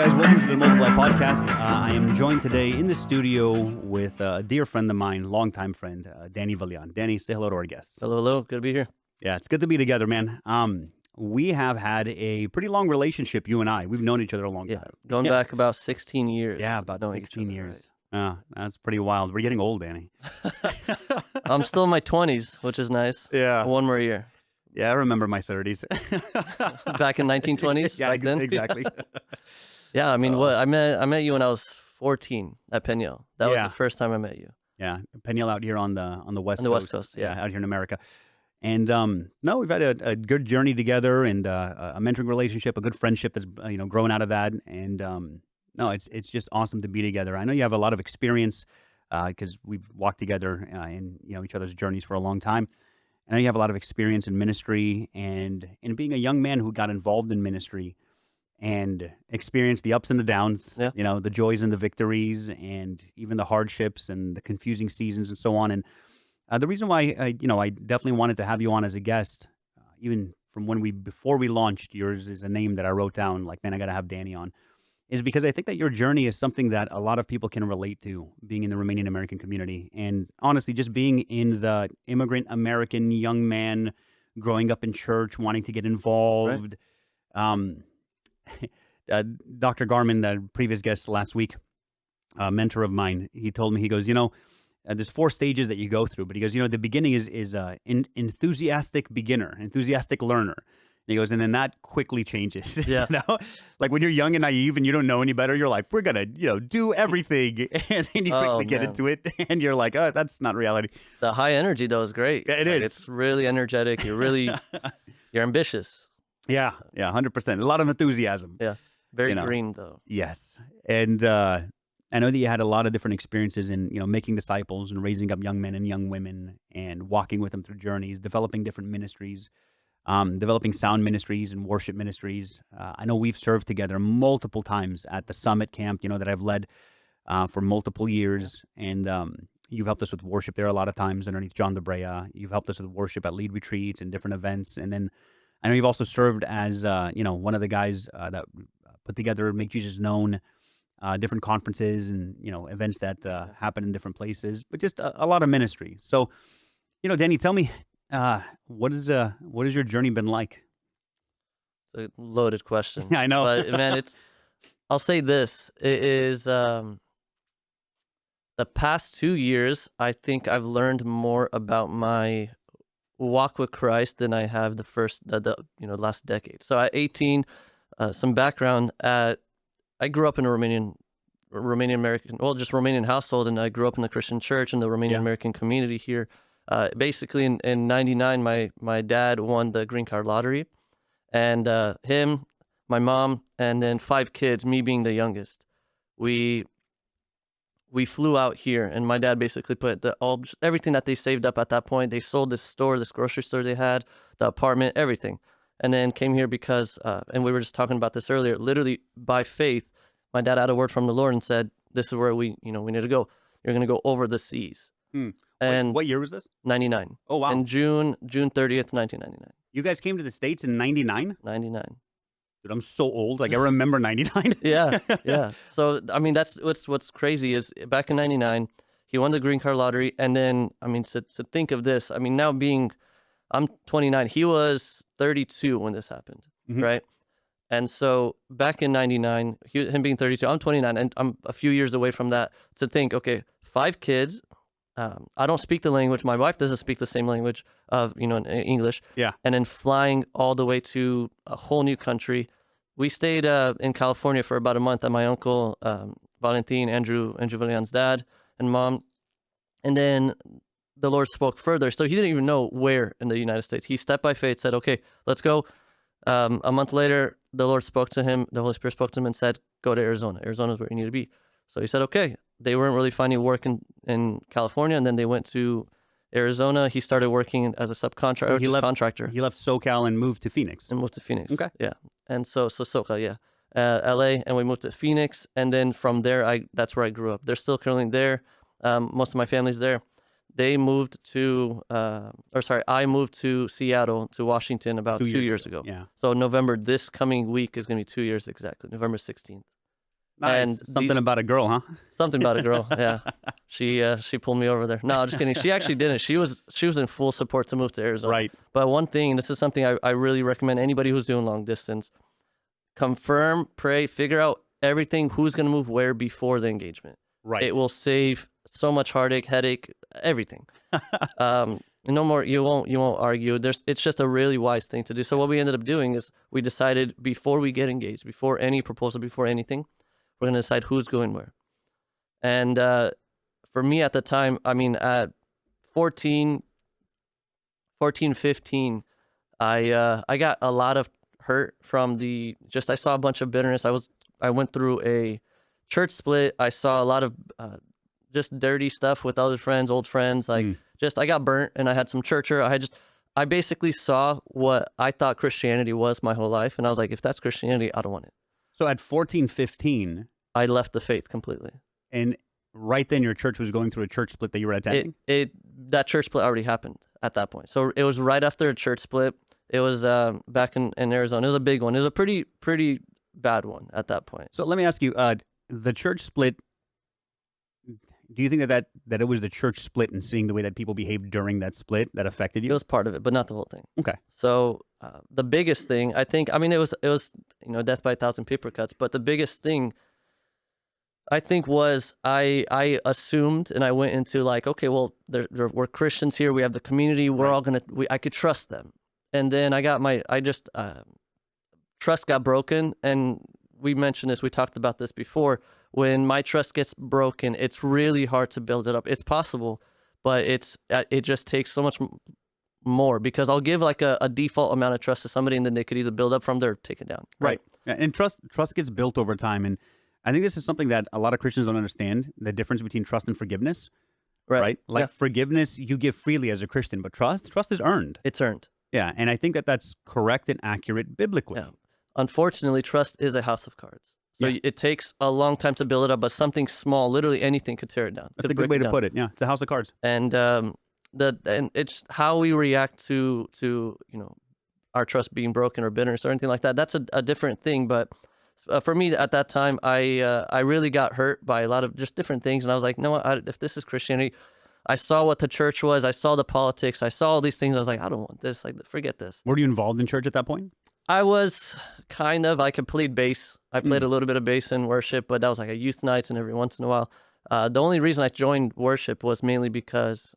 guys, welcome to the Multiply Podcast. I am joined today in the studio with a dear friend of mine, longtime friend, Danny Valean. Danny, say hello to our guests. Hello, hello. Good to be here. Yeah, it's good to be together, man. We have had a pretty long relationship, you and I. We've known each other a long time. Going back about 16 years. Yeah, about knowing 16 each other, years. That's pretty wild. We're getting old, Danny. right. I'm still in my 20s, which is nice. Yeah. One more year. Yeah, I remember my 30s. Back in 1920s. Yeah, back then. exactly. Yeah, I mean, I met you when I was 14 at Peñol. That was Yeah. the first time I met you. Yeah, Peñol out here on the West Coast. On the West Coast, yeah. Out here in America. And no, we've had a good journey together and a mentoring relationship, a good friendship that's grown out of that. And no, it's just awesome to be together. I know you have a lot of experience because we've walked together in each other's journeys for a long time. I know you have a lot of experience in ministry and in being a young man who got involved in ministry and experienced the ups and the downs, Yeah. the joys and the victories, and even the hardships and the confusing seasons and so on. And the reason why I definitely wanted to have you on as a guest, even from before we launched, yours is a name that I wrote down. Like, man, I got to have Danny on, is because I think that your journey is something that a lot of people can relate to, being in the Romanian American community, and honestly, just being in the immigrant American young man, growing up in church, wanting to get involved. Right. Dr. Garman, the previous guest last week, a mentor of mine, he told me, he goes, there's 4 stages that you go through, but he goes, the beginning is enthusiastic beginner, enthusiastic learner. And he goes, and then that quickly changes. Yeah. Like when you're young and naive and you don't know any better, you're like, we're gonna, do everything, and then you quickly get into it, and you're like, oh, that's not reality. The high energy though is great. Yeah, it is. It's really energetic. You're ambitious. Yeah, 100%. A lot of enthusiasm. Yeah. Very green though. Yes, and I know that you had a lot of different experiences in, making disciples and raising up young men and young women and walking with them through journeys, developing different ministries, developing sound ministries and worship ministries. I know we've served together multiple times at the Summit Camp, that I've led for multiple years. And you've helped us with worship there a lot of times underneath John DeBrea. You've helped us with worship at lead retreats and different events. And then I know you've also served as, one of the guys that put together Make Jesus Known, different conferences and, events that happen in different places, but just a lot of ministry. So, Danny, tell me, what has your journey been like? It's a loaded question. I know. But man, I'll say this. It is the past 2 years, I think I've learned more about my walk with Christ than I have the last decade. So at 18, some background I grew up in a Romanian American, just Romanian household, and I grew up in the Christian church in the Romanian American community here. Basically, in '99, my dad won the green card lottery, and him, my mom, and then 5 kids, me being the youngest, we flew out here, and my dad basically put everything that they saved up at that point. They sold this grocery store they had, the apartment, everything. And then came here because, and we were just talking about this earlier, literally by faith, my dad had a word from the Lord and said, this is where we need to go. You're going to go over the seas. And what year was this? 99. Oh, wow. And June 30th, 1999. You guys came to the States in 99? 99. Dude, I'm so old. Like, I remember 99. Yeah. So, I mean, that's what's crazy is back in 99, he won the green card lottery. And then, I mean, to think of this, I mean, I'm 29. He was 32 when this happened, right? And so back in 99, him being 32, I'm 29, and I'm a few years away from that. To think, okay, 5 kids. I don't speak the language. My wife doesn't speak the same language of, in English. Yeah. And then flying all the way to a whole new country. We stayed in California for about a month at my uncle, Valean, Andrew Valean's dad and mom. And then the Lord spoke further. So he didn't even know where in the United States. He stepped by faith, said, okay, let's go. A month later, the Lord spoke to him. The Holy Spirit spoke to him and said, go to Arizona. Arizona is where you need to be. So he said, okay. They weren't really finding work in California, and then they went to Arizona. He started working as a subcontractor, contractor. He left SoCal and moved to Phoenix. Okay. Yeah. And so SoCal, yeah. LA, and we moved to Phoenix. And then from there, that's where I grew up. They're still currently there. Most of my family's there. They moved to, I moved to Seattle, to Washington about 2 years ago. Yeah. So November, this coming week is going to be 2 years exactly, November 16th. And Nice. Something about a girl, huh? something about a girl, yeah. She pulled me over there. No, just kidding. She actually didn't. She was in full support to move to Arizona. Right. But one thing, this is something I really recommend anybody who's doing long distance: confirm, pray, figure out everything, who's going to move where before the engagement. Right. It will save so much heartache, headache, everything. No more. You won't argue. It's just a really wise thing to do. So what we ended up doing is we decided before we get engaged, before any proposal, before anything, we're going to decide who's going where. And for me at the time, I mean, at 14, 15, I got a lot of hurt from I saw a bunch of bitterness. I went through a church split. I saw a lot of just dirty stuff with other friends, old friends. Like I got burnt, and I had some church hurt. I basically saw what I thought Christianity was my whole life, and I was like, if that's Christianity, I don't want it. So at 14, 15, I left the faith completely. and right then your church was going through a church split that you were attending? That church split already happened at that point. So it was right after a church split. It was back in Arizona. It was a big one. It was a pretty bad one at that point. So let me ask you, the church split, do you think that it was the church split and seeing the way that people behaved during that split that affected you? It was part of it, but not the whole thing. Okay. So the biggest thing, I think, I mean, it was death by 1,000 paper cuts, but the biggest thing I think was I assumed, and I went into like, okay, well, we're Christians here. We have the community. We're all I could trust them. And then trust got broken. And we mentioned this, we talked about this before. When my trust gets broken, it's really hard to build it up. It's possible, but it just takes so much more, because I'll give like a default amount of trust to somebody, and then they could either build up from there or take it down. Right. Yeah, and trust gets built over time. And I think this is something that a lot of Christians don't understand, the difference between trust and forgiveness. Right? Like forgiveness, you give freely as a Christian, but trust is earned. It's earned. Yeah, and I think that's correct and accurate biblically. Yeah. Unfortunately, trust is a house of cards. So it takes a long time to build it up, but something small, literally anything, could tear it down. That's a good way to put it. Yeah, it's a house of cards. And it's how we react to our trust being broken or bitterness or anything like that. That's a different thing. But for me at that time, I really got hurt by a lot of just different things, and I was like, no, if this is Christianity, I saw what the church was, I saw the politics, I saw all these things. I was like, I don't want this. Like, forget this. Were you involved in church at that point? I was I could play bass. I played a little bit of bass in worship, but that was like a youth nights and every once in a while. The only reason I joined worship was mainly because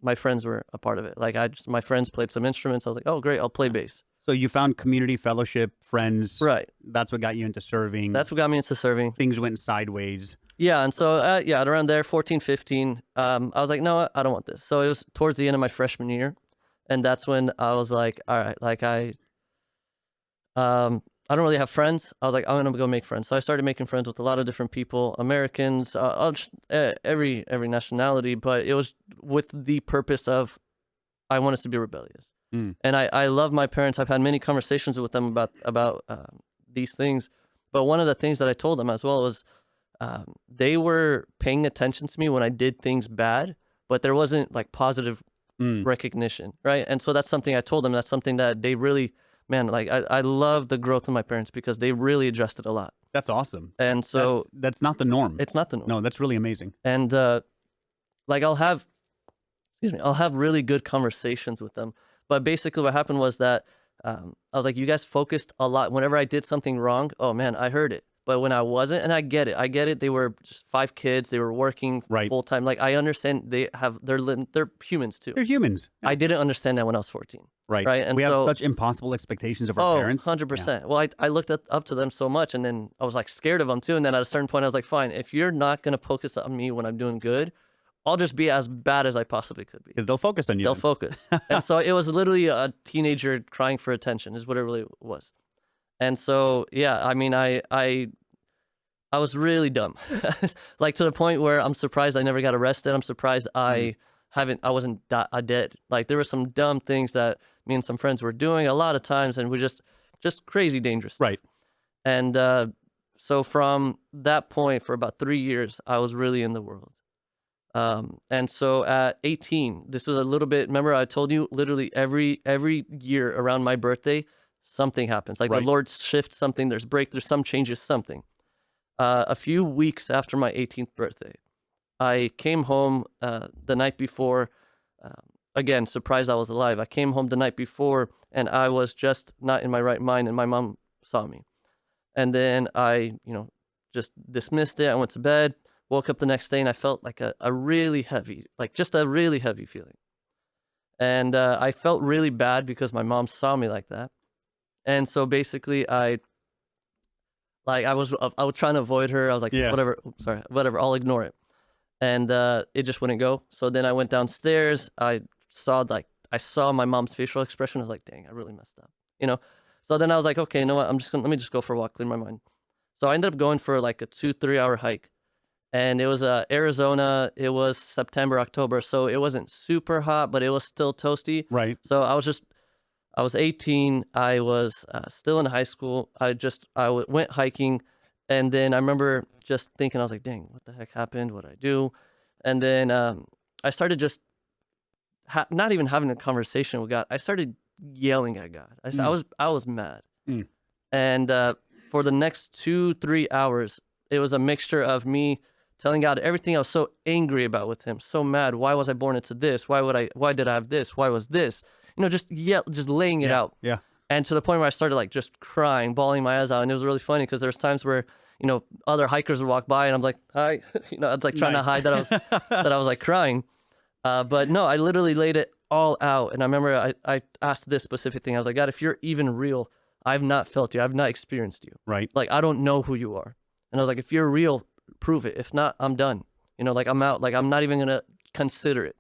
my friends were a part of it. Like my friends played some instruments. I was like, oh, great, I'll play bass. So you found community, fellowship, friends. Right. That's what got you into serving. That's what got me into serving. Things went sideways. Yeah, and so, at around there, 14, 15, I was like, no, I don't want this. So it was towards the end of my freshman year, and that's when I was like, all right, like I don't really have friends. I was like, I'm going to go make friends. So I started making friends with a lot of different people, Americans, every nationality, but it was with the purpose of I want us to be rebellious. And I love my parents. I've had many conversations with them about these things, but one of the things that I told them as well was they were paying attention to me when I did things bad, but there wasn't like positive recognition, right? And so that's something I told them. That's something that they really, man, like I love the growth of my parents because they really adjusted a lot. That's awesome. And so that's not the norm. It's not the norm. No, that's really amazing. And like I'll have really good conversations with them. But basically what happened was that I was like, you guys focused a lot. Whenever I did something wrong, oh man, I heard it. But when I wasn't, and I get it. They were just 5 kids. They were working full time. Like I understand they're humans too. They're humans. Yeah. I didn't understand that when I was 14. Right. And we have such impossible expectations of our parents. 100%. Yeah. Well, I looked up to them so much, and then I was like scared of them too. And then at a certain point, I was like, fine, if you're not going to focus on me when I'm doing good, I'll just be as bad as I possibly could be. Because they'll focus on you. They'll focus. And so it was literally a teenager crying for attention is what it really was. And so, yeah, I mean, I was really dumb. Like to the point where I'm surprised I never got arrested. I'm surprised I wasn't dead. Like there were some dumb things that me and some friends were doing a lot of times, and we just crazy dangerous. Right. And so from that point for about 3 years, I was really in the world. And so at 18, this was a little bit, remember I told you literally every year around my birthday, something happens. Like the Lord shifts something, there's breakthrough, some changes, something. A few weeks after my 18th birthday, I came home the night before. Again, surprised I was alive. I came home the night before, and I was just not in my right mind, and my mom saw me. And then I, just dismissed it. I went to bed, woke up the next day, and I felt like a really heavy, like just a really heavy feeling. And I felt really bad because my mom saw me like that. And so basically, I was trying to avoid her. I was like, Yeah. whatever, sorry, whatever, I'll ignore it. And it just wouldn't go. So then I went downstairs. I saw my mom's facial expression. I was like, dang, I really messed up, you know. So then I was like, okay, you know what? Let me just go for a walk, clear my mind. So I ended up going for like a 2-3 hour hike, and it was Arizona. It was September, October, so it wasn't super hot, but it was still toasty. Right. So I was 18. I was still in high school. Went hiking, and then I remember just thinking, I was like, dang, what the heck happened? What did I do? And then I started just not even having a conversation with God. I started yelling at God. I was mad. Mm. And for the next 2-3 hours, it was a mixture of me telling God everything I was so angry about with him, so mad. Why was I born into this? Why did I have this? Why was this? Just laying it out. Yeah. And to the point where I started like just crying, bawling my eyes out. And it was really funny because there was times where, other hikers would walk by and I'm like, hi, I was like trying to Nice. hide that I was like crying. But no, I literally laid it all out. And I remember I asked this specific thing. I was like, God, if you're even real, I've not felt you. I've not experienced you. Right. Like, I don't know who you are. And I was like, if you're real, prove it. If not, I'm done. Like I'm out. Like, I'm not even going to consider it.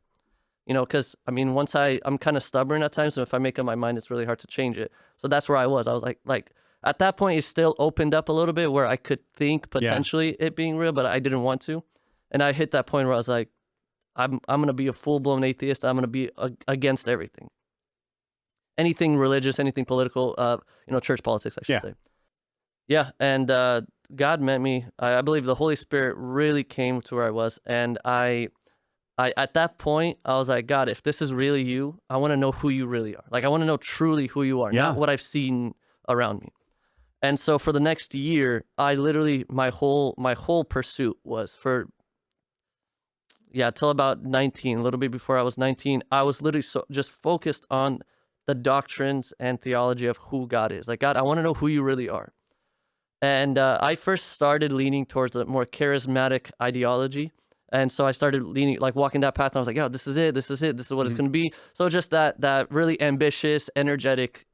Because I mean, I'm kind of stubborn at times. So if I make up my mind, it's really hard to change it. So that's where I was. I was like at that point, it still opened up a little bit where I could think potentially it being real, but I didn't want to. And I hit that point where I was like, I'm going to be a full-blown atheist. I'm going to be against everything. Anything religious, anything political, church politics, I should say. Yeah, and God met me. I believe the Holy Spirit really came to where I was. And I at that point, I was like, God, if this is really you, I want to know who you really are. Like, I want to know truly who you are, not what I've seen around me. And so for the next year, I literally, my whole pursuit was till about 19, a little bit before I was 19, I was literally just focused on the doctrines and theology of who God is. Like, God, I want to know who you really are. And I first started leaning towards a more charismatic ideology. And so I started walking that path, and I was like, "Yeah, this is it. This is it. This is what it's going to be." So just that really ambitious, energetic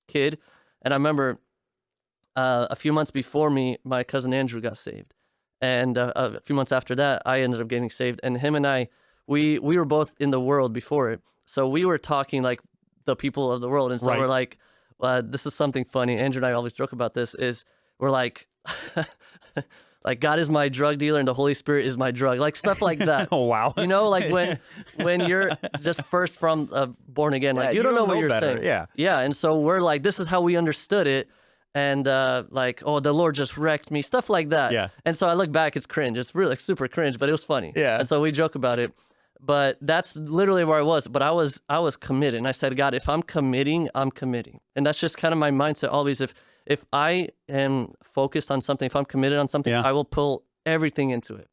kid. And I remember a few months before me, my cousin Andrew got saved, and a few months after that, I ended up getting saved. And him and I, we were both in the world before it, so we were talking like the people of the world. And so we're like, this is something funny. Andrew and I always joke about this. We're like. Like, God is my drug dealer and the Holy Spirit is my drug, like stuff like that. Oh, wow. Like when you're just first from born again, like you don't know what you're saying. Yeah. Yeah. And so we're like, this is how we understood it. And like, oh, the Lord just wrecked me, stuff like that. Yeah. And so I look back, it's cringe. It's really super cringe, but it was funny. Yeah. And so we joke about it. But that's literally where I was. But I was committed. And I said, God, if I'm committing, I'm committing. And that's just kind of my mindset always. If I am focused on something, if I'm committed on something, I will put everything into it.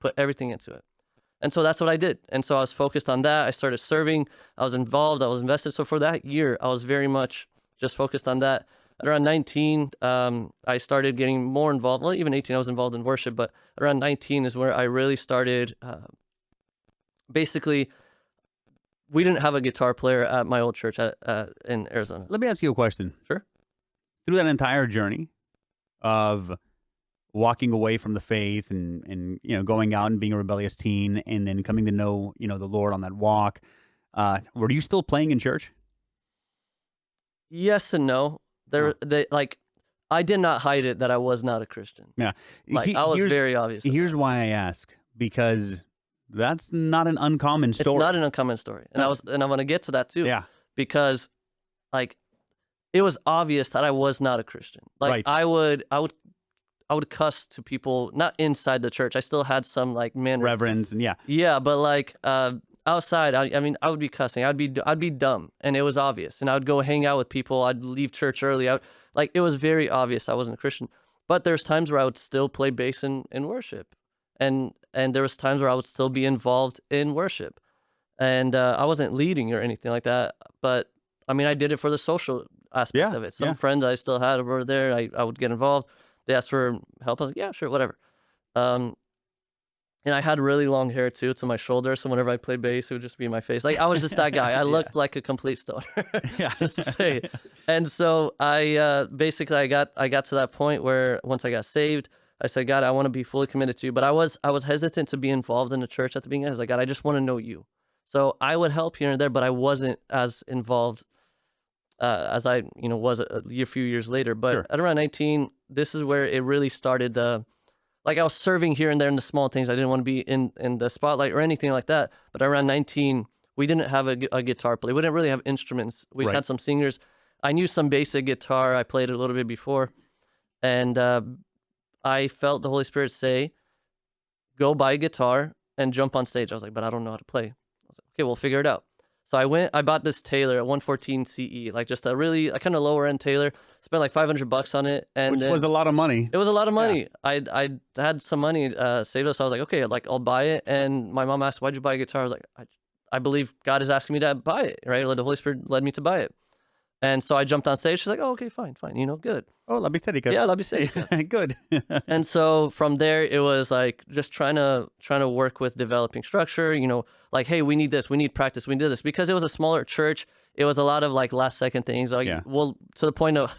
And so that's what I did. And so I was focused on that. I started serving. I was involved. I was invested. So for that year, I was very much just focused on that. At around 19, I started getting more involved. Well, even 18, I was involved in worship. But around 19 is where I really started. Basically, we didn't have a guitar player at my old church in Arizona. Let me ask you a question. Sure. Through that entire journey of walking away from the faith and going out and being a rebellious teen and then coming to know the Lord on that walk, were you still playing in church? Yes and no. I did not hide it that I was not a Christian. Yeah, I was very obvious. Here's why I ask, because that's not an uncommon story. It's not an uncommon story, and I want to get to that too. Yeah, because it was obvious that I was not a Christian. I would cuss to people not inside the church. I still had some manners. Reverends and yeah, but outside, I mean, I would be cussing. I'd be dumb, and it was obvious. And I would go hang out with people. I'd leave church early. It was very obvious I wasn't a Christian. But there's times where I would still play bass in worship, and there was times where I would still be involved in worship, and I wasn't leading or anything like that. But I mean, I did it for the social aspect Yeah, of it. Some yeah. friends I still had over there, I would get involved. They asked for help. I was like, yeah, sure, whatever. Um, and I had really long hair too to my shoulders, so whenever I played bass, it would just be in my face. Like I was just that guy. I Yeah. looked like a complete stoner, Yeah. just to say it. And so I basically I got to that point where once I got saved, I said, God, I want to be fully committed to you. But I was hesitant to be involved in the church at the beginning. I was like, God, I just want to know you. So I would help here and there, but I wasn't as involved as I was a few years later. But Sure. at around 19, this is where it really started. Like I was serving here and there in the small things. I didn't want to be in the spotlight or anything like that. But around 19, we didn't have a guitar player. We didn't really have instruments. We Right. had some singers. I knew some basic guitar. I played it a little bit before, and I felt the Holy Spirit say, "Go buy a guitar and jump on stage." I was like, "But I don't know how to play." I was like, "Okay, we'll figure it out." So I bought this Taylor at 114 CE, like just a kind of lower end Taylor. Spent like $500 on it, and Which then was a lot of money. it was a lot of Yeah. money. I had some money saved up, so I was like, okay, like I'll buy it. And my mom asked, "Why'd you buy a guitar?" I was like, I believe God is asking me to buy it, right? Like the Holy Spirit led me to buy it. And so I jumped on stage. She's like, "Oh, okay, fine, good." Oh, let me say Yeah, let me say. Good. And so from there, it was like just trying to work with developing structure. Like, hey, we need this, we need practice, we need this, because it was a smaller church. It was a lot of like last second things. Like, Yeah. well, to the point of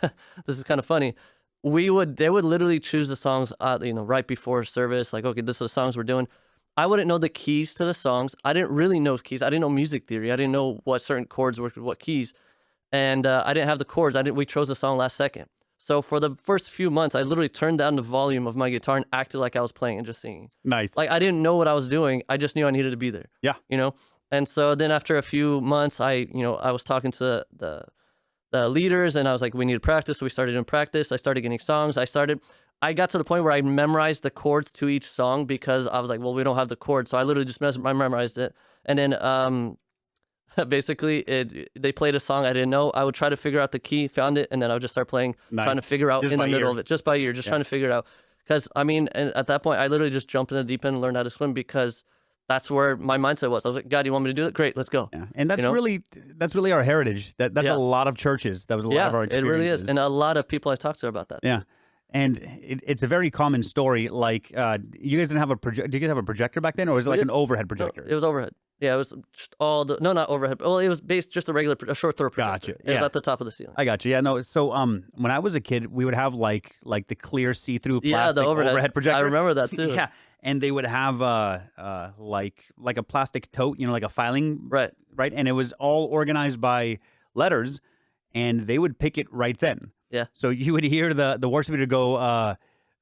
this is kind of funny. They would literally choose the songs, right before service. Like, okay, this are the songs we're doing. I wouldn't know the keys to the songs. I didn't really know keys. I didn't know music theory. I didn't know what certain chords worked with what keys, and I didn't have the chords. We chose the song last second. So for the first few months, I literally turned down the volume of my guitar and acted like I was playing and just singing. Nice. Like I didn't know what I was doing. I just knew I needed to be there. Yeah. And so then after a few months, I was talking to the leaders, and I was like, we need to practice. So we started doing practice. I started getting songs. I got to the point where I memorized the chords to each song, because I was like, well, we don't have the chords. So I literally just I memorized it. And then basically they played a song I didn't know. I would try to figure out the key, found it, and then I would just start playing, trying to Nice. figure out Just in the by middle ear. of it, just by ear, just Yeah. trying to figure it out. Because I mean, and at that point, I literally just jumped in the deep end and learned how to swim, because that's where my mindset was. I was like, God, you want me to do it? Great, let's go. Yeah. And that's You know? really our heritage. That's Yeah. a lot of churches. That was a lot of our It experiences. really is, and a lot of people I talked to about that. Yeah. And it's a very common story. Like, you guys didn't have did you guys have a projector back then, or was it like an overhead projector? No, it was overhead. Yeah, it was just not overhead. Well, it was based just a short throw projector. Gotcha. It was Yeah. at the top of the ceiling. I got you. Yeah, no. So, when I was a kid, we would have like the clear see-through Yeah, plastic the overhead projector. I remember that too. Yeah, and they would have like a plastic tote, like a filing, Right. right? And it was all organized by letters, and they would pick it right then. Yeah. So you would hear the worship leader go,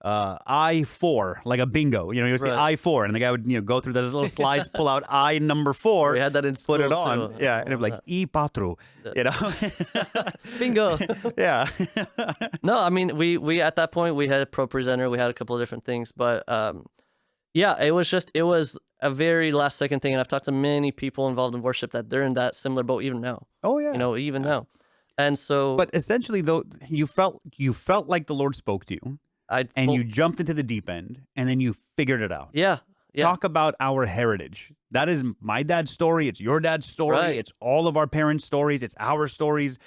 I4, like a bingo. You would say Right. I4, and the guy would go through those little slides, pull out I number 4, We had that in school put it on, too. yeah, and it'd be like E patru, Bingo. yeah. No, I mean we at that point we had a pro presenter, we had a couple of different things, but yeah, it was a very last second thing, and I've talked to many people involved in worship that they're in that similar boat even now. Oh yeah. Even now. And so But essentially, though, you felt like the Lord spoke to you, and you jumped into the deep end, and then you figured it out. yeah. Talk about our heritage. That is my dad's story. It's your dad's story. Right. It's all of our parents' stories. It's our stories.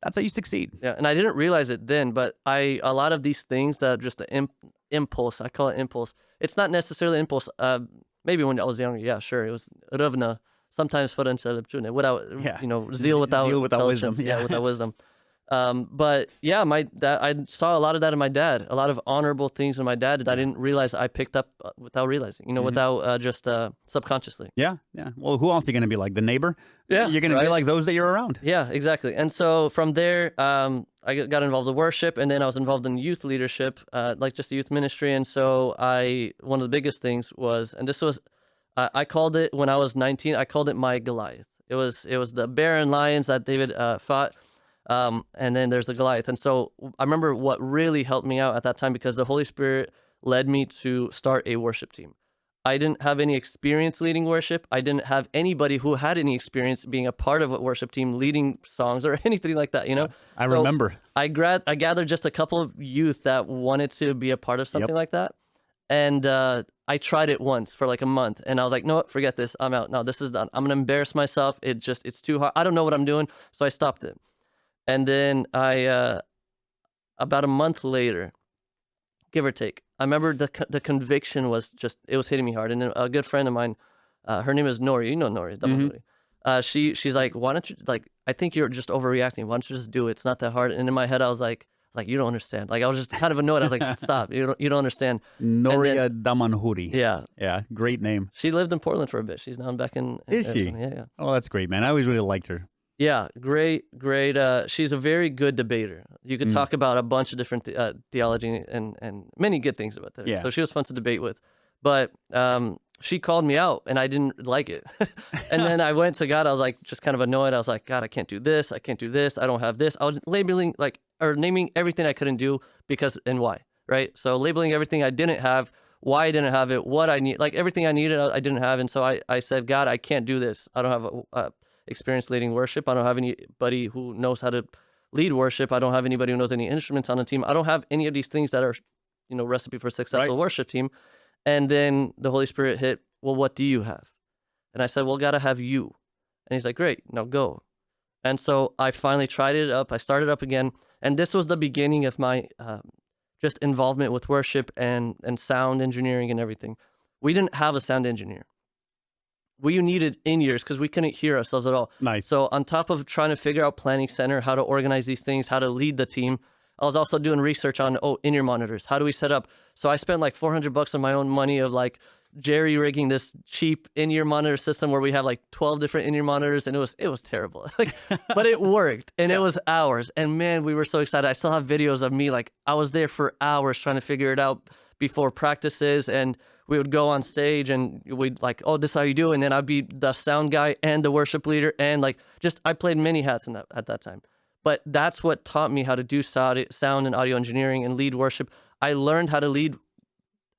That's how you succeed. Yeah, and I didn't realize it then, but a lot of these things that are just an impulse, I call it impulse. It's not necessarily impulse. Maybe when I was younger, yeah, sure, it was ravna. Sometimes without Yeah. zeal without Zeal without wisdom. intelligence. Yeah. Without wisdom. But yeah, I saw a lot of that in my dad. A lot of honorable things in my dad that I didn't realize I picked up without realizing. Without just subconsciously. Yeah, yeah. Well, who else are you going to be like? The neighbor? Yeah, You're going to be right. like those that you're around. Yeah, exactly. And so from there, I got involved in worship, and then I was involved in youth leadership, like just the youth ministry. And so one of the biggest things was, and this was, I called it when I was 19. I called it my Goliath. It was the bear and lions that David fought, and then there's the Goliath. And so I remember what really helped me out at that time, because the Holy Spirit led me to start a worship team. I didn't have any experience leading worship. I didn't have anybody who had any experience being a part of a worship team, leading songs or anything like that, you Yeah, know? I So remember. I gathered just a couple of youth that wanted to be a part of Yep. something like that. And I tried it once for like a month, and I was like, no, forget this. I'm out. No, this is done. I'm going to embarrass myself. It's too hard. I don't know what I'm doing. So I stopped it. And then about a month later, give or take, I remember the conviction was just, it was hitting me hard. And then a good friend of mine, her name is Nori. You know Nori, double Mhm. Nori. She's like, why don't you, like, I think you're just overreacting. Why don't you just do it? It's not that hard. And in my head, I was like, you don't understand. Like, I was just kind of annoyed. I was like, stop. You don't understand. And then, Noria Damanhuri. yeah, Yeah, great name. she lived in Portland for a bit. She's now back in Is she? Arizona. Yeah, yeah. Oh, that's great, man. I always really liked her. Yeah, great. She's a very good debater. You could Mm. talk about a bunch of different theology and many good things about that. Yeah. So she was fun to debate with. But she called me out, and I didn't like it. And then I went to God. I was like, just kind of annoyed. I was like, God, I can't do this. I can't do this. I don't have this. I was labeling or naming everything I couldn't do because and why, right? So labeling everything I didn't have, why I didn't have it, what I need, like everything I needed, I didn't have. And so I said, God, I can't do this. I don't have experience leading worship. I don't have anybody who knows how to lead worship. I don't have anybody who knows any instruments on the team. I don't have any of these things that are, recipe for a successful Right. worship team. And then the Holy Spirit hit, well, what do you have? And I said, well, God, I have you. And he's like, great, now go. And so I finally tried it up. I started up again. And this was the beginning of my just involvement with worship and sound engineering and everything. We didn't have a sound engineer. We needed in-ears because we couldn't hear ourselves at all. Nice. So on top of trying to figure out planning center, how to organize these things, how to lead the team, I was also doing research on, in-ear monitors. How do we set up? So I spent like $400 of my own money of like jerry rigging this cheap in-ear monitor system where we have like 12 different in-ear monitors, and it was terrible. But it worked, and it was hours. And man, we were so excited. I still have videos of me, like I was there for hours trying to figure it out before practices, and we would go on stage and we'd like, oh, this is how you do. And then I'd be the sound guy and the worship leader. And like, I played many hats at that time. But that's what taught me how to do sound and audio engineering and lead worship. I learned how to lead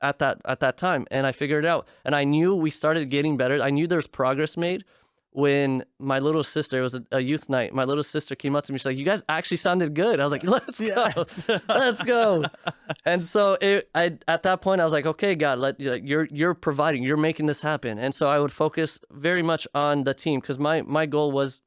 at that time, and I figured it out. And I knew we started getting better. I knew there's progress made when my little sister, it was a youth night, my little sister came up to me. She's like, you guys actually sounded good. I was like, let's go. Yes. Let's go. And so at that point, I was like, okay, God, you're providing, you're making this happen. And so I would focus very much on the team, because my goal was,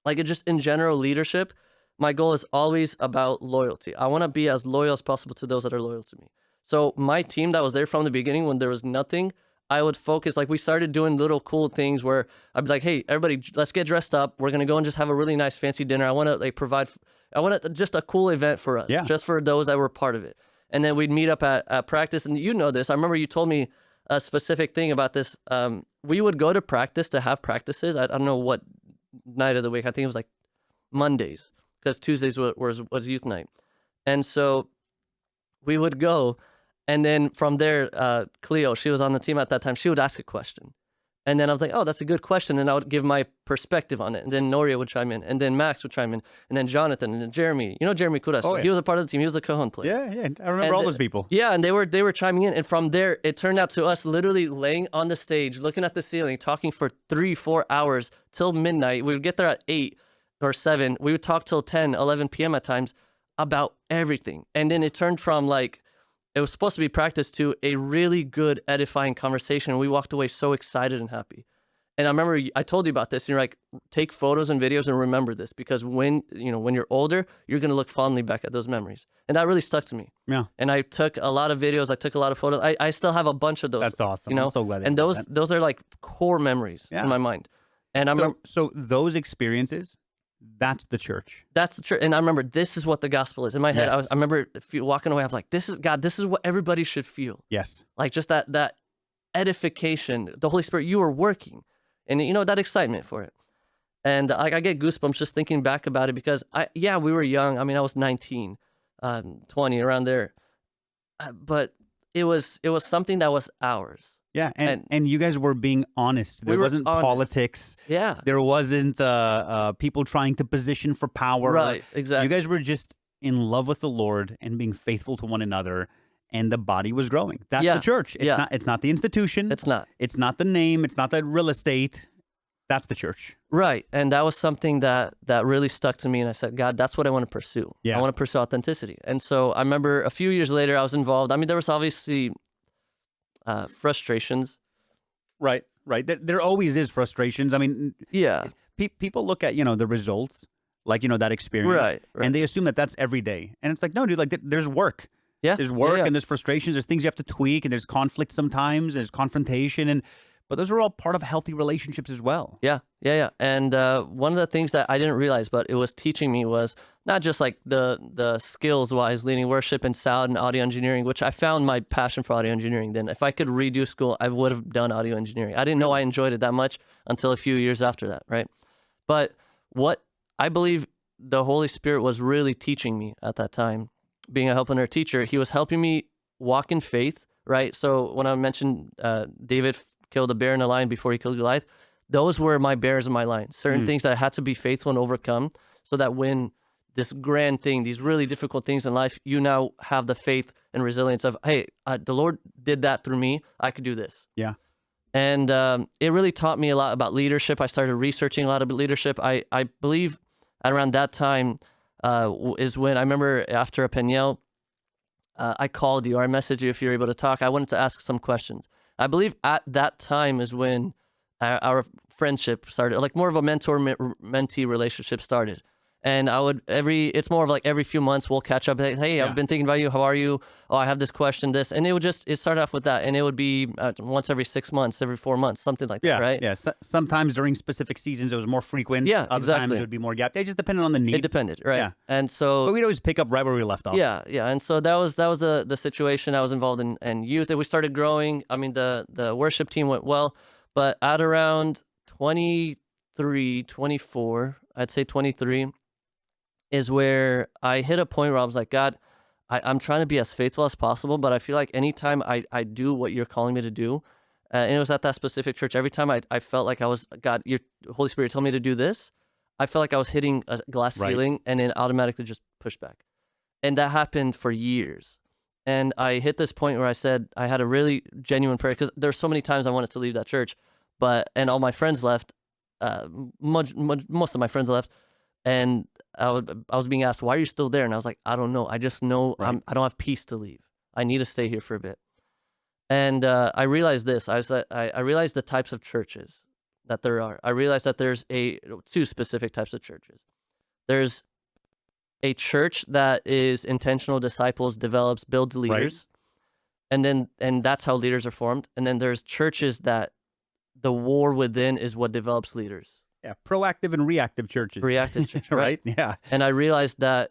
like, just in general leadership, my goal is always about loyalty. I want to be as loyal as possible to those that are loyal to me. So my team that was there from the beginning, when there was nothing, I would focus, like we started doing little cool things where I'd be like, hey, everybody, let's get dressed up. We're going to go and just have a really nice fancy dinner. I want to just a cool event for us, just for those that were part of it. And then we'd meet up at practice. And you know this, I remember you told me a specific thing about this. We would go to practice to have practices. I don't know what night of the week. I think it was like Mondays, because Tuesdays was youth night. And so we would go. And then from there, Cleo, she was on the team at that time, she would ask a question. And then I was like, oh, that's a good question. And I would give my perspective on it. And then Noria would chime in. And then Max would chime in. And then Jonathan. And then Jeremy. You know Jeremy Kudas? Oh, yeah. He was a part of the team. He was the cajon player. Yeah. I remember all those people. Yeah, and they were chiming in. And from there, it turned out to us literally laying on the stage, looking at the ceiling, talking for 3-4 hours till midnight. We would get there at 8 or 7. We would talk till 10, 11 p.m. at times about everything. And then it turned from like, it was supposed to be practice to a really good edifying conversation. We walked away so excited and happy. And I remember I told you about this, and you're like, take photos and videos and remember this, because when you're older, you're going to look fondly back at those memories. And that really stuck to me. Yeah. And I took a lot of videos. I took a lot of photos. I still have a bunch of those. That's awesome. I'm so glad. And those are like core memories in my mind. And I remember, so those experiences, that's the church. That's the church. And I remember, this is what the gospel is. In my head, Yes. I remember walking away, I was like, this is what everybody should feel. Yes. Like just that edification, the Holy Spirit, you are working, and that excitement for it. And I get goosebumps just thinking back about it, because we were young. I mean, I was 19, 20, around there. But it was something that was ours. Yeah, and you guys were being honest. There wasn't politics. Yeah. There wasn't people trying to position for power. Right, exactly. You guys were just in love with the Lord and being faithful to one another. and the body was growing. That's the Yeah. church. It's Yeah. not. It's not the institution. It's not. It's not the name. It's not the real estate. That's the church. Right. And that was something that really stuck to me. And I said, God, that's what I want to pursue. Yeah. I want to pursue authenticity. And so I remember a few years later, I was involved. I mean, there was obviously frustrations. Right. Right. There always is frustrations. I mean, Yeah. people look at, the results, like, that experience. Right. And they assume that that's every day. And it's like, no, dude, like there's work. Yeah. There's work Yeah. and there's frustrations. There's things you have to tweak and there's conflict sometimes. There's confrontation. But those are all part of healthy relationships as well. Yeah. And one of the things that I didn't realize, but it was teaching me, was not just like the skills wise, leading worship and sound and audio engineering, which I found my passion for audio engineering. Then if I could redo school, I would have done audio engineering. I didn't know I enjoyed it that much until a few years after that. Right. But what I believe the Holy Spirit was really teaching me at that time, being a helper and a teacher, he was helping me walk in faith. Right. So when I mentioned David killed a bear and a lion before he killed Goliath, those were my bears and my lions. Certain things that I had to be faithful and overcome, so that when this grand thing, these really difficult things in life, you now have the faith and resilience of, hey, the Lord did that through me. I could do this. Yeah. And it really taught me a lot about leadership. I started researching a lot about leadership. I believe at around that time is when I remember after a Peniel, I called you or I messaged you if you're able to talk. I wanted to ask some questions. I believe at that time is when our friendship started, like more of a mentor-mentee relationship started. And it's more of like every few months we'll catch up. Hey, I've been thinking about you. How are you? Oh, I have this question, this. And it started off with that. And it would be once every 6 months, every 4 months, something like that, right? Yeah. Sometimes during specific seasons, it was more frequent. Yeah, Other exactly. times it would be more gap. It just depended on the need. It depended, right? Yeah. And so... But we'd always pick up right where we left off. Yeah. And so that was the situation. I was involved in youth. And we started growing. I mean, the worship team went well. But at around 23, 24, I'd say 23, is where I hit a point where I was like, God, I'm trying to be as faithful as possible, but I feel like anytime I do what you're calling me to do, and it was at that specific church, every time I felt like I was, God, your Holy Spirit told me to do this, I felt like I was hitting a glass ceiling and then automatically just pushed back. And that happened for years. And I hit this point where I said, I had a really genuine prayer, because there's so many times I wanted to leave that church, and all my friends left, most of my friends left, and I was being asked, why are you still there? And I was like, I don't know. I just know I don't have peace to leave. I need to stay here for a bit. And I realized this. I realized the types of churches that there are. I realized that there's two specific types of churches. There's a church that is intentional disciples, develops, builds leaders. Right. And that's how leaders are formed. And then there's churches that the war within is what develops leaders. Yeah, proactive and reactive churches. Reactive church, right? Yeah. And I realized that,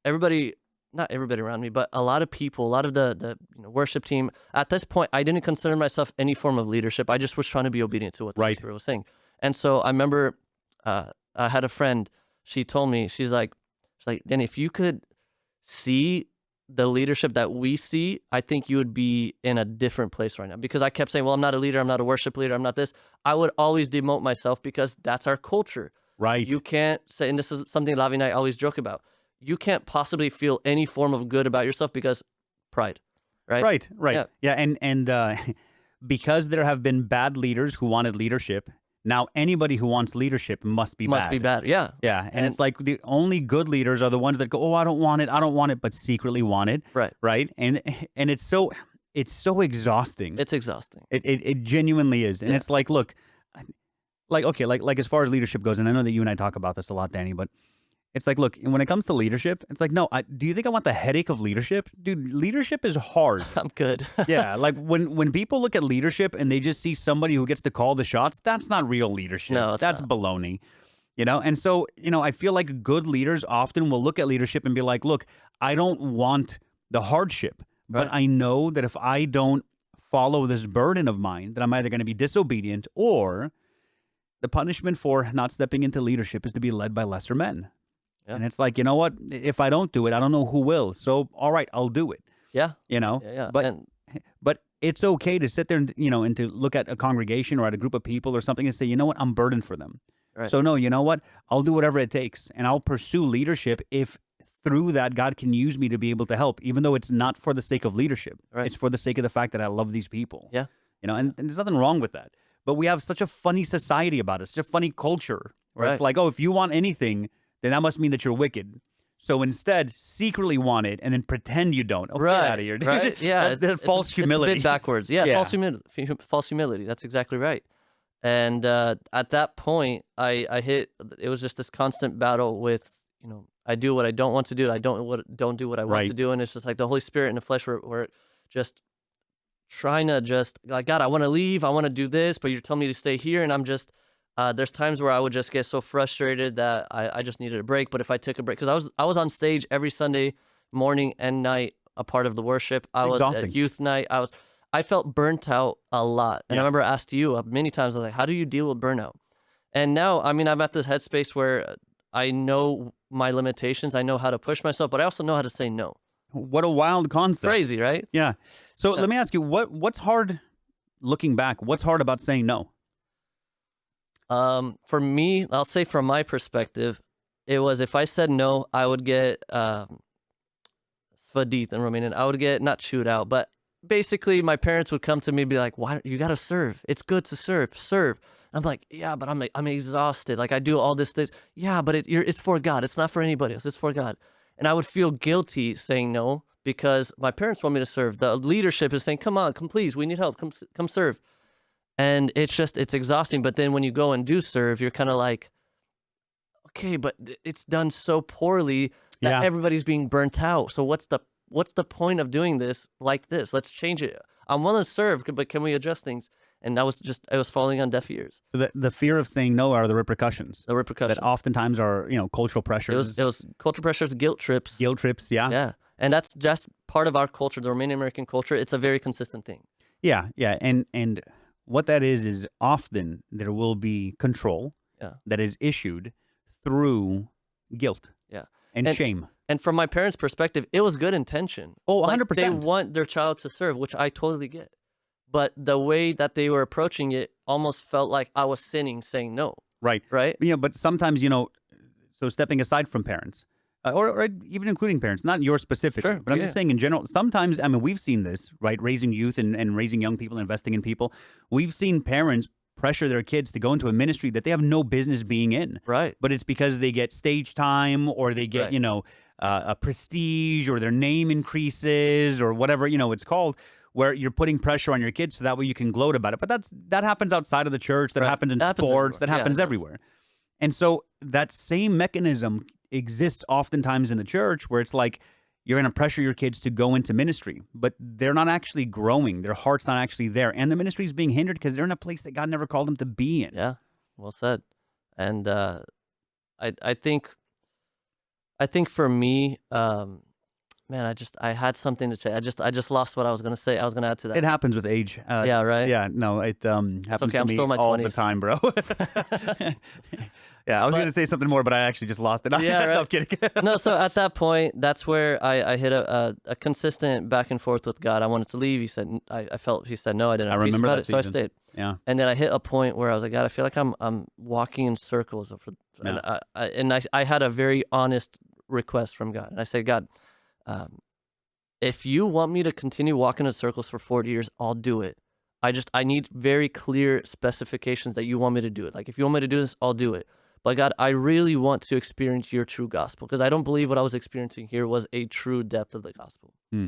everybody, not everybody around me, but a lot of people, a lot of the worship team, at this point, I didn't consider myself any form of leadership. I just was trying to be obedient to what the Holy Spirit was saying. And so I remember I had a friend, she told me, she's like, Danny, if you could see the leadership that we see, I think you would be in a different place right now. Because I kept saying, well, I'm not a leader, I'm not a worship leader, I'm not this. I would always demote myself because that's our culture. Right. You can't say, and this is something Lavi and I always joke about, you can't possibly feel any form of good about yourself because pride, right? Right. Yeah, and because there have been bad leaders who wanted leadership, now anybody who wants leadership must be bad. Yeah. Yeah, and it's like the only good leaders are the ones that go, oh, I don't want it, but secretly want it. Right. And it's so exhausting. It's exhausting. It genuinely is. And it's like, look, like as far as leadership goes, and I know that you and I talk about this a lot, Danny, but it's like, look, when it comes to leadership, it's like, no, do you think I want the headache of leadership? Dude, leadership is hard. I'm good. Yeah, like when people look at leadership and they just see somebody who gets to call the shots, that's not real leadership. No, that's not. Baloney. And so, I feel like good leaders often will look at leadership and be like, look, I don't want the hardship, but I know that if I don't follow this burden of mine, that I'm either going to be disobedient, or the punishment for not stepping into leadership is to be led by lesser men. Yeah. And it's like, you know what? If I don't do it, I don't know who will. So, all right, I'll do it. Yeah. Yeah. But it's okay to sit there and, and to look at a congregation or at a group of people or something and say, you know what? I'm burdened for them. Right. So, no, you know what? I'll do whatever it takes. And I'll pursue leadership if through that, God can use me to be able to help, even though it's not for the sake of leadership. Right. It's for the sake of the fact that I love these people. Yeah. And there's nothing wrong with that. But we have such a funny society about it, such a funny culture where it's Right. like, oh, if you want anything, then that must mean that you're wicked. So instead, secretly want it and then pretend you don't. Oh, get out of Right. here, dude. Right. Yeah. That's false humility. It's a bit backwards. Yeah. Yeah. False humility. That's exactly right. And at that point, I hit. It was just this constant battle with, I do what I don't want to do. I don't do what I want to Right. do, and it's just like the Holy Spirit and the flesh were just trying to just like, God, I want to leave. I want to do this, but you're telling me to stay here, and I'm just. There's times where I would just get so frustrated that I just needed a break. But if I took a break, because I was on stage every Sunday morning and night, a part of the worship. I was exhausting. at youth night. I felt burnt out a lot. And I Yeah. remember I asked you many times, I was like, how do you deal with burnout? And now, I mean, I'm at this headspace where I know my limitations. I know how to push myself, but I also know how to say no. What a wild concept. Crazy, right? Yeah. So let me ask you, what's hard looking back? What's hard about saying no? For me, I'll say from my perspective, it was if I said no, I would get svadit in Romanian. I would get not chewed out, but basically my parents would come to me and be like, "Why you gotta serve? It's good to serve. Serve." And I'm like, "Yeah, but I'm exhausted. Like I do all this things. Yeah, but it's for God. It's not for anybody else. It's for God." And I would feel guilty saying no because my parents want me to serve. The leadership is saying, "Come on, come please. We need help. Come serve." And it's exhausting. But then when you go and do serve, you're kind of like, okay, but it's done so poorly that Yeah. everybody's being burnt out. So what's the point of doing this like this? Let's change it. I'm willing to serve, but can we adjust things? And I was falling on deaf ears. So the fear of saying no are the repercussions The repercussions. that oftentimes are, cultural pressures, It was culture pressures, guilt trips. guilt trips. Yeah. Yeah. And that's just part of our culture, the Romanian American culture. It's a very consistent thing. Yeah. Yeah. And what that is often there will be control Yeah. that is issued through guilt Yeah. and And- shame. And from my parents' perspective, it was good intention. Oh, Like, 100%. they want their child to serve, which I totally get. But the way that they were approaching it almost felt like I was sinning saying no, Right. right? But sometimes, so stepping aside from parents, or even including parents, not yours specifically, Sure, but I'm yeah. just saying in general, sometimes, I mean, we've seen this, right? Raising youth and raising young people, investing in people. We've seen parents pressure their kids to go into a ministry that they have no business being in. Right. But it's because they get stage time or they get, Right. a prestige or their name increases or whatever, it's called, where you're putting pressure on your kids so that way you can gloat about it. But that happens outside of the church. That Right. happens in That happens sports. everywhere. That Yeah, it happens does. everywhere. And so that same mechanism exists oftentimes in the church where it's like you're going to pressure your kids to go into ministry, but they're not actually growing. Their heart's not actually there. And the ministry is being hindered because they're in a place that God never called them to be in. Yeah. Well said. And I think for me, man, I had something to say. I just lost what I was gonna say. I was gonna add to that. It happens with age. Yeah, right? Yeah, no, it happens okay, to I'm me still in my all the 20s. time, bro. Yeah, I was going to say something more, but I actually just lost it. Yeah, No, right. I'm kidding. No, so at that point, that's where I hit a consistent back and forth with God. I wanted to leave. He said, he said no. I didn't I have peace remember about that it, so I season. stayed. Yeah. And then I hit a point where I was like, God, I feel like I'm walking in circles. And I had a very honest request from God. And I said, God, if you want me to continue walking in circles for 40 years, I'll do it. I need very clear specifications that you want me to do it. Like, if you want me to do this, I'll do it. But God, I really want to experience your true gospel because I don't believe what I was experiencing here was a true depth of the gospel. Hmm.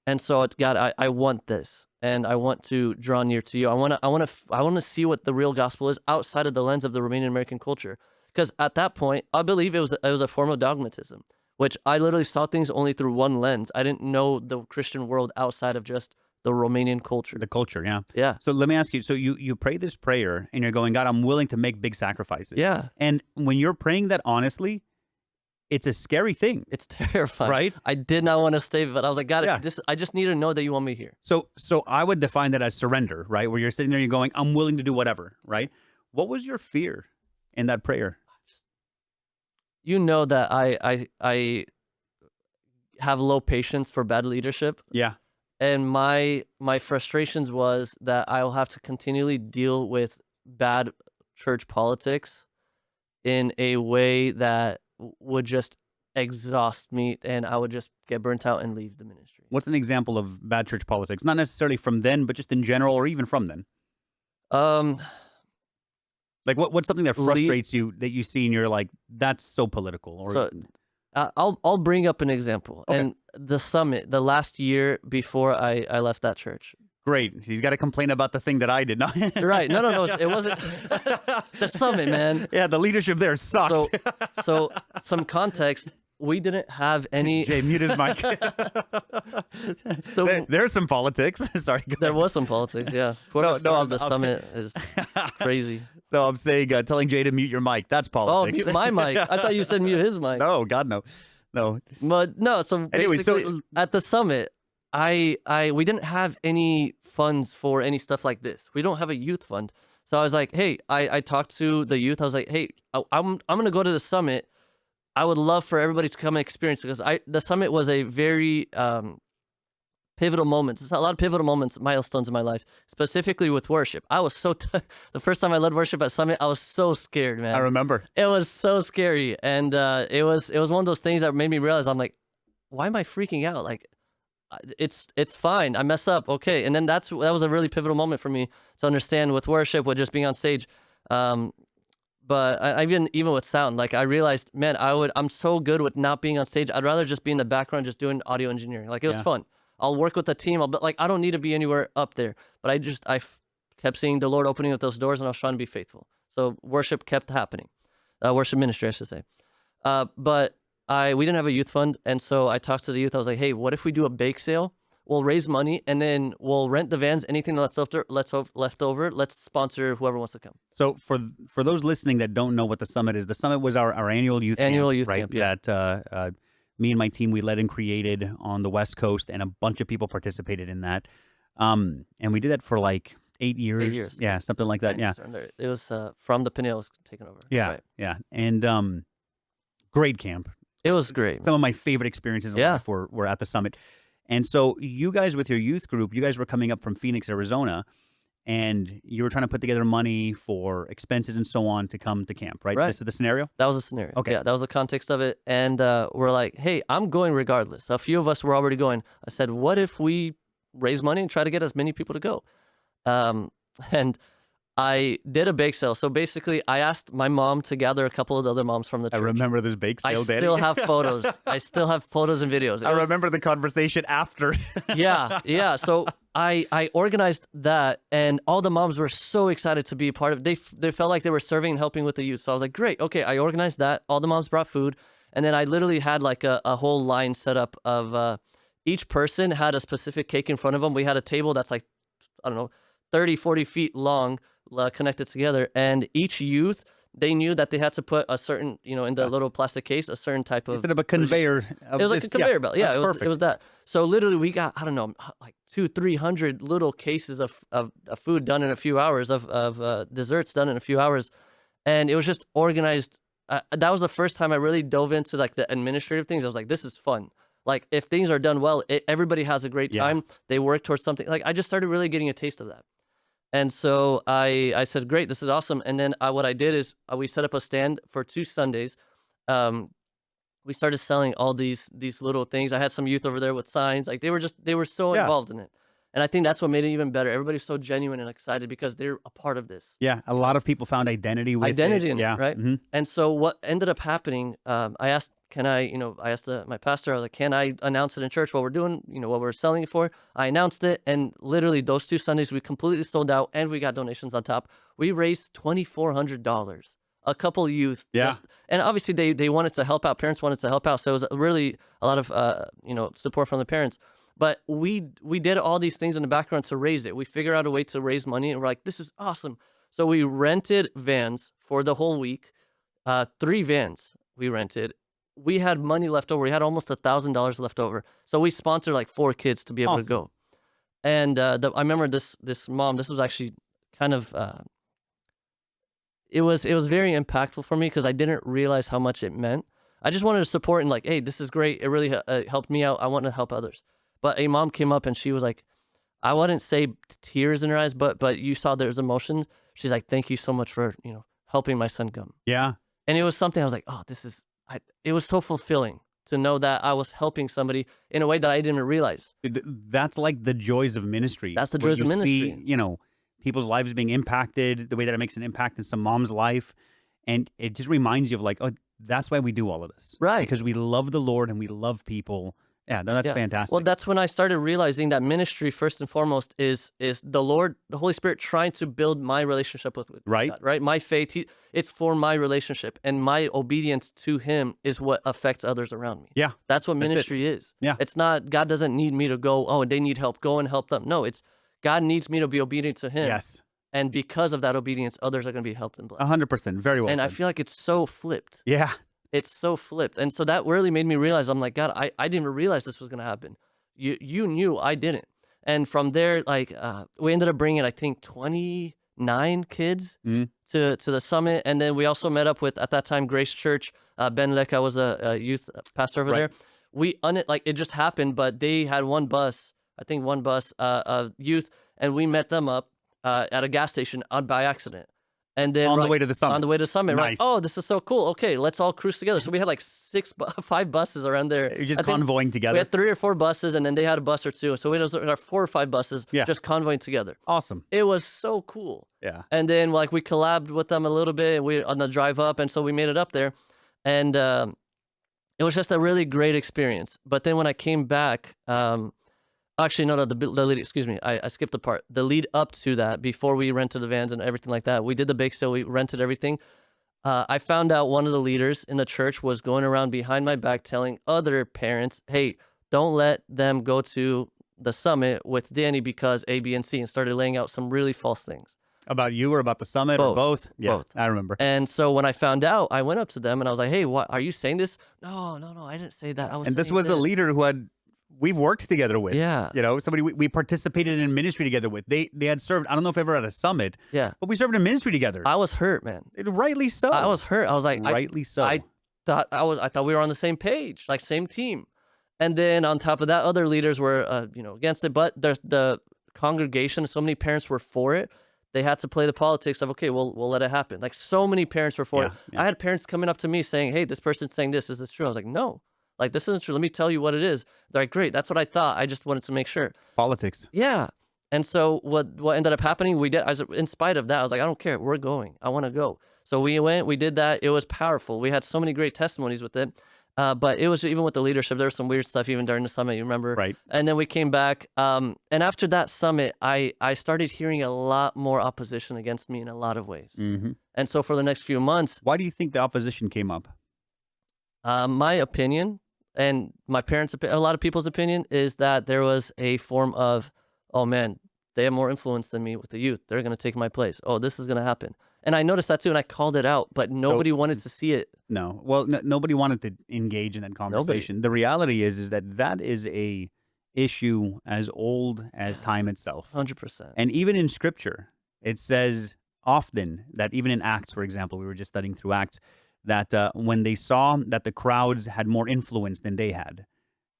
And so it's God, I want this, and I want to draw near to you. I want to see what the real gospel is outside of the lens of the Romanian American culture. Because at that point, I believe it was a form of dogmatism, which I literally saw things only through one lens. I didn't know the Christian world outside of just the Romanian culture. The culture, yeah. Yeah. So let me ask you, so you pray this prayer and you're going, God, I'm willing to make big sacrifices. Yeah. And when you're praying that honestly, it's a scary thing. It's terrifying. Right? I did not want to stay, but I was like, God, Yeah. I just need to know that you want me here. So I would define that as surrender, right? Where you're sitting there and you're going, I'm willing to do whatever, right? What was your fear in that prayer? You know that I have low patience for bad leadership. Yeah. And my frustrations was that I will have to continually deal with bad church politics in a way that would just exhaust me, and I would just get burnt out and leave the ministry. What's an example of bad church politics? Not necessarily from then, but just in general, or even from then. Um, Like, what's something that le- frustrates you that you see and you're like, that's so political? Or so I'll bring up an example. Okay. And the summit, the last year before I left that church. great, he's got to complain about the thing that I did not. Right? No, it wasn't the summit, man. Yeah, the leadership there sucked. So some context. We didn't have any. Jay, mute his mic. So there's some politics. Sorry. Go there ahead. was some politics, yeah. Whoever started the summit is crazy. No, I'm saying telling Jay to mute your mic. That's Oh, politics. mute my mic. I thought you said mute his mic. No, God, no. No. But no, so Anyway, basically at the summit, we didn't have any funds for any stuff like this. We don't have a youth fund. So I was like, hey, I talked to the youth. I was like, hey, I'm gonna go to the summit. I would love for everybody to come and experience it because the summit was a very pivotal moment. It's a lot of pivotal moments, milestones in my life, specifically with worship. I was so the first time I led worship at Summit, I was so scared, man. I remember. It was so scary, and it was one of those things that made me realize I'm like, why am I freaking out? Like, it's fine. I mess up, okay. And then that was a really pivotal moment for me to understand with worship, with just being on stage. But I even with sound, like I realized, man, I'm so good with not being on stage. I'd rather just be in the background, just doing audio engineering. Like it was fun. I'll work with the team. But like I don't need to be anywhere up there. But I kept seeing the Lord opening up those doors, and I was trying to be faithful. So worship kept happening, worship ministry, I should say. But we didn't have a youth fund, and so I talked to the youth. I was like, hey, what if we do a bake sale? We'll raise money, and then we'll rent the vans. Anything that's left over, let's sponsor whoever wants to come. So for those listening that don't know what the summit is, the summit was our annual youth camp, Youth right? camp, yeah. That me and my team, we led and created on the West Coast, and a bunch of people participated in that. And we did that for like 8 years. 8 years. Yeah, something like that. Yeah. It was from the Pinellas taken over. Yeah. Right. Yeah. And great camp. It was great. Some of my favorite experiences in life were at the summit. And so you guys with your youth group, you guys were coming up from Phoenix, Arizona, and you were trying to put together money for expenses and so on to come to camp, right? Right. This is the scenario? That was the scenario. Okay. Yeah, that was the context of it. And we're like, hey, I'm going regardless. A few of us were already going. I said, what if we raise money and try to get as many people to go? And I did a bake sale. So basically, I asked my mom to gather a couple of the other moms from the church. I remember this bake sale, I Daddy. still have photos. I still have photos and videos. I remember the conversation after. Yeah. So I organized that, and all the moms were so excited to be a part of it. They felt like they were serving and helping with the youth. So I was like, great. Okay, I organized that. All the moms brought food, and then I literally had like a whole line set up of each person had a specific cake in front of them. We had a table that's like, I don't know, 30, 40 feet long, connected together, and each youth, they knew that they had to put a certain, in the little plastic case, a certain type of... Instead of a conveyor. It was like a conveyor belt. Yeah, it was that. So literally we got, I don't know, like 200-300 little cases of food done in a few hours, of desserts done in a few hours. And it was just organized. That was the first time I really dove into like the administrative things. I was like, this is fun. Like if things are done well, everybody has a great time. They work towards something. Like I just started really getting a taste of that. And so I said, great, this is awesome. And then what I did is we set up a stand for 2 Sundays. We started selling all these little things. I had some youth over there with signs. Like they were so involved in it. And I think that's what made it even better. Everybody's so genuine and excited because they're a part of this. Yeah, a lot of people found identity with it. In it, right? Mm-hmm. And so what ended up happening, I asked, my pastor, I was like, can I announce it in church what we're doing, what we're selling it for? I announced it, and literally those 2 Sundays, we completely sold out, and we got donations on top. We raised $2,400. A couple youth. Yeah. And obviously they wanted to help out. Parents wanted to help out. So it was really a lot of, support from the parents. But we did all these things in the background to raise it. We figured out a way to raise money, and we're like, this is awesome. So we rented vans for the whole week. 3 vans we rented. We had money left over. We had almost $1,000 left over. So we sponsored like 4 kids to be able to go. And I remember this mom. This was actually kind of it was very impactful for me because I didn't realize how much it meant. I just wanted to support and like, hey, this is great. It really helped me out. I want to help others. But a mom came up and she was like, I wouldn't say tears in her eyes, but you saw there's emotions. She's like, thank you so much for, helping my son come. Yeah. And it was something I was like, oh, this is it was so fulfilling to know that I was helping somebody in a way that I didn't realize. That's like the joys of ministry, That's the where joys you of see, ministry. people's lives being impacted, the way that it makes an impact in some mom's life. And it just reminds you of like, oh, that's why we do all of this, Right. because we love the Lord and we love people. Yeah, no, that's Yeah. Well, fantastic. that's when I started realizing that ministry, first and foremost, is the Lord, the Holy Spirit, trying to build my relationship with Right? God. Right, my faith. It's for my relationship, and my obedience to Him is what affects others around me. Yeah, That's what that's it. ministry is. Yeah. It's not God doesn't need me to go. Oh, they need help. Go and help them. No, it's God needs me to be obedient to Him, Yes. and because of that obedience, others are going to be helped and blessed. 100%. Very well And I said. feel like it's so flipped. Yeah. It's so flipped. And so that really made me realize, I'm like, God, I didn't even realize this was going to happen. You knew, I didn't. And from there, like, we ended up bringing, I think, 29 kids Mhm. to the summit. And then we also met up with, at that time, Grace Church. Ben Leka was a youth pastor over Right. there. Like, it just happened, but they had one bus, I think one bus of youth, and we met them up at a gas station by accident. And then On the way to the summit. on the way to the summit, right? Nice. Oh, this is so cool. Okay, let's all cruise together. So we had like 5 buses around there. You're just I think convoying we together. had 3 or 4 buses, and then they had a bus or 2. So we had 4 or 5 buses Yeah. just convoying together. Awesome. It was so cool. Yeah. And then like we collabed with them a little bit. We on the drive up, and so we made it up there, and it was just a really great experience. But then when I came back, actually, no, the lead, excuse me, I skipped a part. The lead up to that, before we rented the vans and everything like that, we did the bake sale, we rented everything. I found out one of the leaders in the church was going around behind my back telling other parents, hey, don't let them go to the summit with Danny because A, B, and C, and started laying out some really false things. About you or about the summit or both? Yeah, Both. I remember. And so when I found out, I went up to them and I was like, hey, what, are you saying this? No, I didn't say that. I was And this saying was a leader who we've worked together with. Yeah. Somebody we participated in ministry together with. They had served, I don't know if ever at a summit, Yeah. but we served in ministry together. I was hurt, man. Rightly so. I was hurt. I was like, Rightly so. I thought we were on the same page, like same team. And then on top of that, other leaders were, against it. But the congregation, so many parents were for it. They had to play the politics of, okay, we'll let it happen. Like so many parents were for it. Yeah. I had parents coming up to me saying, hey, this person's saying this. Is this true? I was like, no, like this isn't true. Let me tell you what it is. They're like, great. That's what I thought. I just wanted to make sure. Politics. Yeah. And so what ended up happening, we did, in spite of that, I was like, I don't care. We're going. I want to go. So we went, we did that. It was powerful. We had so many great testimonies with it. But it was, even with the leadership, there was some weird stuff even during the summit, you remember? Right. And then we came back. And after that summit, I started hearing a lot more opposition against me in a lot of ways. Mm-hmm. And so for the next few months, Why do you think the opposition came up? my opinion and my parents' a lot of people's opinion is that there was a form of, oh man, they have more influence than me with the youth. They're going to take my place. Oh, this is going to happen. And I noticed that too, and I called it out, but nobody wanted to see it. No. Well, nobody wanted to engage in that conversation. The reality is that is a issue as old as time itself. 100%. And even in Scripture, it says often that even in Acts, for example, we were just studying through Acts, that when they saw that the crowds had more influence than they had,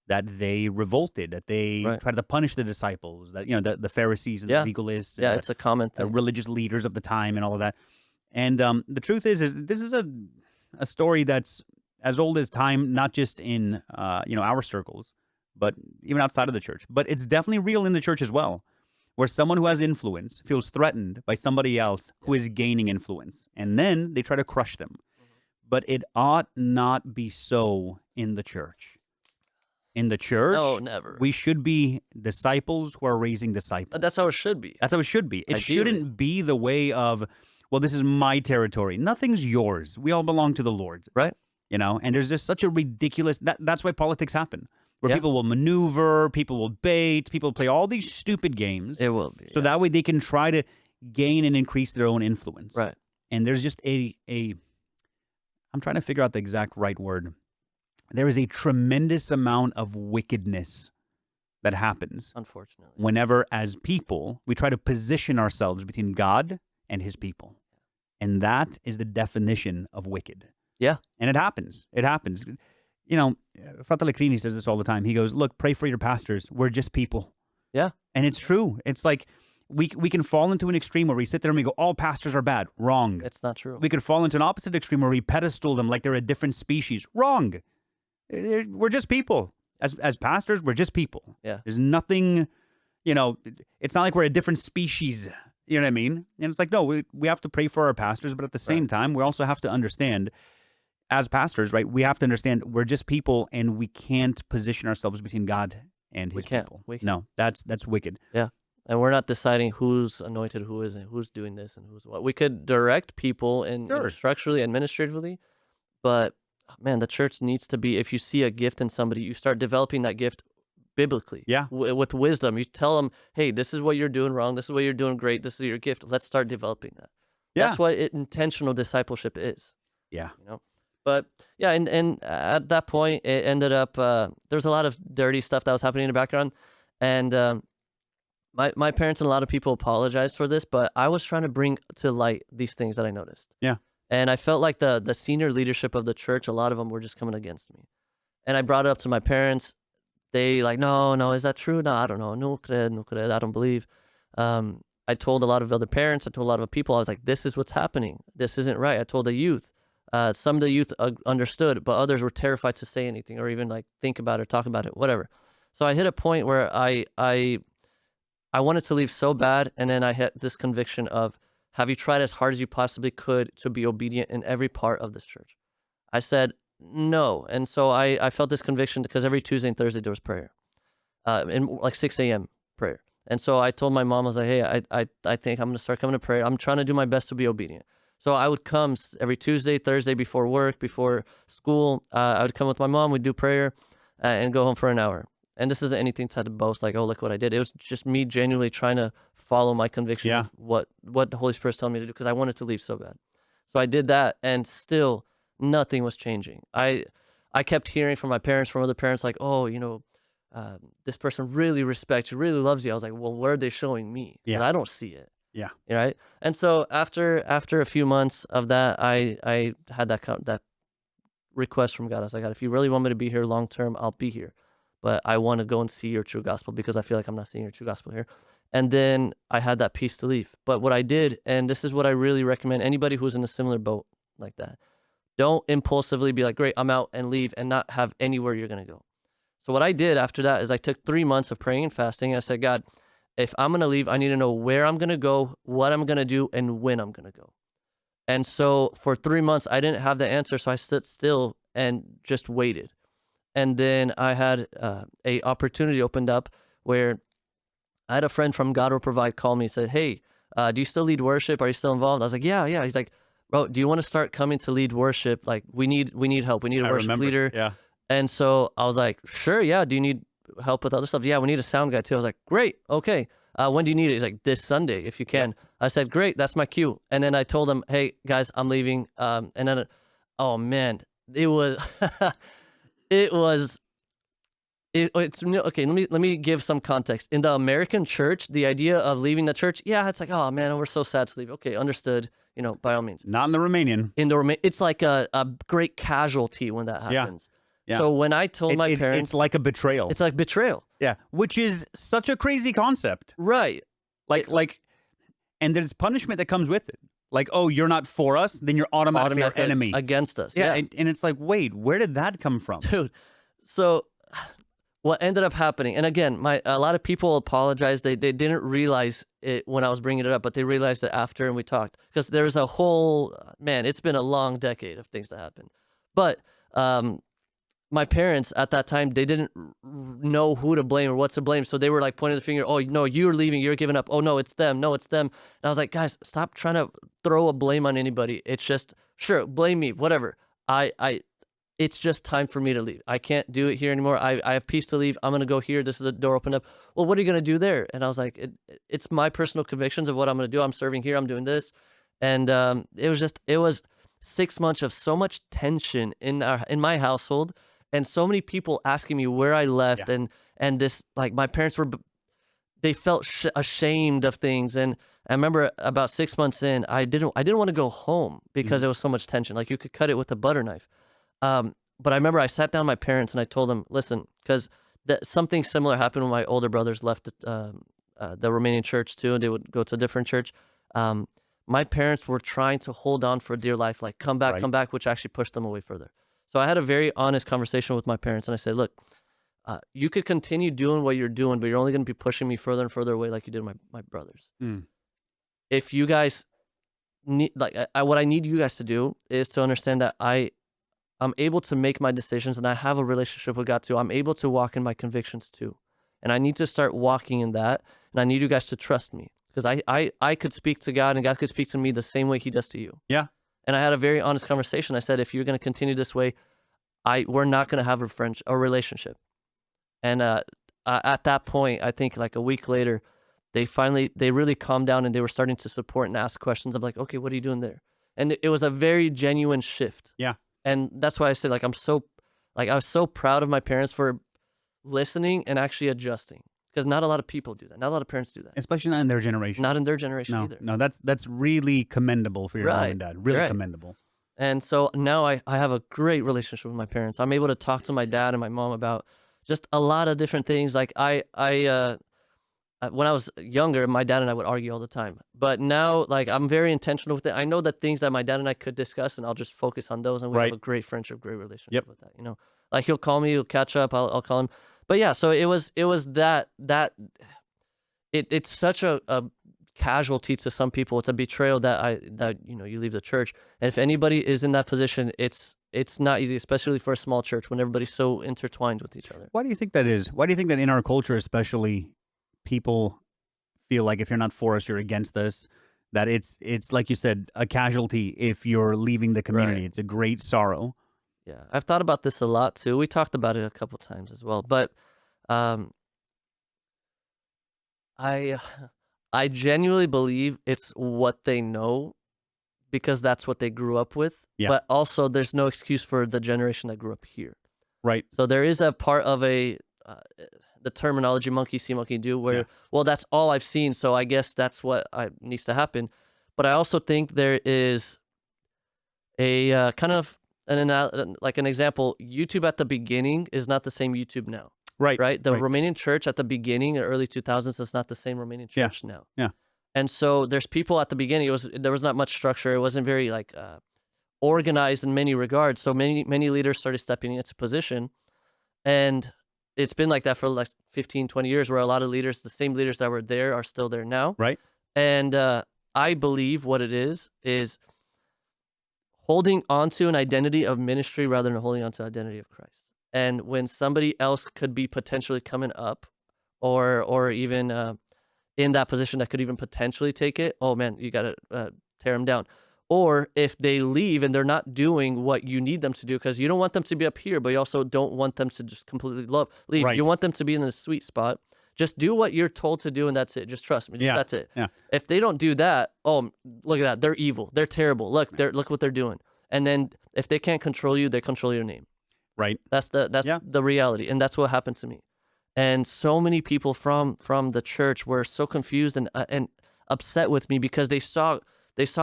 that they revolted, that they tried to punish the disciples, that the Pharisees and the legalists, Yeah, it's a common the thing. religious leaders of the time, and all of that. And the truth is this is a story that's as old as time, not just in our circles, but even outside of the church. But it's definitely real in the church as well, where someone who has influence feels threatened by somebody else who is gaining influence, and then they try to crush them. But it ought not be so in the church. In the church, No, never. we should be disciples who are raising disciples. That's how it should be. That's how it should be. It Ideally. shouldn't be the way of, well, this is my territory. Nothing's yours. We all belong to the Lord. Right. And there's just such a ridiculous, that's why politics happen, where Yeah. people will maneuver, people will bait, people play all these stupid games. It will be. So that way they can try to gain and increase their own influence. Right. And there's just I'm trying to figure out the exact right word. There is a tremendous amount of wickedness that happens Unfortunately. whenever, as people, we try to position ourselves between God and his people. And that is the definition of wicked. Yeah. And it happens. It happens. Fratelli Crini says this all the time. He goes, look, pray for your pastors. We're just people. Yeah. And it's true. It's like we can fall into an extreme where we sit there and we go, all pastors are bad. Wrong. It's not true. We could fall into an opposite extreme where we pedestal them like they're a different species. Wrong. We're just people. As pastors, we're just people. Yeah. There's nothing, it's not like we're a different species. You know what I mean? And it's like, no, we have to pray for our pastors, but at the same time, we also have to understand, as pastors, right, we have to understand we're just people, and we can't position ourselves between God and his people. We can't. No, that's wicked. Yeah. And we're not deciding who's anointed, who isn't, who's doing this and who's what. We could direct people in structurally, administratively, but man, the church needs to be, if you see a gift in somebody, you start developing that gift biblically. Yeah. With wisdom. You tell them, hey, this is what you're doing wrong. This is what you're doing great. This is your gift. Let's start developing that. Yeah. That's what intentional discipleship is. Yeah. But yeah, and at that point, it ended up, there was a lot of dirty stuff that was happening in the background. And my parents and a lot of people apologized for this, but I was trying to bring to light these things that I noticed. Yeah. And I felt like the senior leadership of the church, a lot of them were just coming against me. And I brought it up to my parents. They like, no, is that true? No, I don't know. No cred, I don't believe. I told a lot of other parents, I told a lot of people, I was like, this is what's happening. This isn't right. I told the youth. Some of the youth understood, but others were terrified to say anything or even like think about it, talk about it, whatever. So I hit a point where I wanted to leave so bad, and then I hit this conviction of, have you tried as hard as you possibly could to be obedient in every part of this church? I said, no. And so I felt this conviction because every Tuesday and Thursday there was prayer, in like 6 a.m. prayer. And so I told my mom, I was like, hey, I think I'm going to start coming to prayer. I'm trying to do my best to be obedient. So I would come every Tuesday, Thursday before work, before school. I would come with my mom, we'd do prayer, and go home for an hour. And this isn't anything to boast, like, oh, look what I did. It was just me genuinely trying to follow my conviction of what the Holy Spirit's telling me to do, because I wanted to leave so bad. So I did that, and still nothing was changing. I kept hearing from my parents, from other parents, like, oh, this person really respects you, really loves you. I was like, well, what are they showing me? Yeah. I don't see it. Yeah. Right. And so after a few months of that, I had that request from God. I was like, God, if you really want me to be here long term, I'll be here. But I want to go and see your true gospel, because I feel like I'm not seeing your true gospel here. And then I had that peace to leave. But what I did, and this is what I really recommend anybody who's in a similar boat like that, don't impulsively be like, great, I'm out, and leave and not have anywhere you're going to go. So what I did after that is I took 3 months of praying and fasting. And I said, God, if I'm going to leave, I need to know where I'm going to go, what I'm going to do, and when I'm going to go. And so for 3 months, I didn't have the answer. So I stood still and just waited. And then I had a opportunity opened up where I had a friend from God Will Provide call me and said, hey, do you still lead worship? Are you still involved? I was like, yeah. He's like, bro, do you want to start coming to lead worship? Like, we need help. We need a worship leader. Yeah. And so I was like, sure, yeah. Do you need help with other stuff? Yeah, we need a sound guy too. I was like, great, okay. When do you need it? He's like, this Sunday, if you can. Yeah. I said, great, that's my cue. And then I told him, hey, guys, I'm leaving. And then, oh man, it was... It's okay. Let me give some context. In the American church, the idea of leaving the church, yeah, it's like, oh man, we're so sad to leave. Okay, understood. By all means. Not in the Romanian. It's like a great casualty when that happens. Yeah. So when I told my parents, it's like a betrayal. It's like betrayal. Yeah, which is such a crazy concept. Right. And there's punishment that comes with it. Like, oh, you're not for us, then you're automatically our enemy. Against us. Yeah. And it's like, wait, where did that come from? Dude, so what ended up happening, and again, a lot of people apologized. They didn't realize it when I was bringing it up, but they realized it after, and we talked. Because there's a whole, man, it's been a long decade of things that happened. But my parents at that time, they didn't know who to blame or what to blame. So they were like pointing the finger, oh, no, you're leaving, you're giving up. Oh, no, it's them. No, it's them. And I was like, guys, stop trying to throw a blame on anybody. It's just, sure, blame me, whatever. It's just time for me to leave. I can't do it here anymore. I have peace to leave. I'm going to go here. This is the door opened up. Well, what are you going to do there? And I was like, it's my personal convictions of what I'm going to do. I'm serving here. I'm doing this. And it was 6 months of so much tension in my household. And so many people asking me where I left, and this, like, my parents they felt ashamed of things. And I remember about 6 months in, I didn't want to go home because there was so much tension. Like, you could cut it with a butter knife. But I remember I sat down with my parents and I told them, listen, because something similar happened when my older brothers left the Romanian church too, and they would go to a different church. Um, my parents were trying to hold on for dear life, like Right. come back, which actually pushed them away further. So I had a very honest conversation with my parents, and I said, "Look, you could continue doing what you're doing, but you're only going to be pushing me further and further away, like you did my brothers. Mm. If you guys need, like, what I need you guys to do is to understand that I'm able to make my decisions, and I have a relationship with God too. I'm able to walk in my convictions too, and I need to start walking in that. And I need you guys to trust me because I could speak to God, and God could speak to me the same way He does to you. Yeah. And I had a very honest conversation. I said, if you're going to continue this way, we're not going to have a relationship. And at that point, I think like a week later, they really calmed down and they were starting to support and ask questions. I'm like, okay, what are you doing there? And it was a very genuine shift. Yeah. And that's why I said, like, I was so proud of my parents for listening and actually adjusting, because not a lot of people do that. Not a lot of parents do that. Especially not in their generation. Not in their generation No, either. no, that's really commendable for your mom Right. and dad. Really Right. commendable. And so now I have a great relationship with my parents. I'm able to talk to my dad and my mom about just a lot of different things. Like when I was younger, my dad and I would argue all the time. But now, like, I'm very intentional with it. I know that things that my dad and I could discuss, and I'll just focus on those. And we have Right. a great friendship, great relationship Yep. with that. You know, like he'll call me, he'll catch up, I'll call him. But yeah, so it was it's such a casualty to some people. It's a betrayal that you leave the church. And if anybody is in that position, it's not easy, especially for a small church when everybody's so intertwined with each other. Why do you think that is? Why do you think that in our culture, especially, people feel like if you're not for us, you're against us? That it's like you said, a casualty if you're leaving the community. Right. It's a great sorrow. Yeah, I've thought about this a lot too. We talked about it a couple times as well, but um, I I genuinely believe it's what they know because that's what they grew up with. Yeah. But also, there's no excuse for the generation that grew up here. Right. So there is a part of the terminology monkey see, monkey do, where Yeah. well, that's all I've seen, so I guess that's what needs to happen. But I also think there is a kind of like an example. YouTube at the beginning is not the same YouTube now, Right. right? The Right. Romanian church at the beginning, early 2000s, is not the same Romanian Yeah. church now. Yeah. And so there's people at the beginning. There was not much structure. It wasn't very like organized in many regards. So many leaders started stepping into position, and it's been like that for like 15, 20 years, where a lot of leaders, the same leaders that were there, are still there now. Right. And I believe what it is holding onto an identity of ministry rather than holding onto identity of Christ. And when somebody else could be potentially coming up, or even in that position that could even potentially take it, oh man, you got to tear them down. Or if they leave and they're not doing what you need them to do, because you don't want them to be up here, but you also don't want them to just completely leave. Right. You want them to be in the sweet spot. Just do what you're told to do, and that's it. Just trust me. Yeah. That's it. Yeah. If they don't do that, oh, look at that. They're evil. They're terrible. Look what they're doing. And then if they can't control you, they control your name. Right. That's Yeah. the reality, and that's what happened to me. And so many people from the church were so confused and upset with me because they saw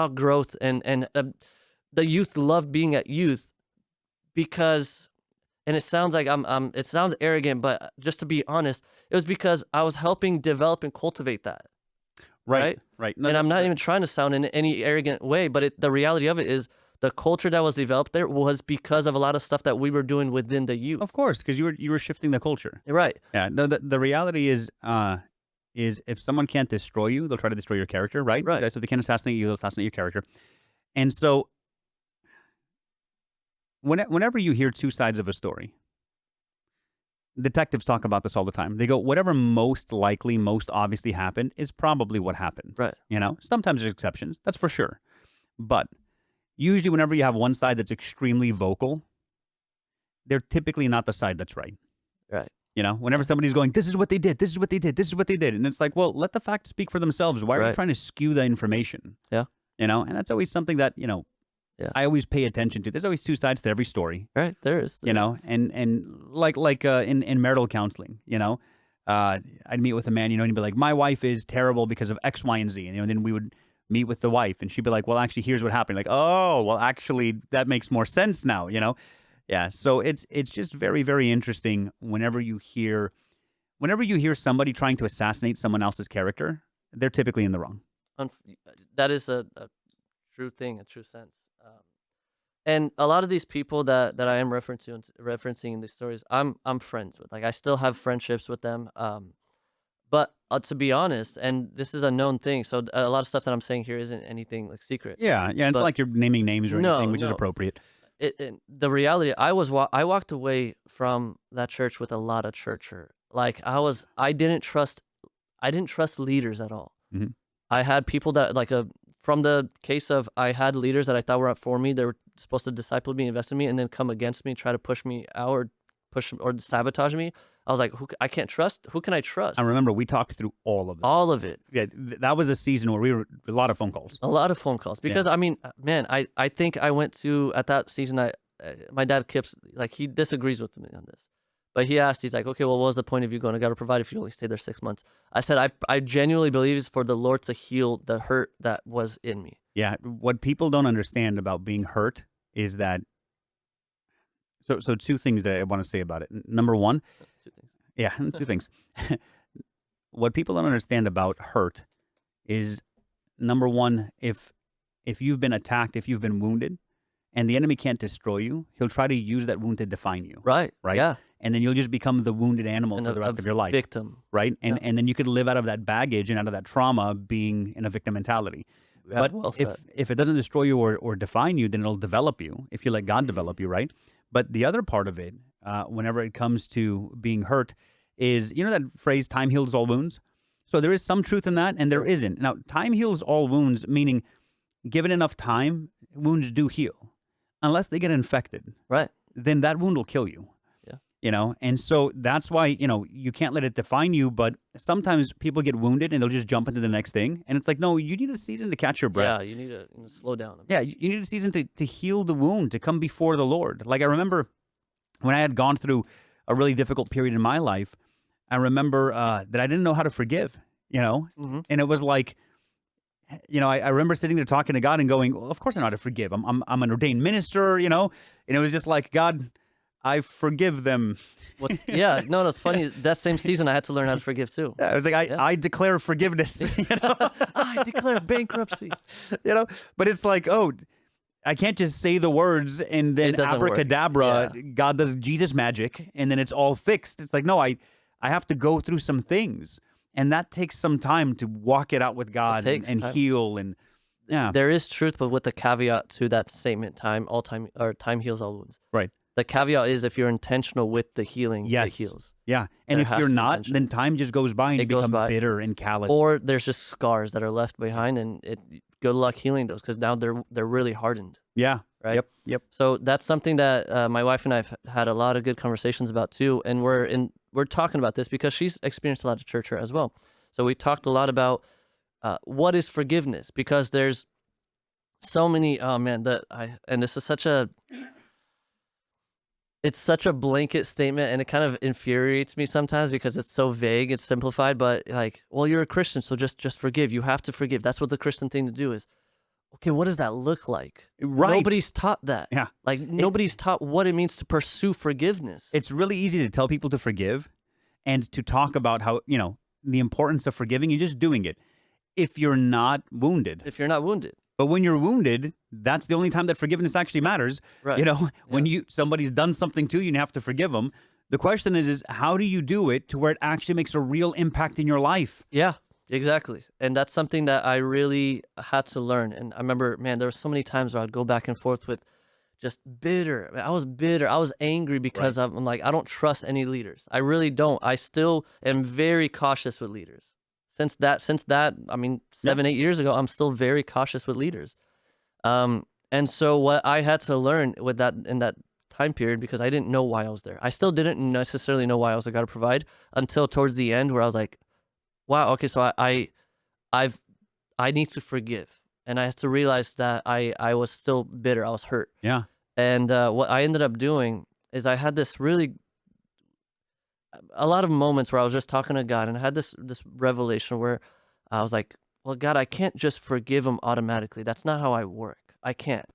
growth, and the youth loved being at youth because, and it sounds like it sounds arrogant, but just to be honest, it was because I was helping develop and cultivate that. Right. Right. No, And I'm not even trying to sound in any arrogant way, but the reality of it is the culture that was developed there was because of a lot of stuff that we were doing within the youth. Of course, because you were shifting the culture. Right. Yeah. No, the reality is if someone can't destroy you, they'll try to destroy your character. Right. Right. So if they can't assassinate you, they'll assassinate your character. And so whenever you hear two sides of a story, detectives talk about this all the time. They go, whatever most likely, most obviously happened is probably what happened. Right. Sometimes there's exceptions. That's for sure. But usually whenever you have one side that's extremely vocal, they're typically not the side that's right. Right. Whenever somebody's going, this is what they did, this is what they did, this is what they did. And it's like, well, let the facts speak for themselves. Why are you Right. trying to skew the information? Yeah. And that's always something that, Yeah. I always pay attention to. There's always two sides to every story. Right. There is. And like in marital counseling, I'd meet with a man, and he'd be like, my wife is terrible because of X, Y, and Z. And then we would meet with the wife, and she'd be like, well, actually, here's what happened. Like, oh, well, actually, that makes more sense now, Yeah. So it's just very, very interesting whenever you hear whenever you hear somebody trying to assassinate someone else's character, they're typically in the wrong. That is a true thing, a true sense. And a lot of these people that I am referencing in these stories, I'm friends with. Like I still have friendships with them. But to be honest, and this is a known thing, so a lot of stuff that I'm saying here isn't anything like secret. Yeah, yeah. It's not But like you're naming names or anything, no, which is no. appropriate. The reality, I walked away from that church with a lot of church hurt. Like I didn't trust leaders at all. Mhm. I had people that from the case of I had leaders that I thought were up for me. They were supposed to disciple me, invest in me, and then come against me, try to push me out or sabotage me. I was like, I can't trust. Who can I trust? I remember we talked through all of it. All of it. Yeah, that was a season where we were a lot of phone calls. A lot of phone calls because I mean, man, I think I went to at that season. My dad keeps like he disagrees with me on this, but he asked, he's like, okay, well, what was the point of you going? I got to provide if you only stayed there 6 months. I said, I genuinely believe it's for the Lord to heal the hurt that was in me. Yeah, what people don't understand about being hurt is that. So two things that I want to say about it. Number one, Two things. yeah, two things. What people don't understand about hurt is number one, if you've been attacked, if you've been wounded, and the enemy can't destroy you, he'll try to use that wound to define you. Right. Right. Yeah. And then you'll just become the wounded animal And for the rest of your life. Victim. Right. And then you could live out of that baggage and out of that trauma being in a victim mentality. Yeah, But well said. if it doesn't destroy you or define you, then it'll develop you if you let God develop you, right? But the other part of it, whenever it comes to being hurt, is, you know that phrase, time heals all wounds? So there is some truth in that, and there isn't. Now, time heals all wounds, meaning given enough time, wounds do heal. Unless they get infected, Right. then that wound will kill you. Yeah. You know, and so that's why, you can't let it define you, but sometimes people get wounded and they'll just jump into the next thing. And it's like, no, you need a season to catch your breath. Yeah, you need to slow down. Yeah, you need a season to heal the wound, to come before the Lord. Like I remember when I had gone through a really difficult period in my life, I remember that I didn't know how to forgive, Mm-hmm. and it was like, I remember sitting there talking to God and going, well, of course I know how to forgive. I'm an ordained minister, and it was just like, God, I forgive them. Yeah, no, it's funny. That same season, I had to learn how to forgive too. Yeah, I was like, I declare forgiveness. I declare bankruptcy. But it's like, oh, I can't just say the words and then It doesn't work. abracadabra, Yeah. God does Jesus magic, and then it's all fixed. It's like, no, I have to go through some things, and that takes some time to walk it out with God and time. heal. And yeah, There is truth, but with the caveat to that statement, time heals all wounds. right. The caveat is if you're intentional with the healing, Yes. it heals. Yeah, and There if has you're to be not, intention. then time just goes by and you It goes become by. bitter and callous. Or there's just scars that are left behind, and good luck healing those because now they're really hardened. yeah, Right. Yep. So that's something that my wife and I've had a lot of good conversations about too, and we're talking about this because she's experienced a lot of church hurt as well. So we talked a lot about what is forgiveness, because there's so many. Oh man, and this is it's such a blanket statement, and it kind of infuriates me sometimes because it's so vague, it's simplified. But like, well, you're a Christian, so just forgive. You have to forgive. That's what the Christian thing to do is. Okay, what does that look like? Right. Nobody's taught that. Yeah. Like nobody's taught what it means to pursue forgiveness. It's really easy to tell people to forgive and to talk about how, the importance of forgiving. You're just doing it if you're not wounded. If you're not wounded. But when you're wounded, that's the only time that forgiveness actually matters. Right. When somebody's done something to you and you have to forgive them. The question is how do you do it to where it actually makes a real impact in your life? Yeah, exactly. And that's something that I really had to learn. And I remember, man, there were so many times where I'd go back and forth with just bitter. I was bitter. I was angry because I'm like, I don't trust any leaders. I really don't. I still am very cautious with leaders. Since that, I mean, 7-8 years ago, I'm still very cautious with leaders. And so what I had to learn with that in that time period, because I didn't know why I was there. I still didn't necessarily know why I was a God to provide until towards the end, where I was like, wow, okay, so I need to forgive. And I had to realize that I was still bitter. I was hurt. Yeah. And what I ended up doing is I had a lot of moments where I was just talking to God, and I had this revelation where I was like, well, God, I can't just forgive him automatically. That's not how I work. I can't.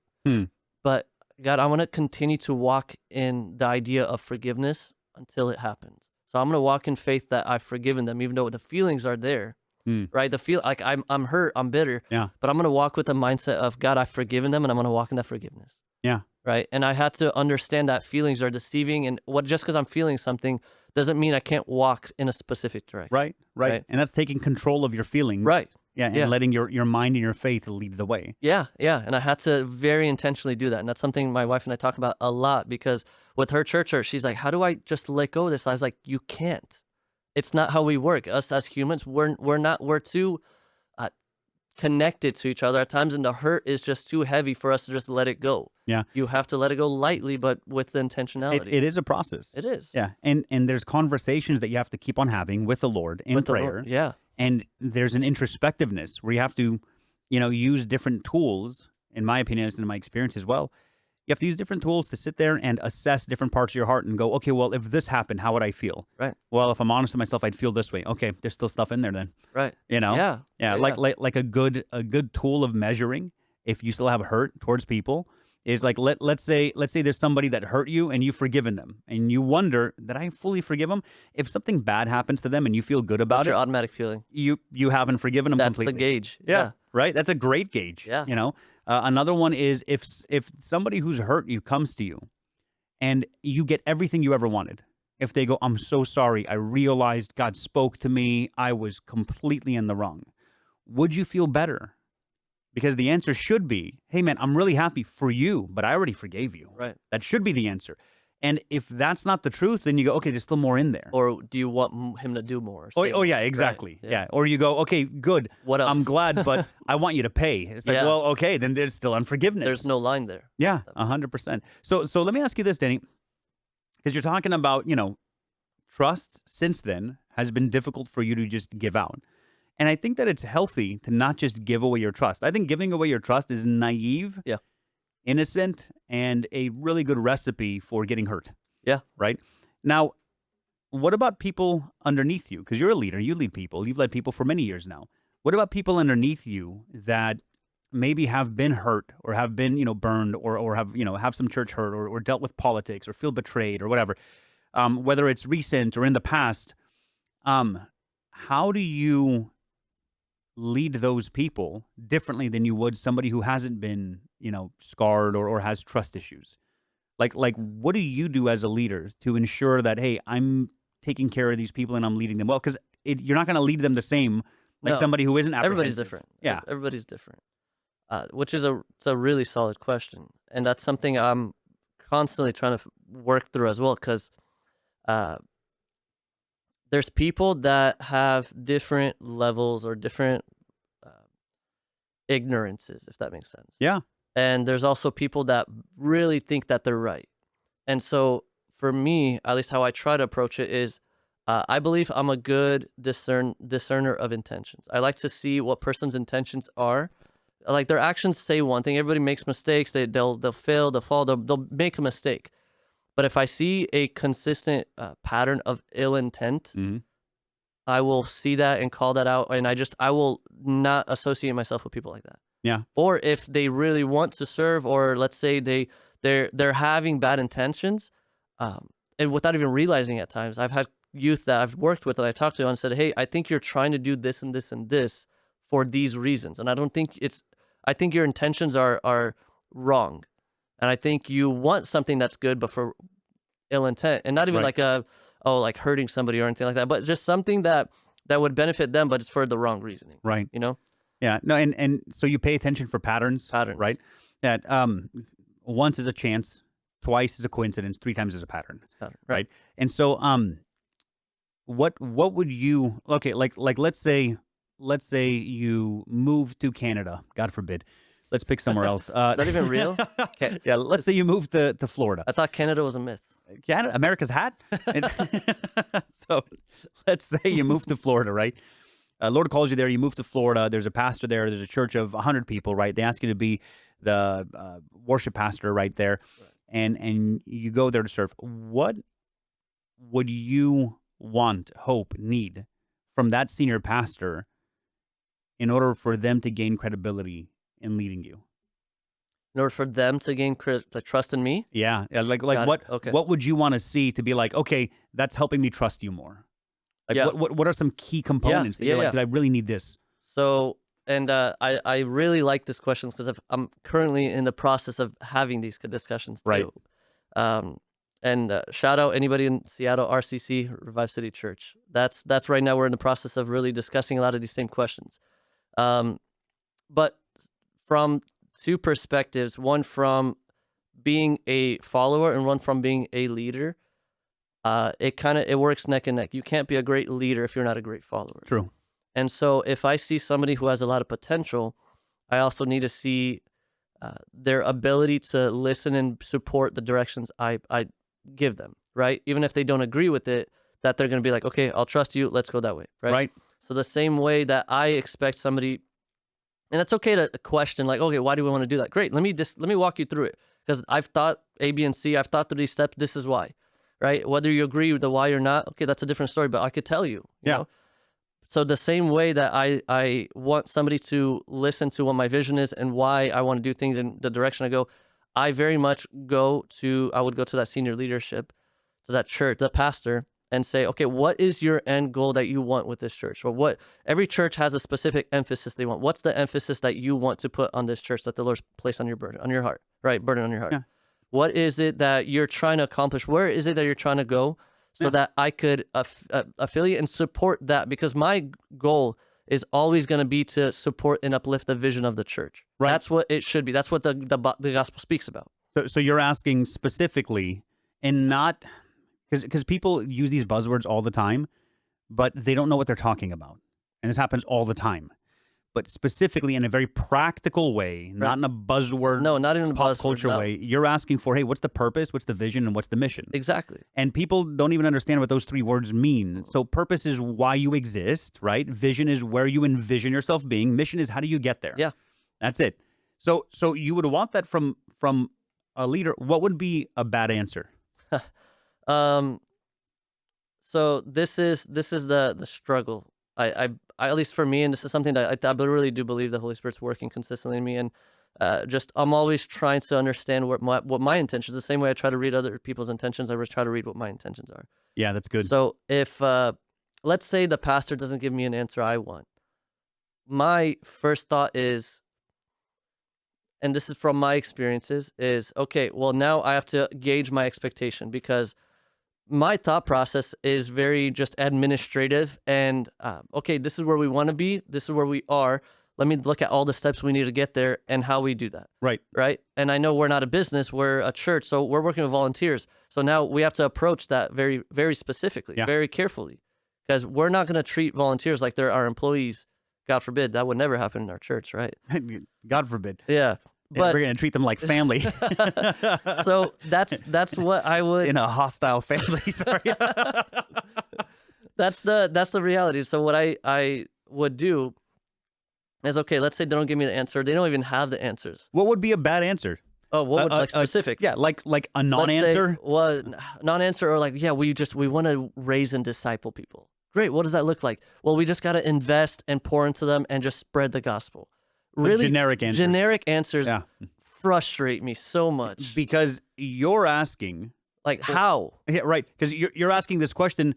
But God, I want to continue to walk in the idea of forgiveness until it happens. So I'm gonna walk in faith that I've forgiven them, even though the feelings are there, Mm. right? The feel like I'm hurt, I'm bitter, Yeah. but I'm gonna walk with the mindset of God, I've forgiven them, and I'm gonna walk in that forgiveness, Yeah. right? And I had to understand that feelings are deceiving, and what just because I'm feeling something doesn't mean I can't walk in a specific direction, Right. Right. right? And that's taking control of your feelings. Right. Yeah. And Yeah. letting your mind and your faith lead the way. Yeah, yeah, and I had to very intentionally do that, and that's something my wife and I talk about a lot because with her church hurt, she's like, "How do I just let go of this?" I was like, "You can't. It's not how we work. Us as humans, we're too uh, connected to each other at times, and the hurt is just too heavy for us to just let it go. Yeah. You have to let it go lightly, but with the It, intentionality. it is a process. It is Yeah. And there's conversations that you have to keep on having with the Lord in with the Lord. prayer. Yeah, And there's an introspectiveness where you have to, use different tools, in my opinion, and in my experience as well. You have to use different tools to sit there and assess different parts of your heart and go, okay, well, if this happened, how would I feel? right, Well, if I'm honest with myself, I'd feel this way. Okay, there's still stuff in there then. right. You know? Yeah, Yeah, yeah, like yeah. like a good tool of measuring if you still have hurt towards people is like let's say there's somebody that hurt you and you've forgiven them and you wonder, did I fully forgive them? If something bad happens to them and you feel good What's about your it, automatic feeling? you haven't forgiven them That's the completely. gauge. Yeah, Yeah, right. That's a great gauge. yeah, Another one is if somebody who's hurt you comes to you and you get everything you ever wanted. If they go, I'm so sorry, I realized God spoke to me, I was completely in the wrong. Would you feel better? Because the answer should be, hey man, I'm really happy for you, but I already forgave you. right. That should be the answer. And if that's not the truth, then you go, okay, there's still more in there. Or do you want him to do more? Or Oh, say oh yeah, more? Right. exactly. Yeah. Or you go, okay, good. What I'm else? glad, but I want you to pay. It's like, Yeah. well, okay, then there's still unforgiveness. There's no line there. Yeah, 100%. So let me ask you this, Danny, because you're talking about, trust since then has been difficult for you to just give out. And I think that it's healthy to not just give away your trust. I think giving away your trust is naive, Yeah. innocent, and a really good recipe for getting hurt, Yeah. right? Now, what about people underneath you? Because you're a leader, you lead people, you've led people for many years now. What about people underneath you that maybe have been hurt or have been, burned or have, have some church hurt or dealt with politics or feel betrayed or whatever, whether it's recent or in the past? How do you lead those people differently than you would somebody who hasn't been, scarred or has trust issues? Like what do you do as a leader to ensure that, hey, I'm taking care of these people and I'm leading them well? Because you're not going to lead them the same like No. somebody who isn't apprehensive. Everybody's different. Yeah. Everybody's different. Which is it's a really solid question, and that's something I'm constantly trying to work through as well. Because there's people that have different levels or different uh, ignorances, if that makes sense. Yeah. And there's also people that really think that they're right. And so for me, at least how I try to approach it is, I believe I'm a good discerner of intentions. I like to see what person's intentions are. Like their actions say one thing. Everybody makes mistakes. They'll fail. They'll fall. They'll make a mistake. But if I see a consistent pattern of ill intent, Mm-hmm. I will see that and call that out, and I will not associate myself with people like that. Yeah. Or if they really want to serve, or let's say they're having bad intentions, and without even realizing at times, I've had youth that I've worked with that I talked to and said, "Hey, I think you're trying to do this and this and this for these reasons, and I don't think I think your intentions are wrong, and I think you want something that's good, but for ill intent, and not even Right. like like hurting somebody or anything like that, but just something that would benefit them, but it's for the wrong reasoning, Right. you know, Yeah. No, and so you pay attention for patterns, patterns, right? That once is a chance, twice is a coincidence, three times is a pattern, pattern, right? right? And so what would you, okay, like let's say you move to Canada, God forbid. Let's pick somewhere else. Is that even real? Yeah, let's say you move to Florida. I thought Canada was a myth. Canada, America's hat. So let's say you move to Florida, right? Lord calls you there. You move to Florida. There's a pastor there. There's a church of 100 people, right? They ask you to be the worship pastor right there, Right. and you go there to serve. What would you want, hope, need from that senior pastor in order for them to gain credibility in leading you? in order for them to gain the trust in me. Yeah, yeah, like Got it. Okay. what would you want to see to be like, okay, that's helping me trust you more? Like Yeah. what are some key Yeah. components that Yeah. you're like, Yeah. did I really need this? So, and I really like this questions because I'm currently in the process of having these discussions Right. too. Um, and shout out anybody in Seattle, RCC, Revive City Church. That's right now we're in the process of really discussing a lot of these same questions. But from two perspectives, one from being a follower and one from being a leader, it works neck and neck. You can't be a great leader if you're not a great follower. True. And so if I see somebody who has a lot of potential, I also need to see their ability to listen and support the directions I give them, right? Even if they don't agree with it, that they're going to be like, okay, I'll trust you. Let's go that way, right? Right. So the same way that I expect somebody, and it's okay to question like, okay, why do we want to do that? Great. Let me walk you through it because I've thought A, B, and C. I've thought through these steps. This is why, right? Whether you agree with the why or not, okay, that's a different story, but I could tell you, you know? So the same way that I want somebody to listen to what my vision is and why I want to do things in the direction I go, I very much I would go to that senior leadership, to that church, the pastor, and say, okay, what is your end goal that you want with this church? Or every church has a specific emphasis they want. What's the emphasis that you want to put on this church that the Lord's placed on your burden, on your heart, right? Burden on your heart. Yeah. What is it that you're trying to accomplish? Where is it that you're trying to go? So that I could affiliate and support that, because my goal is always going to be to support and uplift the vision of the church. Right. That's what it should be. That's what the gospel speaks about. So you're asking specifically, and not because people use these buzzwords all the time, but they don't know what they're talking about, and this happens all the time. But specifically in a very practical way, not in a buzzword, No, not in a pop buzzword, culture no. way. You're asking for, hey, what's the purpose, what's the vision, and what's the mission? Exactly. And people don't even understand what those three words mean. So purpose is why you exist, right? Vision is where you envision yourself being. Mission is how do you get there? Yeah. That's it. So you would want that from a leader. What would be a bad answer? So this is the struggle. I at least for me, and this is something that I really do believe the Holy Spirit's working consistently in me, and I'm always trying to understand what my intentions. The same way I try to read other people's intentions, I always try to read what my intentions are. Yeah, that's good. So if let's say the pastor doesn't give me an answer I want, my first thought is, and this is from my experiences, is okay, well, now I have to gauge my expectation, because my thought process is very just administrative and, okay, this is where we want to be. This is where we are. Let me look at all the steps we need to get there and how we do that. Right. Right. And I know we're not a business, we're a church, so we're working with volunteers. So now we have to approach that very, very specifically, very carefully, because we're not going to treat volunteers like they're our employees. God forbid, that would never happen in our church, right? God forbid. Yeah. But we're going to treat them like family. So that's what I would, in a hostile family. Sorry. that's the reality. So what I would do is, okay, let's say they don't give me the answer. They don't even have the answers. What would be a bad answer? Oh, what would, like, specific? Yeah, like a Let's say, non-answer. well, non-answer, or like, yeah, we want to raise and disciple people. Great. What does that look like? Well, we just got to invest and pour into them and just spread the gospel. Really, generic answers. Generic answers frustrate me so much. Because you're asking, like, how? Yeah, right. Because you're asking this question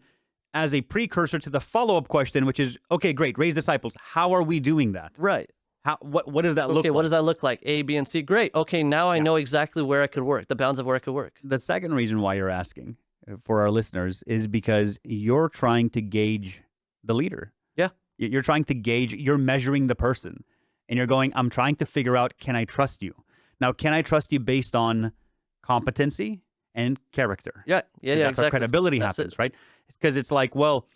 as a precursor to the follow-up question, which is, okay, great, raise disciples. How are we doing that? Right. How? What does that look like? Okay, what does that look like? A, B, and C. Great. Okay, now I know exactly where I could work, the bounds of where I could work. The second reason why you're asking for our listeners is because you're trying to gauge the leader. Yeah. You're trying to gauge, you're measuring the person. And you're going, I'm trying to figure out, can I trust you? Now, can I trust you based on competency and character? Yeah, That's exactly. how credibility That's happens, it. right? It's because it's like, well,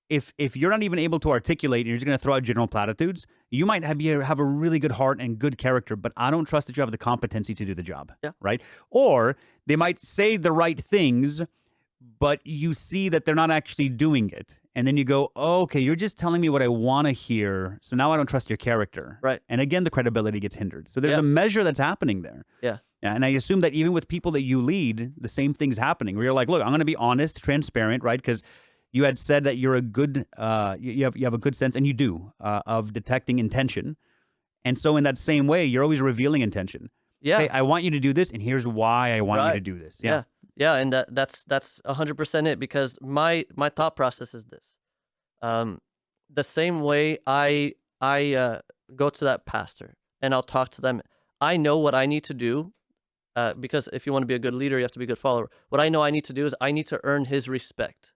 if you're not even able to articulate and you're just going to throw out general platitudes, you might have a really good heart and good character, but I don't trust that you have the competency to do the job, right? Or they might say the right things, but you see that they're not actually doing it. And then you go, oh, okay, you're just telling me what I want to hear, so now I don't trust your character. Right. And again, the credibility gets hindered. So there's a measure that's happening there. Yeah. And I assume that even with people that you lead, the same thing's happening, where you're like, look, I'm going to be honest, transparent, right? Because you had said that you're a good, you have a good sense, and you do, of detecting intention. And so in that same way, you're always revealing intention. Yeah. Hey, I want you to do this, and here's why I want you to Right. do this. Yeah. Yeah. Yeah. And that's 100% it, because my thought process is this. Um, the same way I go to that pastor and I'll talk to them. I know what I need to do, because if you want to be a good leader, you have to be a good follower. What I know I need to do is I need to earn his respect,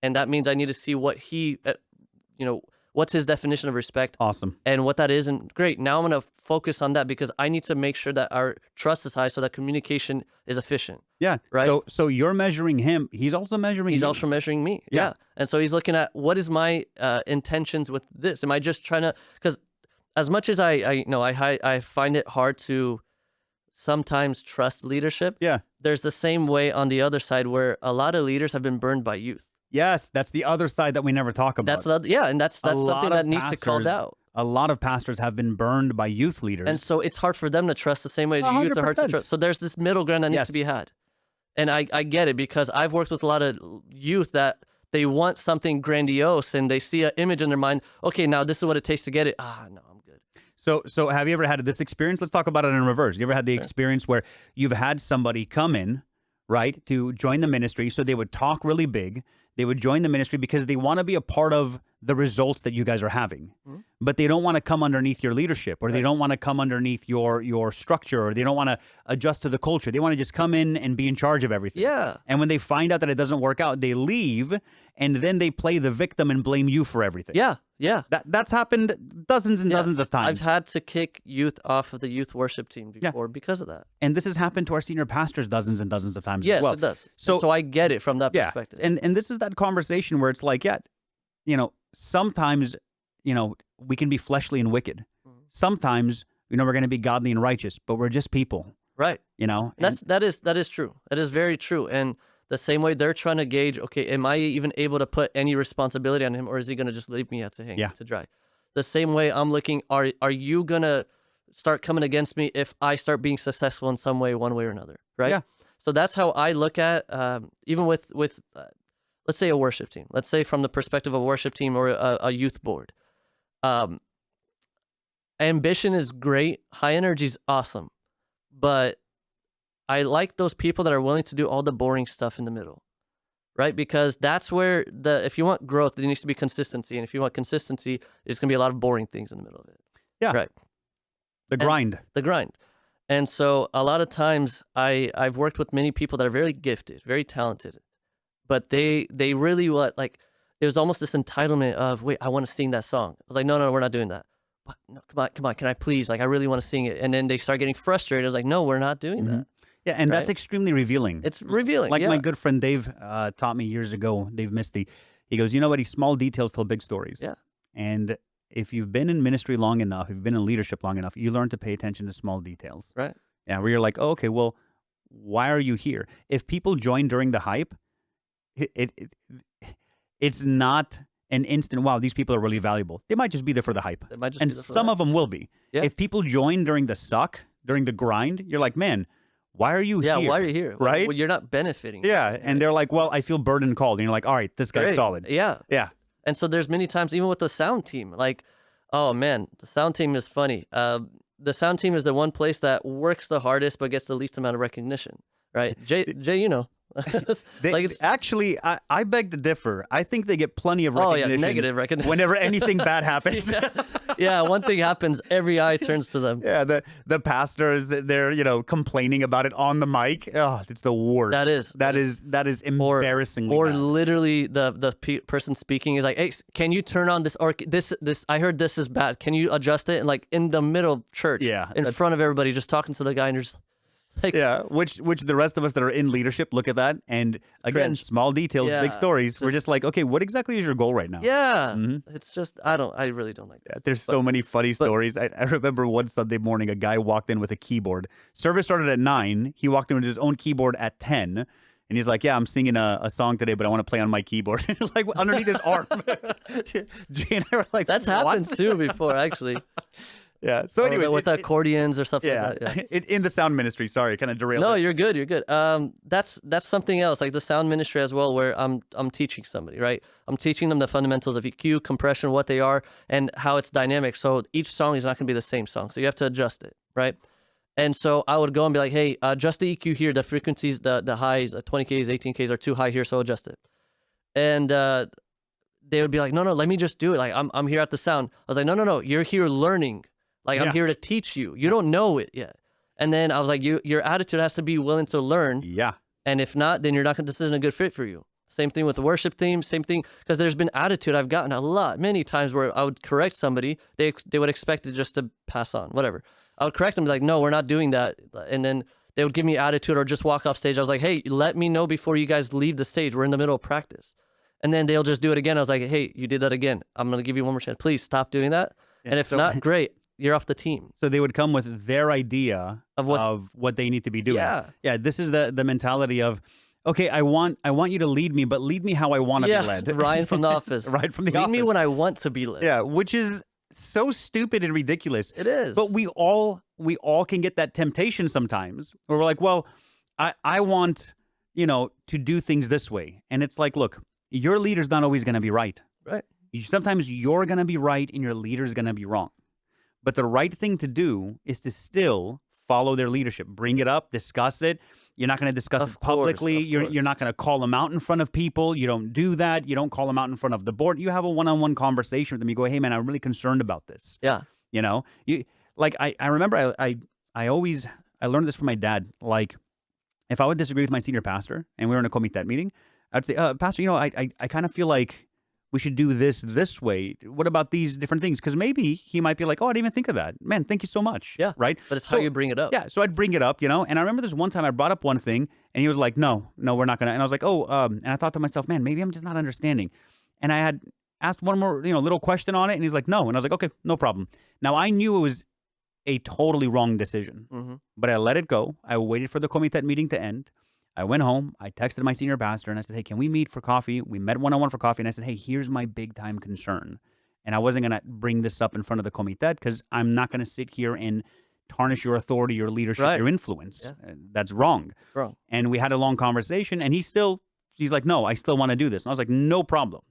and that means I need to see what you know, what's his definition of respect Awesome. and what that is. And great, now I'm going to focus on that, because I need to make sure that our trust is high so that communication is efficient. Yeah. Right. So you're measuring him. He's also measuring He's you. also measuring me. Yeah. Yeah. And so he's looking at, what is my intentions with this? Am I just trying to, because as much as I find it hard to sometimes trust leadership, Yeah. there's the same way on the other side where a lot of leaders have been burned by youth. Yes, that's the other side that we never talk about. That's not, yeah, and that's something that needs to be called out. A lot of pastors have been burned by youth leaders. And so it's hard for them to trust the same way the youth are hard to 100%. trust. So there's this middle ground that needs Yes. to be had. And I get it, because I've worked with a lot of youth that they want something grandiose and they see an image in their mind. Okay, now this is what it takes to get it. No, I'm good. So have you ever had this experience? Let's talk about it in reverse. You ever had the experience where you've had somebody come in, right, to join the ministry? So they would talk really big. They would join the ministry because they want to be a part of the results that you guys are having. Mm-hmm. But they don't want to come underneath your leadership, or they don't want to come underneath your structure, or they don't want to adjust to the culture. They want to just come in and be in charge of everything. Yeah. And when they find out that it doesn't work out, they leave, and then they play the victim and blame you for everything. Yeah, yeah. That's happened dozens and dozens of times. I've had to kick youth off of the youth worship team before because of that. And this has happened to our senior pastors dozens and dozens of times Yes, as well. it does. So, So I get it from that perspective. and this is that conversation where it's like, sometimes, we can be fleshly and wicked. Mm-hmm. Sometimes, we're going to be godly and righteous, but we're just people. Right. And That is true. That is very true. And the same way they're trying to gauge, okay, am I even able to put any responsibility on him, or is he going to just leave me out to hang, to dry? The same way I'm looking, are you going to start coming against me if I start being successful in some way, one way or another, right? Yeah. So that's how I look at, even with let's say a worship team. Let's say from the perspective of a worship team or a youth board. Ambition is great. High energy is awesome. But I like those people that are willing to do all the boring stuff in the middle, right? Because that's where if you want growth, there needs to be consistency. And if you want consistency, there's going to be a lot of boring things in the middle of it. Yeah. Right. The grind. The grind. And so a lot of times I've worked with many people that are very gifted, very talented, but they really there's almost this entitlement of, wait, I want to sing that song. I was like, no, we're not doing that. But no, come on, can I please? I really want to sing it. And then they start getting frustrated. I was like, no, we're not doing that. Yeah, and that's extremely revealing. It's revealing. Like my good friend Dave taught me years ago, Dave Misty. He goes, buddy, small details tell big stories. Yeah. And if you've been in ministry long enough, if you've been in leadership long enough, you learn to pay attention to small details. Right. Yeah, where you're like, oh, okay, well, why are you here? If people join during the hype, it's not an instant, wow, these people are really valuable. They might just be there for the hype. And some of them will be. Yeah. If people join during the suck, during the grind, you're like, man, why are you here? Yeah, why are you here? Right? Well, you're not benefiting. Yeah, Right? and they're like, well, I feel burdened called. And you're like, all right, this guy's Great. solid. Yeah. Yeah. And so there's many times, even with the sound team, like, oh man, the sound team is funny. The sound team is the one place that works the hardest but gets the least amount of recognition, right? Jay, Actually, I beg to differ. I think they get plenty of recognition. Oh yeah, negative recognition. Whenever anything bad happens. Yeah, one thing happens, every eye turns to them. Yeah, the pastors, they're complaining about it on the mic. Oh, it's the worst. That is embarrassingly or bad. literally the person speaking is like, hey, can you turn on this, or this I heard this is bad, can you adjust it? And like in the middle of church, in front of everybody, just talking to the guy, and you're just like, yeah, which the rest of us that are in leadership look at that, and again, cringe. small details, big stories. We're just like, okay, what exactly is your goal right now? Yeah, it's just I really don't like this. There's so many funny stories. I remember one Sunday morning, a guy walked in with a keyboard. Service started at 9. He walked in with his own keyboard at 10. And he's like, yeah, I'm singing a song today, but I want to play on my keyboard. Like underneath his arm. Jay and I were like, That's happened too before, actually. Yeah. So anyways, with the accordions or stuff like that. Yeah. In the sound ministry, sorry, kind of derailed. No, it. you're good. You're good. That's something else, like the sound ministry as well, where I'm teaching somebody, right? I'm teaching them the fundamentals of EQ, compression, what they are, and how it's dynamic. So each song is not going to be the same song, so you have to adjust it, right? And so I would go and be like, hey, adjust the EQ here. The frequencies, the highs, 20Ks, 18Ks are too high here, so adjust it. And they would be like, no, let me just do it. Like, I'm here at the sound. I was like, no, you're here learning. Like, I'm Yeah. here to teach you. You don't know it yet. And then I was like, your attitude has to be willing to learn. Yeah. And if not, then you're not gonna, this isn't a good fit for you. Same thing with the worship theme, same thing, because there's been attitude I've gotten many times where I would correct somebody, they would expect it just to pass on, whatever. I would correct them, like, no, we're not doing that. And then they would give me attitude or just walk off stage. I was like, hey, let me know before you guys leave the stage. We're in the middle of practice. And then they'll just do it again. I was like, hey, you did that again. I'm gonna give you one more chance. Please stop doing that. Yeah, And if so- not, great, you're off the team. So they would come with their idea Of what they need to be doing. Yeah. Yeah. This is the mentality of, okay, I want you to lead me, but lead me how I want to be led. Ryan from The Office. Right from The Lead Office. me when I want to be led. Yeah, which is so stupid and ridiculous. It is. But we all can get that temptation sometimes where we're like, well, I want, to do things this way. And it's like, look, your leader's not always going to be right. Right. Sometimes you're going to be right and your leader's going to be wrong. But the right thing to do is to still follow their leadership. Bring it up, discuss it. You're not going to discuss Of it publicly. course, of course. You're not going to call them out in front of people. You don't do that. You don't call them out in front of the board. You have a one-on-one conversation with them. You go, hey, man, I'm really concerned about this. Yeah. You like I remember I learned this from my dad. Like, if I would disagree with my senior pastor and we were in a comitet meeting, I'd say, Pastor, I kind of feel like we should do this way. What about these different things? Because maybe he might be like, oh, I didn't even think of that. Man, thank you so much. Yeah. Right? But it's how you bring it up. Yeah. So I'd bring it up, and I remember this one time I brought up one thing and he was like, no, we're not going to. And I was like, and I thought to myself, man, maybe I'm just not understanding. And I had asked one more, little question on it, and he's like, no. And I was like, okay, no problem. Now I knew it was a totally wrong decision, but I let it go. I waited for the comitet meeting to end. I went home, I texted my senior pastor, and I said, hey, can we meet for coffee? We met one-on-one for coffee, and I said, hey, here's my big-time concern. And I wasn't going to bring this up in front of the comitet because I'm not going to sit here and tarnish your authority, your leadership, Right. your influence. Yeah. That's wrong. It's wrong. And we had a long conversation, and he's like, no, I still want to do this. And I was like, no problem.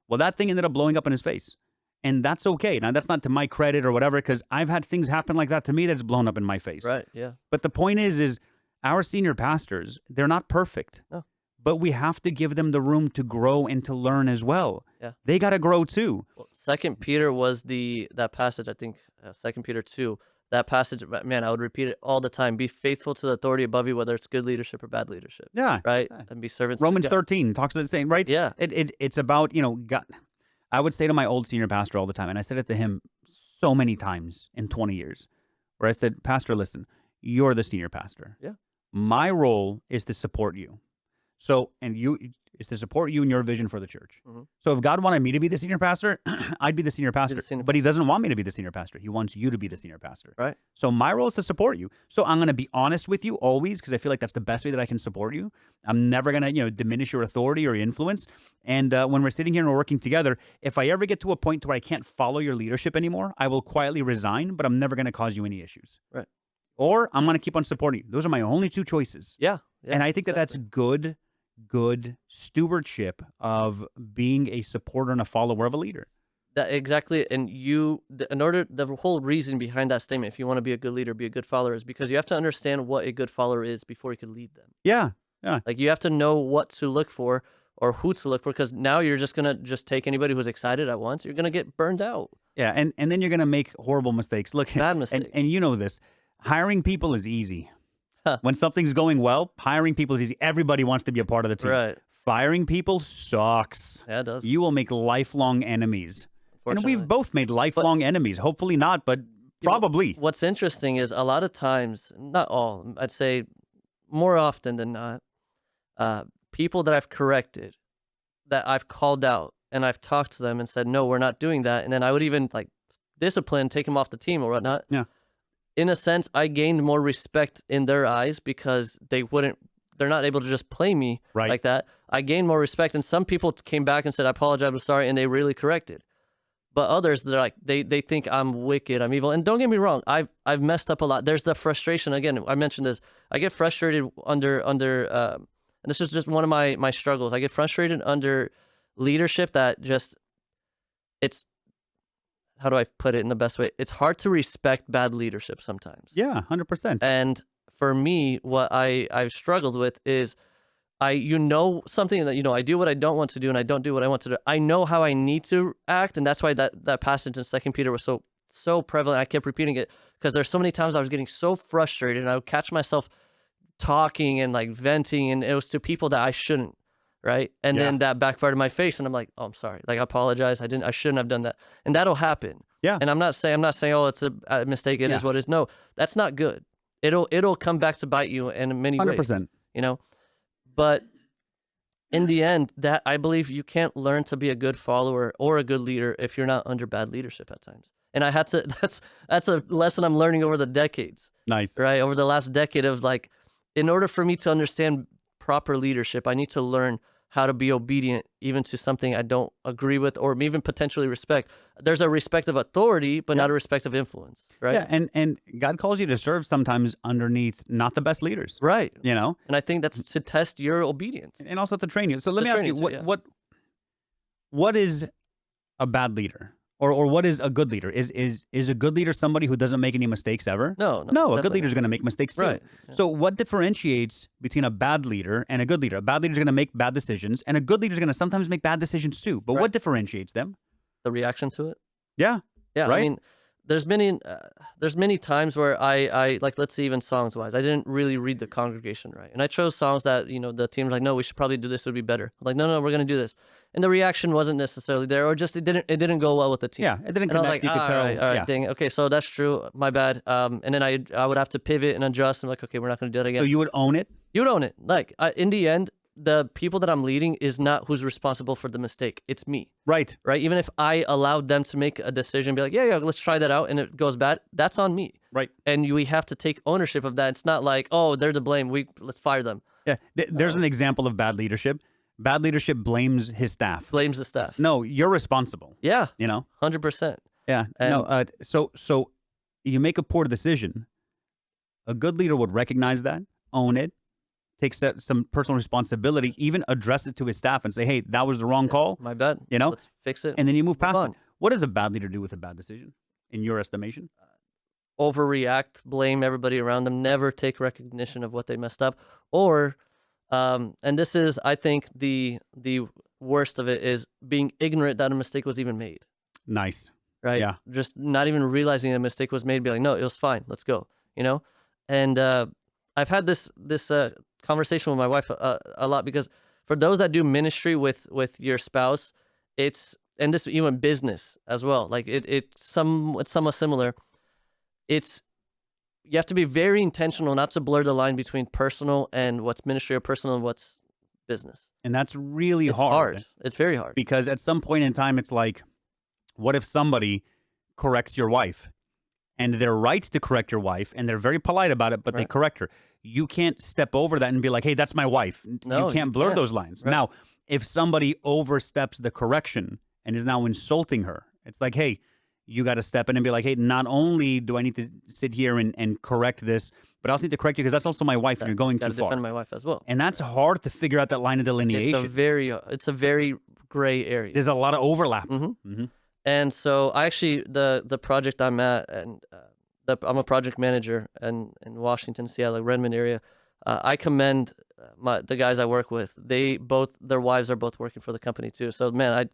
Well, that thing ended up blowing up in his face. And that's okay. Now, that's not to my credit or whatever, because I've had things happen like that to me that's blown up in my face. Right. Yeah. But the point is our senior pastors, they're not perfect. No. But we have to give them the room to grow and to learn as well. Yeah. They got to grow too. Well, 2 Peter was that passage, I think, 2 Peter 2. That passage, man, I would repeat it all the time. Be faithful to the authority above you, whether it's good leadership or bad leadership. Yeah. Right? Yeah. And be servants. Romans to 13 talks about the same, right? Yeah. It's about, God. I would say to my old senior pastor all the time, and I said it to him so many times in 20 years, where I said, Pastor, listen, you're the senior pastor. Yeah. My role is to support you. So, and is to support you in your vision for the church. So if God wanted me to be the senior pastor, I'd be the senior pastor. But he doesn't want me to be the senior pastor. He wants you to be the senior pastor. Right. So my role is to support you. So I'm going to be honest with you always, because I feel like that's the best way that I can support you. I'm never going to, diminish your authority or your influence. And when we're sitting here and we're working together, if I ever get to a point where I can't follow your leadership anymore, I will quietly resign, but I'm never going to cause you any issues. Right. Or I'm going to keep on supporting you. Those are my only two choices. Yeah. And I think that that's good stewardship of being a supporter and a follower of a leader. That exactly. And the whole reason behind that statement, if you want to be a good leader, be a good follower, is because you have to understand what a good follower is before you can lead them. Yeah. Yeah. Like, you have to know what to look for or who to look for, because now you're just going to take anybody who's excited at once. You're going to get burned out. Yeah. And then you're going to make horrible mistakes. Look, Bad mistakes. And you know this, hiring people is easy. Huh. When something's going well, hiring people is easy. Everybody wants to be a part of the team. Right. Firing people sucks. Yeah, it does. You will make lifelong enemies. And we've Unfortunately. both made lifelong enemies. Hopefully not, but probably. What's interesting is a lot of times, not all, I'd say more often than not, people that I've corrected, that I've called out, and I've talked to them and said, no, we're not doing that. And then I would even discipline, take them off the team or whatnot. Yeah. In a sense, I gained more respect in their eyes because they're not able to just play me like that. I gained more respect. And some people came back and said, I apologize, I'm sorry. And they really corrected. But others, they're like, they think I'm wicked, I'm evil. And don't get me wrong, I've messed up a lot. There's the frustration. Again, I mentioned this. I get frustrated under and this is just one of my struggles. I get frustrated under leadership that just, how do I put it in the best way? It's hard to respect bad leadership sometimes. Yeah, 100%. And for me, what I've struggled with is something that, I do what I don't want to do and I don't do what I want to do. I know how I need to act. And that's why that passage in 2 Peter was so prevalent. I kept repeating it because there's so many times I was getting so frustrated and I would catch myself talking and like venting, and it was to people that I shouldn't, right? And Yeah. then that backfired in my face and I'm like, oh, I'm sorry. Like, I apologize. I shouldn't have done that. And that'll happen. Yeah. And I'm not saying, oh, it's a mistake. It is what it is. No, that's not good. It'll come back to bite you in many ways, 100%. But in the end, that I believe you can't learn to be a good follower or a good leader if you're not under bad leadership at times. And I had to, that's a lesson I'm learning over the decades, Nice. right? Over the last decade of like, in order for me to understand proper leadership, I need to learn how to be obedient even to something I don't agree with or even potentially respect. There's a respect of authority, but not a respect of influence, right? Yeah, and God calls you to serve sometimes underneath not the best leaders. Right. And And I think that's to test your obedience. also to train you. So let To me ask train you, you too, what is a bad leader? Or what is a good leader? Is a good leader somebody who doesn't make any mistakes ever? No, a good definitely leader is going to make mistakes too. Right. Yeah. So what differentiates between a bad leader and a good leader? A bad leader is going to make bad decisions, and a good leader is going to sometimes make bad decisions too. But what differentiates them? The reaction to it. Yeah. Yeah, Right? I mean, there's many times where I like, let's say even songs wise, I didn't really read the congregation right, and I chose songs that the team's like, no, we should probably do this, it would be better. I'm like, no, we're gonna do this, and the reaction wasn't necessarily there, or just it didn't go well with the team. Yeah, it didn't And I was connect. like, You could tell. all right, Yeah. dang, okay, so that's true, my bad. And then I would have to pivot and adjust. I'm like, okay, we're not gonna do that again. So you would own it? You own it. Like, in the end, the people that I'm leading is not who's responsible for the mistake. It's me. Right. Right? Even if I allowed them to make a decision, be like, yeah, let's try that out, and it goes bad, that's on me. Right. And we have to take ownership of that. It's not like, oh, they're to blame. Let's fire them. Yeah. There's an example of bad leadership. Bad leadership blames his staff. Blames the staff. No, you're responsible. Yeah. 100%. Yeah. And- So you make a poor decision. A good leader would recognize that, own it, take some personal responsibility, even address it to his staff and say, hey, that was the wrong call. My bad. You know? Let's fix it. And then you move past on. it. What does a bad leader do with a bad decision, in your estimation? Overreact, blame everybody around them, never take recognition of what they messed up. Or, and this is, I think, the worst of it is being ignorant that a mistake was even made. Nice. Right? Yeah. Just not even realizing a mistake was made, be like, no, it was fine. Let's go. And I've had this conversation with my wife a lot, because for those that do ministry with your spouse, and this even business as well, like it's somewhat similar. You have to be very intentional not to blur the line between personal and what's ministry, or personal and what's business. And that's really It's hard. hard. It's very hard. Because at some point in time, it's like, what if somebody corrects your wife? And they're right to correct your wife, and they're very polite about it, but they Right. correct her. You can't step over that and be like, hey, that's my wife. No, you can't you blur can't. those lines. Right. Now, if somebody oversteps the correction and is now insulting her, it's like, hey, you got to step in and be like, hey, not only do I need to sit here and correct this, but I also need to correct you because that's also my wife and you're going too Gotta far. defend my wife as well. And that's hard to figure out that line of delineation. It's a very gray area. There's a lot of overlap. Mm-hmm. And so I actually, the project I'm at, and I'm a project manager in Washington, Seattle, Redmond area. I commend the guys I work with. Their wives are both working for the company too. So man,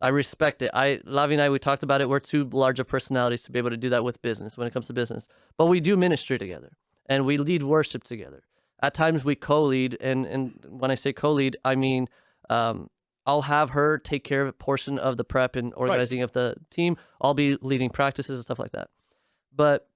I respect it. Lavi and I, we talked about it. We're too large of personalities to be able to do that with business when it comes to business. But we do ministry together, and we lead worship together. At times we co-lead, and when I say co-lead, I mean I'll have her take care of a portion of the prep and organizing of the team. I'll be leading practices and stuff like that. But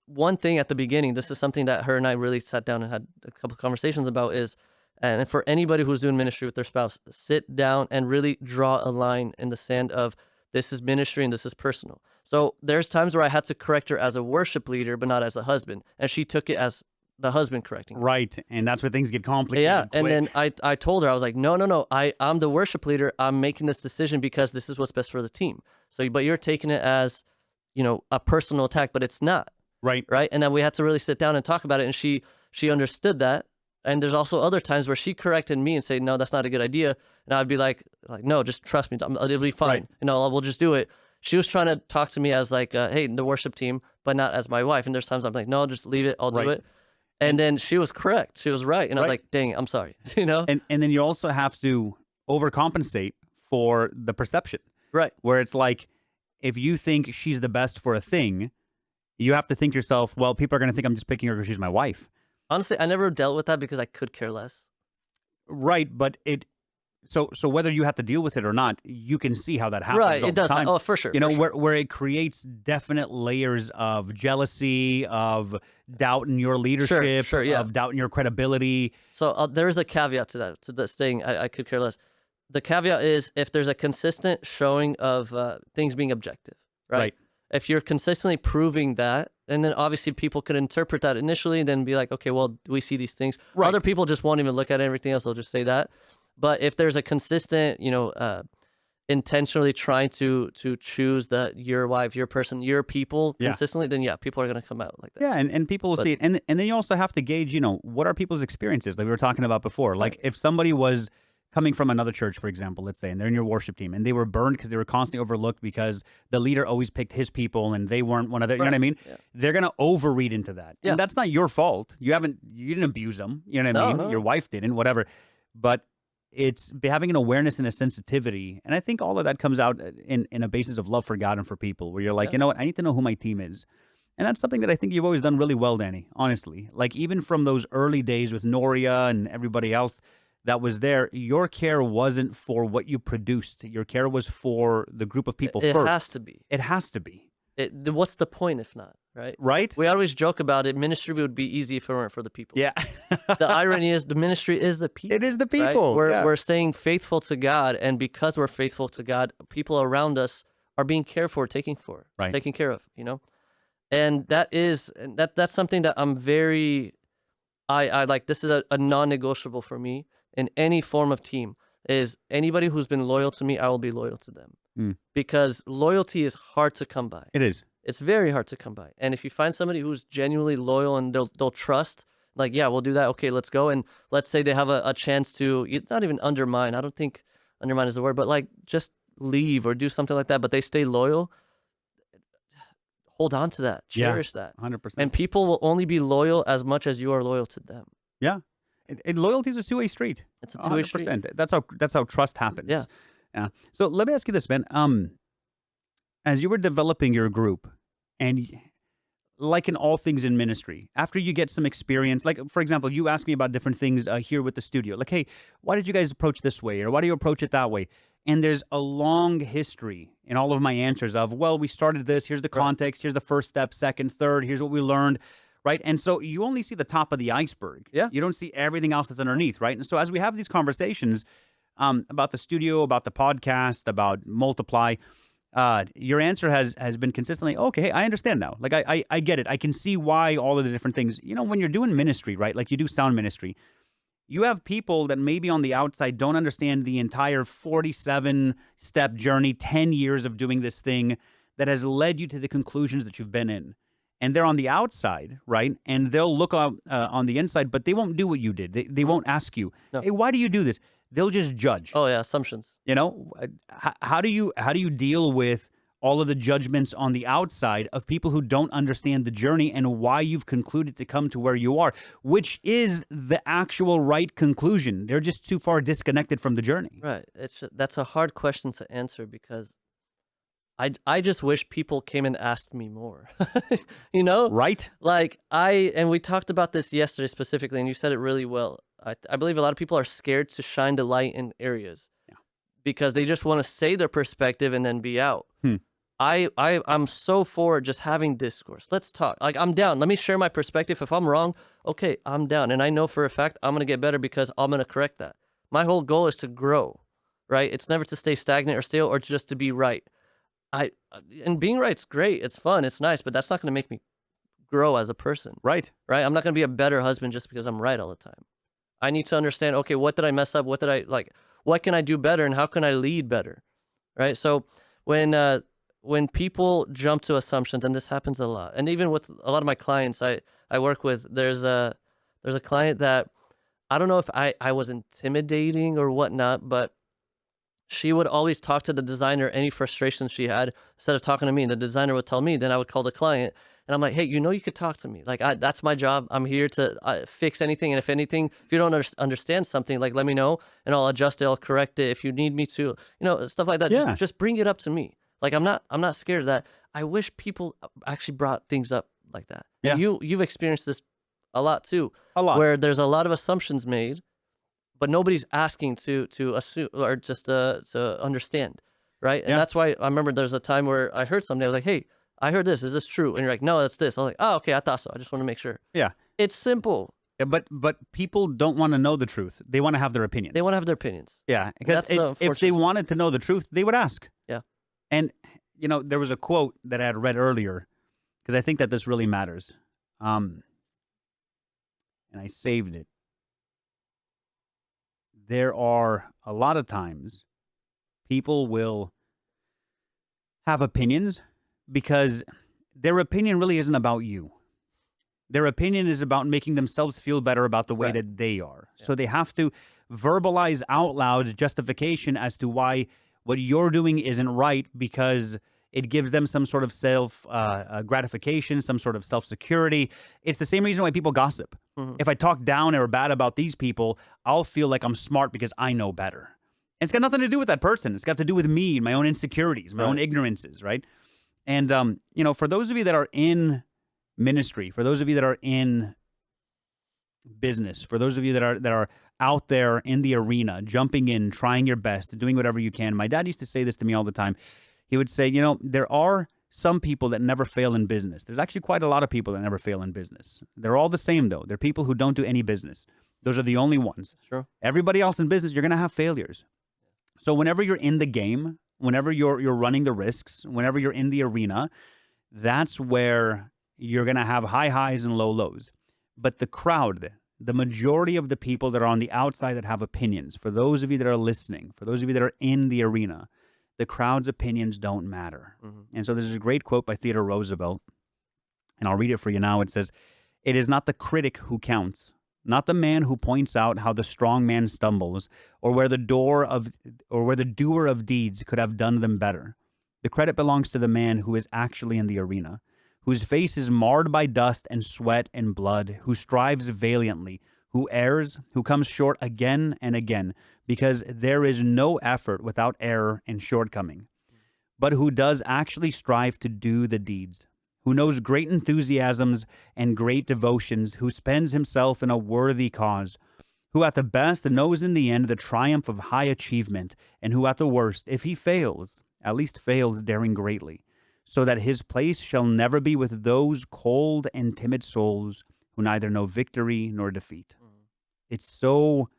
one thing at the beginning, this is something that her and I really sat down and had a couple of conversations about, is, and for anybody who's doing ministry with their spouse, sit down and really draw a line in the sand of, this is ministry and this is personal. So there's times where I had to correct her as a worship leader, but not as a husband. And she took it as the husband correcting her. Right. And that's where things get complicated. Yeah. quick. And then I told her, I was like, no, I'm the worship leader. I'm making this decision because this is what's best for the team. So, but you're taking it as, a personal attack, but it's not. Right. Right. And then we had to really sit down and talk about it. And she understood that. And there's also other times where she corrected me and say, no, that's not a good idea. And I'd be like, no, just trust me. It'll be fine. Right. We'll just do it. she was trying to talk to me as like, hey, the worship team, but not as my wife. And there's times I'm like, no, just leave it. I'll do Right. it. And And then she was correct. She was right. And I was right. like, dang, I'm sorry. You know? And then you also have to overcompensate for the perception, Right. where it's like, if you think she's the best for a thing, you have to think to yourself, well, people are going to think I'm just picking her because she's my wife. Honestly, I never dealt with that because I could care less. Right. But so whether you have to deal with it or not, you can see how that happens Right. all It the does. time. Oh, for sure. You For know, sure. where it creates definite layers of jealousy, of doubt in your leadership, Sure. Yeah. of doubt in your credibility. So there is a caveat to that, to this thing. I could care less. The caveat is if there's a consistent showing of things being objective, right? Right. If you're consistently proving that, and then obviously people could interpret that initially and then be like, okay, well, we see these things. Right. Other people just won't even look at everything else. They'll just say that. But if there's a consistent, intentionally trying to choose your wife, your person, your people Yeah. consistently, then yeah, people are going to come out like that. Yeah, and people will But- see it. And then you also have to gauge, what are people's experiences, like we were talking about before. Like Right. if somebody was coming from another church, for example, let's say, and they're in your worship team, and they were burned because they were constantly overlooked because the leader always picked his people and they weren't one of their, you know what I mean? Yeah. They're going to overread into that. Yeah. And that's not your fault. You didn't abuse them, you know what I mean? No. Your wife didn't, whatever. But it's having an awareness and a sensitivity. And I think all of that comes out in a basis of love for God and for people, where you're like, Yeah. you know what? I need to know who my team is. And that's something that I think you've always done really well, Danny, honestly. Like even from those early days with Noria and everybody else that was there, your care wasn't for what you produced. Your care was for the group of people It first. has to be. It has to be. What's the point if not, right? Right? We always joke about it. Ministry would be easy if it weren't for the people. Yeah. The irony is the ministry is the people. It is the right? people. Yeah. We're staying faithful to God, and because we're faithful to God, people around us are being cared for, taken care of, And that's something that I'm very, I like. This is a non-negotiable for me in any form of team. Is anybody who's been loyal to me, I will be loyal to them. Because loyalty is hard to come by. It is. It's very hard to come by. And if you find somebody who's genuinely loyal and they'll trust, like, yeah, we'll do that. Okay, let's go. And let's say they have a chance to, not even undermine. I don't think undermine is the word, but like just leave or do something like that. But they stay loyal. Hold on to that. Cherish that. 100%. And people will only be loyal as much as you are loyal to them. Yeah. And loyalty is a two-way street. It's a two-way 100%. street. That's how trust happens. Yeah. Yeah. So let me ask you this, Ben. As you were developing your group, and like in all things in ministry, after you get some experience, like for example, you asked me about different things here with the studio. Like, hey, why did you guys approach this way, or why do you approach it that way? And there's a long history in all of my answers of, well, we started this. Here's the context. Here's the first step, second, third. Here's what we learned. Right. And so you only see the top of the iceberg. Yeah. You don't see everything else that's underneath. Right. And so as we have these conversations about the studio, about the podcast, about Multiply, your answer has been consistently, okay, hey, I understand now. Like, I get it. I can see why all of the different things, when you're doing ministry, right? Like you do sound ministry, you have people that maybe on the outside don't understand the entire 47-step journey, 10 years of doing this thing that has led you to the conclusions that you've been in. And they're on the outside, right? And they'll look out on the inside, but they won't do what you did. They won't ask you, No. hey, why do you do this? They'll just judge. Oh yeah, assumptions. How do you deal with all of the judgments on the outside of people who don't understand the journey and why you've concluded to come to where you are, which is the actual right conclusion? They're just too far disconnected from the journey. Right. That's a hard question to answer because I just wish people came and asked me more. Right? Like and we talked about this yesterday specifically, and you said it really well. I believe a lot of people are scared to shine the light in areas because they just want to say their perspective and then be out. I'm so for just having discourse. Let's talk. Like, I'm down. Let me share my perspective. If I'm wrong, okay, I'm down. And I know for a fact I'm going to get better because I'm going to correct that. My whole goal is to grow, right? It's never to stay stagnant or stale or just to be right. And being right's great. It's fun. It's nice, but that's not going to make me grow as a person. Right. Right? I'm not going to be a better husband just because I'm right all the time. I need to understand, okay, what did I mess up? What can I do better and how can I lead better? Right? So when people jump to assumptions, and this happens a lot, and even with a lot of my clients I work with, there's a client that I don't know if I was intimidating or whatnot, but she would always talk to the designer, any frustrations she had, instead of talking to me. And the designer would tell me, then I would call the client. And I'm like, hey, you could talk to me. Like, that's my job. I'm here to fix anything. And if anything, if you don't understand something, like, let me know and I'll adjust it. I'll correct it. If you need me to, stuff like that, Yeah. just bring it up to me. Like, I'm not scared of that. I wish people actually brought things up like that. Yeah. And you've experienced this a lot too. A lot. Where there's a lot of assumptions made, but nobody's asking to assume or just to understand, right? And Yeah. that's why I remember there's a time where I heard something. I was like, hey, I heard this. Is this true? And you're like, no, that's this. I was like, oh, okay, I thought so. I just want to make sure. Yeah. It's simple. Yeah, but people don't want to know the truth. They want to have their opinions. They want to have their opinions. Yeah, because That's the if they unfortunate- wanted to know the truth, they would ask. Yeah. And, there was a quote that I had read earlier, because I think that this really matters. And I saved it. There are a lot of times people will have opinions because their opinion really isn't about you. Their opinion is about making themselves feel better about the way Right. that they are. Yeah. So they have to verbalize out loud justification as to why what you're doing isn't right, because it gives them some sort of self gratification, some sort of self-security. It's the same reason why people gossip. Mhm. If I talk down or bad about these people, I'll feel like I'm smart because I know better. And it's got nothing to do with that person. It's got to do with me, my own insecurities, my own Right. ignorances, right? And, for those of you that are in ministry, for those of you that are in business, for those of you that are out there in the arena, jumping in, trying your best, doing whatever you can. My dad used to say this to me all the time. He would say, there are some people that never fail in business. There's actually quite a lot of people that never fail in business. They're all the same, though. They're people who don't do any business. Those are the only ones. Sure. Everybody else in business, you're going to have failures. So whenever you're in the game, whenever you're running the risks, whenever you're in the arena, that's where you're going to have high highs and low lows. But the crowd, the majority of the people that are on the outside that have opinions, for those of you that are listening, for those of you that are in the arena, the crowd's opinions don't matter. Mm-hmm. And so there's a great quote by Theodore Roosevelt, and I'll read it for you now. It says, "It is not the critic who counts, not the man who points out how the strong man stumbles, or where the doer of deeds could have done them better. The credit belongs to the man who is actually in the arena, whose face is marred by dust and sweat and blood, who strives valiantly, who errs, who comes short again and again, because there is no effort without error and shortcoming, but who does actually strive to do the deeds, who knows great enthusiasms and great devotions, who spends himself in a worthy cause, who at the best knows in the end the triumph of high achievement, and who at the worst, if he fails, at least fails daring greatly, so that his place shall never be with those cold and timid souls who neither know victory nor defeat." It's so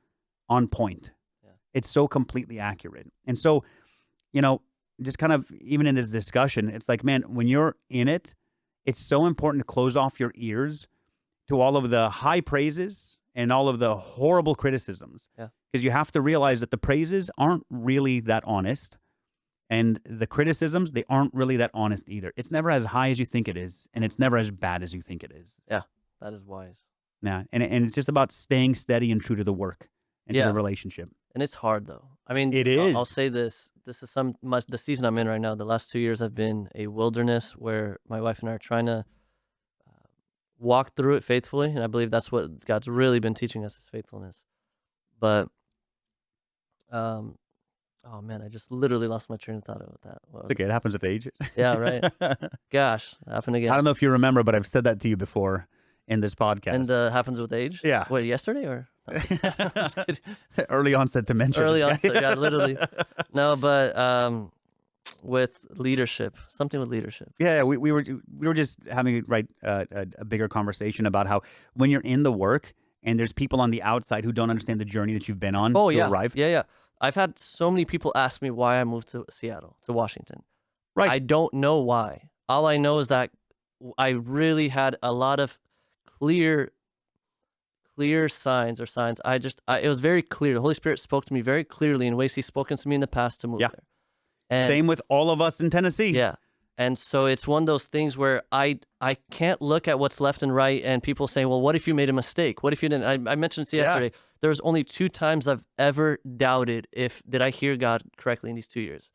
on point. Yeah. It's so completely accurate. And so, just kind of even in this discussion, it's like, man, when you're in it, it's so important to close off your ears to all of the high praises and all of the horrible criticisms. Yeah. Because you have to realize that the praises aren't really that honest. And the criticisms, they aren't really that honest either. It's never as high as you think it is, and it's never as bad as you think it is. Yeah, that is wise. Yeah, and it's just about staying steady and true to the work and to Yeah. the relationship. And it's hard though. I mean, It I'll is. say this. This is the season I'm in right now. The last 2 years have been a wilderness where my wife and I are trying to walk through it faithfully, and I believe that's what God's really been teaching us is faithfulness. But, oh man, I just literally lost my train of thought about that. It's okay. It happens with age. Yeah, right. Gosh, happened again. I don't know if you remember, but I've said that to you before in this podcast. And happens with age. Yeah. Wait, yesterday or? No. Just kidding. Early onset dementia. Early this guy. onset, yeah, literally. No, but with leadership, something with leadership. Yeah, we were just having a bigger conversation about how when you're in the work and there's people on the outside who don't understand the journey that you've been on Oh to yeah, arrive. yeah. I've had so many people ask me why I moved to Seattle, to Washington. Right. I don't know why. All I know is that I really had a lot of clear signs. It was very clear. The Holy Spirit spoke to me very clearly in ways He's spoken to me in the past to move Yeah. there. And Same with all of us in Tennessee. yeah. And so it's one of those things where I can't look at what's left and right and people saying, well, what if you made a mistake? What if you didn't? I mentioned this Yeah. yesterday. there's only 2 times I've ever doubted did I hear God correctly in these 2 years.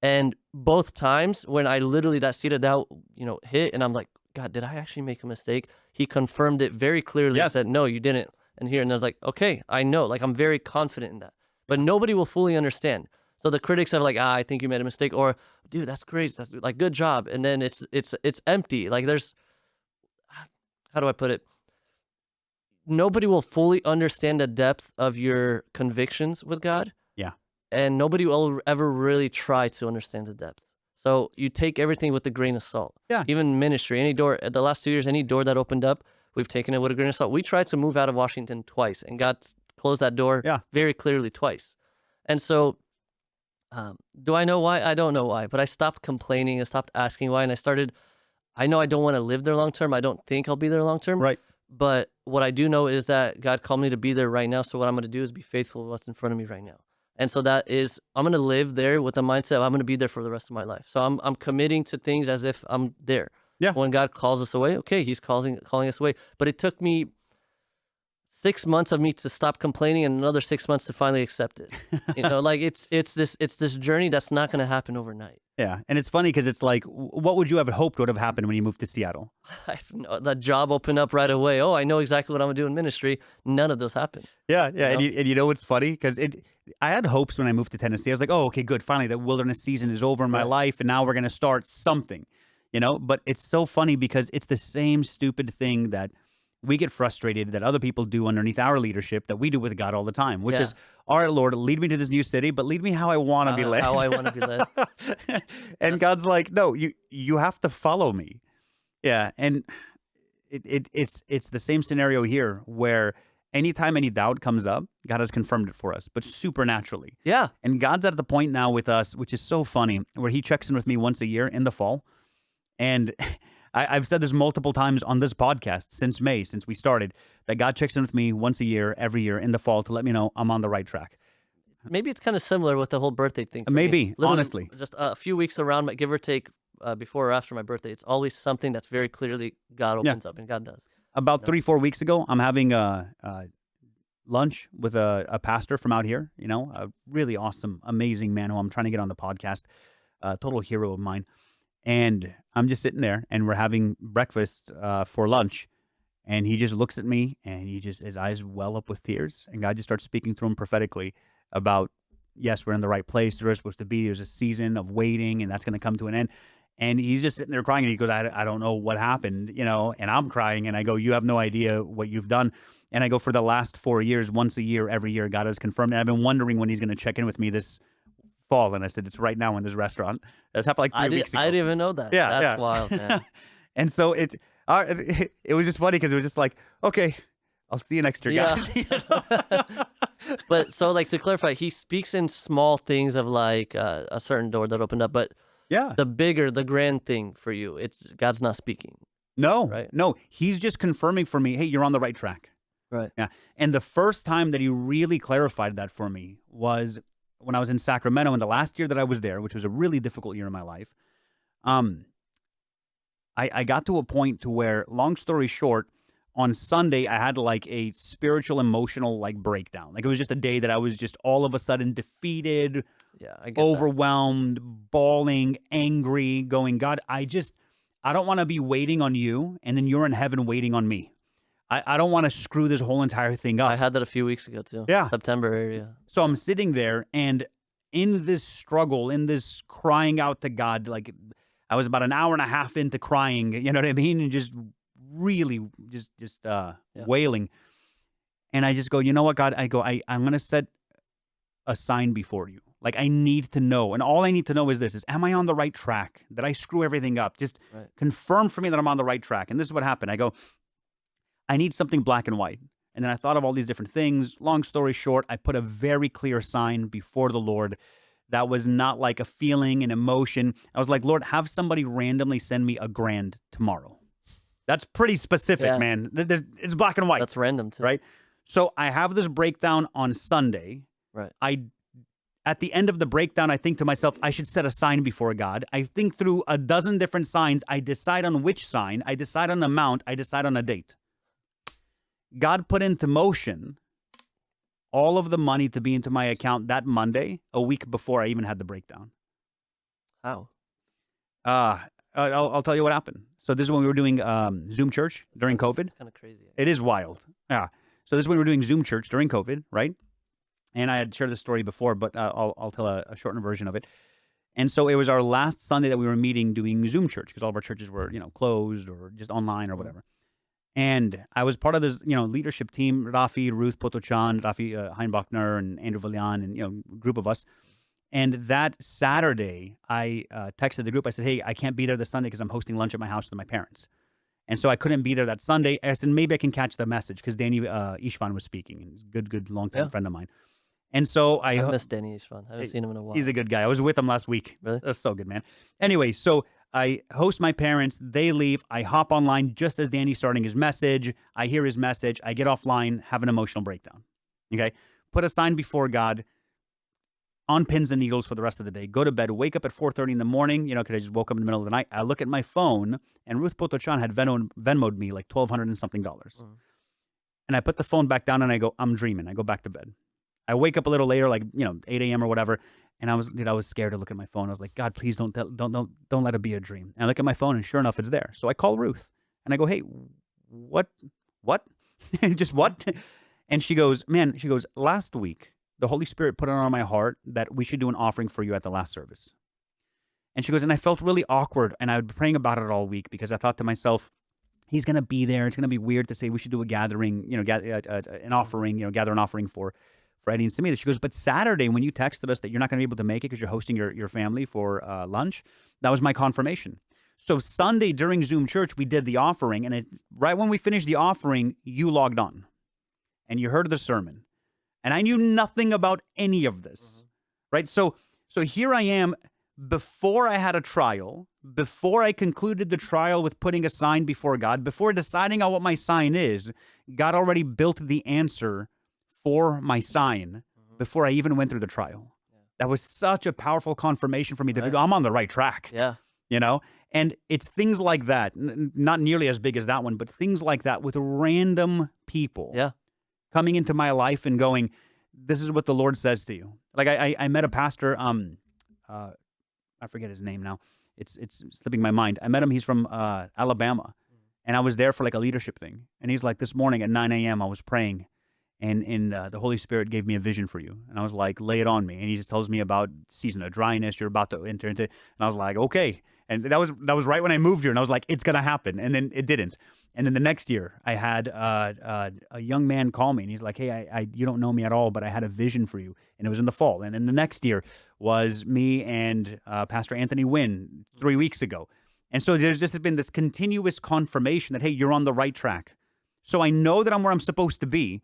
And both times when I literally, that seed of doubt, hit, and I'm like, God, did I actually make a mistake? He confirmed it very clearly and Yes. said, no, you didn't. And I was like, okay, I know. Like, I'm very confident in that. But nobody will fully understand. So the critics are like, I think you made a mistake, or dude, that's crazy. That's like, good job. And then it's empty. Like, how do I put it? Nobody will fully understand the depth of your convictions with God, Yeah. and nobody will ever really try to understand the depth. So you take everything with a grain of salt. Yeah. Even ministry, any door, the last 2 years, any door that opened up, we've taken it with a grain of salt. We tried to move out of Washington twice, and God closed that door Yeah. very clearly twice. And so, do I know why? I don't know why, but I stopped complaining. I stopped asking why, and I know I don't want to live there long term. I don't think I'll be there long term. Right. But what I do know is that God called me to be there right now. So what I'm going to do is be faithful to what's in front of me right now. And so that is, I'm going to live there with the mindset of I'm going to be there for the rest of my life. So I'm committing to things as if I'm there. Yeah. When God calls us away, okay, he's calling us away. But it took me 6 months of me to stop complaining and another 6 months to finally accept it. Like it's this journey that's not going to happen overnight. Yeah. And it's funny because it's like, what would you have hoped would have happened when you moved to Seattle? That job opened up right away. Oh, I know exactly what I'm going to do in ministry. None of this happened. Yeah. Yeah. And you know what's funny? Because I had hopes when I moved to Tennessee. I was like, oh, okay, good. Finally, the wilderness season is over in my life. And now we're going to start something, But it's so funny because it's the same stupid thing that we get frustrated that other people do underneath our leadership that we do with God all the time, which is, all right, Lord, lead me to this new city, but lead me how I want to be led. How I want to be led. And God's like, no, you have to follow me. Yeah. And it's the same scenario here where anytime any doubt comes up, God has confirmed it for us, but supernaturally. Yeah. And God's at the point now with us, which is so funny, where he checks in with me once a year in the fall. And I've said this multiple times on this podcast since May, since we started, that God checks in with me once a year, every year in the fall to let me know I'm on the right track. Maybe it's kind of similar with the whole birthday thing. Maybe, honestly. Just a few weeks around, give or take, before or after my birthday, it's always something that's very clearly God opens up, and God does. About 3-4 weeks ago, I'm having lunch with a pastor from out here, a really awesome, amazing man who I'm trying to get on the podcast, a total hero of mine. And I'm just sitting there, and we're having breakfast for lunch, and he just looks at me, and his eyes well up with tears, and God just starts speaking through him prophetically about, yes, we're in the right place. There's supposed to be. There's a season of waiting, and that's going to come to an end. And he's just sitting there crying, and he goes, I don't know what happened, and I'm crying, and I go, you have no idea what you've done. And I go, for the last 4 years, once a year, every year, God has confirmed, and I've been wondering when he's going to check in with me this fall, and I said, it's right now in this restaurant. That's happened like 3 weeks ago. I didn't even know that. Yeah, That's wild, man. And so it was just funny because it was just like, okay, I'll see you next year, guys. But so, like, to clarify, he speaks in small things of like a certain door that opened up, but the grand thing for you, it's God's not speaking. No, right? No, he's just confirming for me, hey, you're on the right track. Right. Yeah. And the first time that he really clarified that for me was when I was in Sacramento in the last year that I was there, which was a really difficult year in my life. I got to a point to where, long story short, on Sunday, I had like a spiritual, emotional like breakdown. Like, it was just a day that I was just all of a sudden defeated, overwhelmed, bawling, angry, going, God, I don't want to be waiting on you, and then you're in heaven waiting on me. I don't want to screw this whole entire thing up. I had that a few weeks ago too. Yeah. September area. So I'm sitting there, and in this struggle, in this crying out to God, like, I was about an hour and a half into crying, you know what I mean? And just really just wailing. And I just go, you know what, God? I go, I'm going to set a sign before you. Like, I need to know. And all I need to know is this, is, am I on the right track? Did I screw everything up? Just confirm for me that I'm on the right track. And this is what happened. I go, I need something black and white. And then I thought of all these different things. Long story short, I put a very clear sign before the Lord that was not like a feeling, an emotion. I was like, Lord, have somebody randomly send me $1,000 tomorrow. That's pretty specific, man. It's black and white. That's random too. Right? So I have this breakdown on Sunday. Right. At the end of the breakdown, I think to myself, I should set a sign before God. I think through a dozen different signs. I decide on which sign. I decide on amount. I decide on a date. God put into motion all of the money to be into my account that Monday, a week before I even had the breakdown. How? Uh, I'll tell you what happened. So this is when we were doing Zoom church during COVID. It's kind of crazy. It is wild. Yeah. So this is when we were doing Zoom church during COVID, right? And I had shared this story before, but I'll tell a shortened version of it. And so it was our last Sunday that we were meeting doing Zoom church because all of our churches were, closed or just online or whatever. And I was part of this, leadership team, Rafi, Ruth Potochan, Rafi Heinbachner, and Andrew Valean, and, group of us. And that Saturday, I texted the group. I said, hey, I can't be there this Sunday because I'm hosting lunch at my house with my parents. And so I couldn't be there that Sunday. I said, maybe I can catch the message because Danny Ishvan was speaking. And he's a good, long-time friend of mine. And so I miss Danny Ishvan. I haven't seen him in a while. He's a good guy. I was with him last week. Really? That's so good, man. Anyway, so I host my parents. They leave. I hop online just as Danny's starting his message. I hear his message. I get offline, have an emotional breakdown. Okay? Put a sign before God, on pins and needles for the rest of the day. Go to bed. Wake up at 4:30 in the morning, because I just woke up in the middle of the night. I look at my phone, and Ruth Potochan had Venmo'd me like $1,200 and something. And I put the phone back down, and I go, I'm dreaming. I go back to bed. I wake up a little later, like 8 a.m. or whatever, and I was scared to look at my phone. I was like, God, please don't let it be a dream. And I look at my phone, and sure enough, it's there. So I call Ruth, and I go, hey, what, just what? And she goes, last week the Holy Spirit put it on my heart that we should do an offering for you at the last service. And she goes, and I felt really awkward, and I'd been praying about it all week because I thought to myself, he's gonna be there. It's gonna be weird to say we should do a gathering, an offering, gather an offering for Eddie and Samita. She goes, but Saturday when you texted us that you're not going to be able to make it because you're hosting your family for lunch, that was my confirmation. So Sunday during Zoom church, we did the offering, and right when we finished the offering, you logged on, and you heard the sermon, and I knew nothing about any of this, right? So here I am before I had a trial, before I concluded the trial with putting a sign before God, before deciding on what my sign is, God already built the answer for my sign before I even went through the trial. That was such a powerful confirmation for me that I'm on the right track. Yeah. And it's things like that, not nearly as big as that one, but things like that with random people coming into my life and going, this is what the Lord says to you. Like I met a pastor, I forget his name now. It's slipping my mind. I met him. He's from Alabama. And I was there for like a leadership thing. And he's like, this morning at 9 a.m. I was praying. And the Holy Spirit gave me a vision for you. And I was like, lay it on me. And he just tells me about season of dryness you're about to enter into. And I was like, okay. And that was right when I moved here. And I was like, it's going to happen. And then it didn't. And then the next year, I had a young man call me. And he's like, hey, you don't know me at all, but I had a vision for you. And it was in the fall. And then the next year was me and Pastor Anthony Wynn 3 weeks ago. And so there's just been this continuous confirmation that, hey, you're on the right track. So I know that I'm where I'm supposed to be.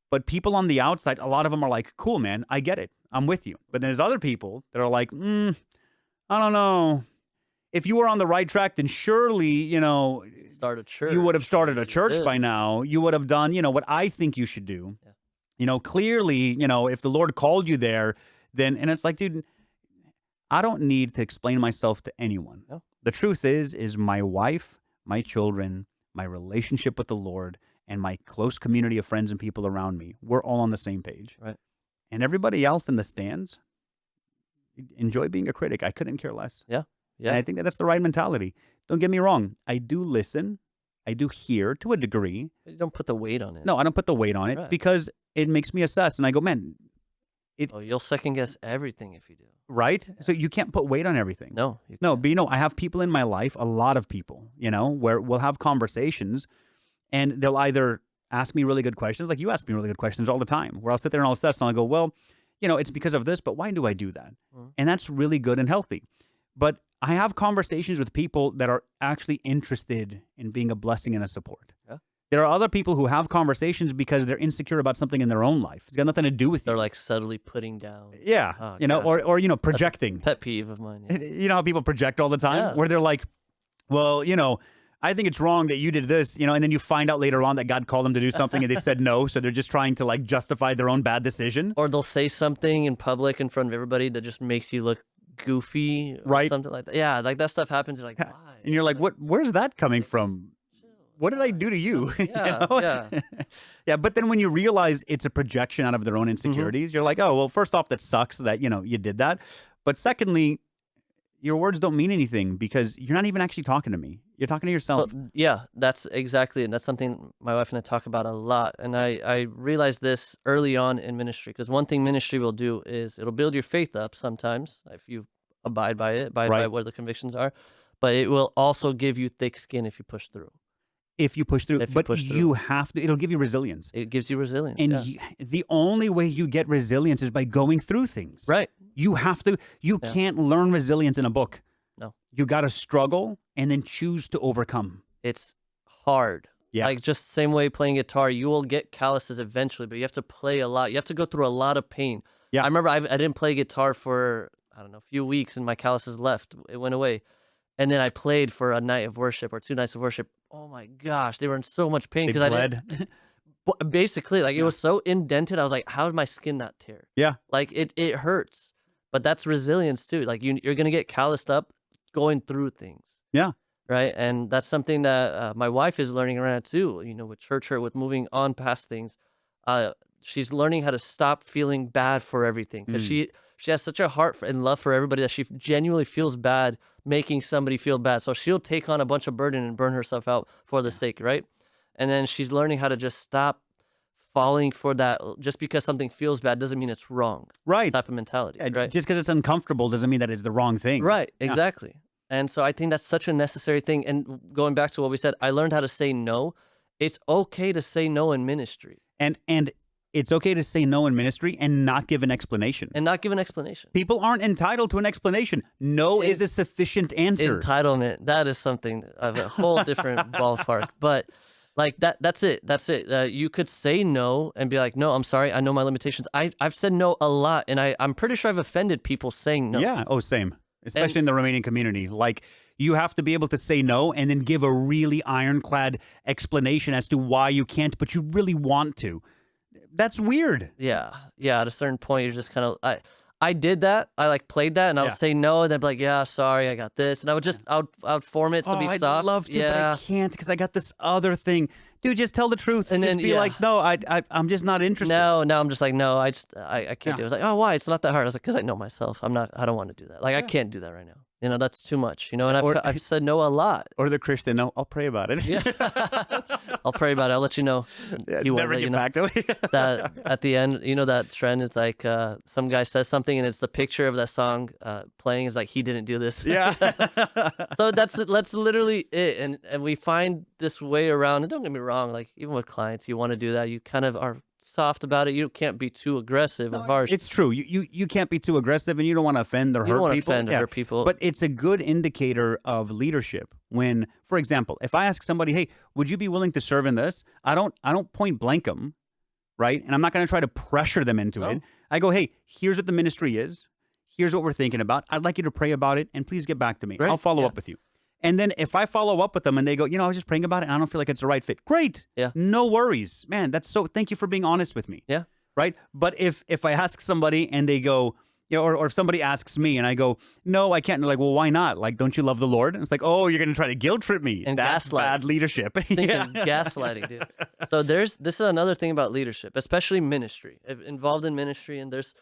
But people on the outside, a lot of them are like, cool, man, I get it. I'm with you. But there's other people that are like, I don't know. If you were on the right track, then surely, Start a church. You would have started a church by now. You would have done, what I think you should do. Yeah. Clearly, if the Lord called you there, then, and it's like, dude, I don't need to explain myself to anyone. No. The truth is my wife, my children, my relationship with the Lord, and my close community of friends and people around me, we're all on the same page. Right. And everybody else in the stands, enjoy being a critic. I couldn't care less. Yeah. And I think that's the right mentality. Don't get me wrong. I do listen. I do hear to a degree. You don't put the weight on it. No, I don't put the weight on it because it makes me assess. And I go, man. You'll second guess everything if you do. Right? Yeah. So you can't put weight on everything. No. But I have people in my life, a lot of people, where we'll have conversations. And they'll either ask me really good questions, like you ask me really good questions all the time, where I'll sit there and I'll assess and I'll go, well, it's because of this, but why do I do that? And that's really good and healthy. But I have conversations with people that are actually interested in being a blessing and a support. Yeah. There are other people who have conversations because they're insecure about something in their own life. It's got nothing to do with They're like subtly putting down. Yeah. Or projecting. That's a pet peeve of mine. Yeah. You know how people project all the time? Where they're like, well, I think it's wrong that you did this, and then you find out later on that God called them to do something and they said no. So they're just trying to like justify their own bad decision. Or they'll say something in public in front of everybody that just makes you look goofy or something like that. Yeah, like that stuff happens. You're like, why? And you're like, where's that coming from? what did I do to you? You Yeah, know? yeah. Yeah, but then when you realize it's a projection out of their own Mhm. insecurities, you're like, oh, well, first off, that sucks that, you did that. But secondly, your words don't mean anything because you're not even actually talking to me. You're talking to Well, yourself. yeah, that's exactly, and that's something my wife and I talk about a lot. And I realized this early on in ministry because one thing ministry will do is it'll build your faith up sometimes if you abide by it, abide by Right. what the convictions are, but it will also give you thick skin if you push through. If you push through, If you but push through, you have to, it'll give you resilience. it gives you resilience. And Yeah, the only way you get resilience is by going through things. right. You have to, you Yeah, can't learn resilience in a book. no, You got to struggle and then choose to overcome. it's hard. Yeah. Like just same way playing guitar, you will get calluses eventually, but you have to play a lot. You have to go through a lot of pain. I Yeah. remember I didn't play guitar for I don't know a few weeks, and my calluses left. It went away. And then I played for a night of worship or 2 nights of worship. Oh my gosh, they were in so much pain They because I didn't bled. basically, like, it Yeah. was so indented, I was like, "How did my skin not tear?" Yeah. Like, it hurts, but that's resilience too, like, you're gonna get calloused up going through things, Yeah. right? And that's something that, my wife is learning around too, with church hurt, with moving on past things. Uh, she's learning how to stop feeling bad for everything because Mm. she has such a heart for and love for everybody that she genuinely feels bad making somebody feel bad. So she'll take on a bunch of burden and burn herself out for the Yeah. sake, right? And then she's learning how to just stop falling for that. Just because something feels bad doesn't mean it's wrong Right. type of mentality, Yeah, right? just because it's uncomfortable doesn't mean that it's the wrong thing. Right, Yeah. exactly. And so I think that's such a necessary thing. And going back to what we said, I learned how to say no. It's okay to say no in ministry And it's okay to say no in ministry and not give an explanation. and not give an explanation. People aren't entitled to an explanation. No En- is a sufficient answer. Entitlement, that is something of a whole different ballpark. But like that's it. That's it. You could say no and be like, no, I'm sorry. I know my limitations. I've said no a lot, and I'm pretty sure I've offended people saying no. Yeah. Oh, same. Especially And in the Romanian community. Like, you have to be able to say no and then give a really ironclad explanation as to why you can't, but you really want to. That's weird. yeah, yeah. At a certain point, you're just kind of I did that. I like played that, and I would Yeah. say no, and they'd be like, yeah, sorry, I got this, and I would just I would form it to Oh, be I'd soft. love to, but Yeah. I can't because I got this other thing. Dude, just tell the truth. And Just then, be yeah. like, no, I'm just not interested. No, I'm just like, no, I can't Yeah. do it. It's like, oh, why? It's not that hard. I was like, because I know myself. I don't want to do that. Like, I Yeah. can't do that right now. That's too much, And Or- I've said no a lot. Or the Christian, no, I'll pray about it. Yeah. I'll pray about it. I'll let you know. Yeah, He won't never let you get know. back to it. That at the end, that trend, it's like some guy says something and it's the picture of that song playing. It's like, he didn't do this. Yeah. So that's literally it. And we find this way around, and don't get me wrong, like even with clients, you want to do that. You kind of are soft about it. You can't be too aggressive or harsh. It's true. You can't be too aggressive, and you don't want to offend or You hurt don't want to people. offend or Yeah. hurt people. But it's a good indicator of leadership when, for example, if I ask somebody, "Hey, would you be willing to serve in this?" I don't point blank them, right? And I'm not going to try to pressure them into it. No. I go, "Hey, here's what the ministry is. Here's what we're thinking about. I'd like you to pray about it, and please get back to me. Great. I'll follow Yeah. up with you." And then if I follow up with them and they go, I was just praying about it and I don't feel like it's the right fit. Great. Yeah. No worries. Man, thank you for being honest with me. Yeah. Right. But if I ask somebody and they go, or if somebody asks me and I go, no, I can't. And they're like, well, why not? Like, don't you love the Lord? And it's like, oh, you're going to try to guilt trip me. And That's gaslight. bad leadership. Thinking Yeah. gaslighting, dude. So this is another thing about leadership, especially ministry, involved in ministry. And there's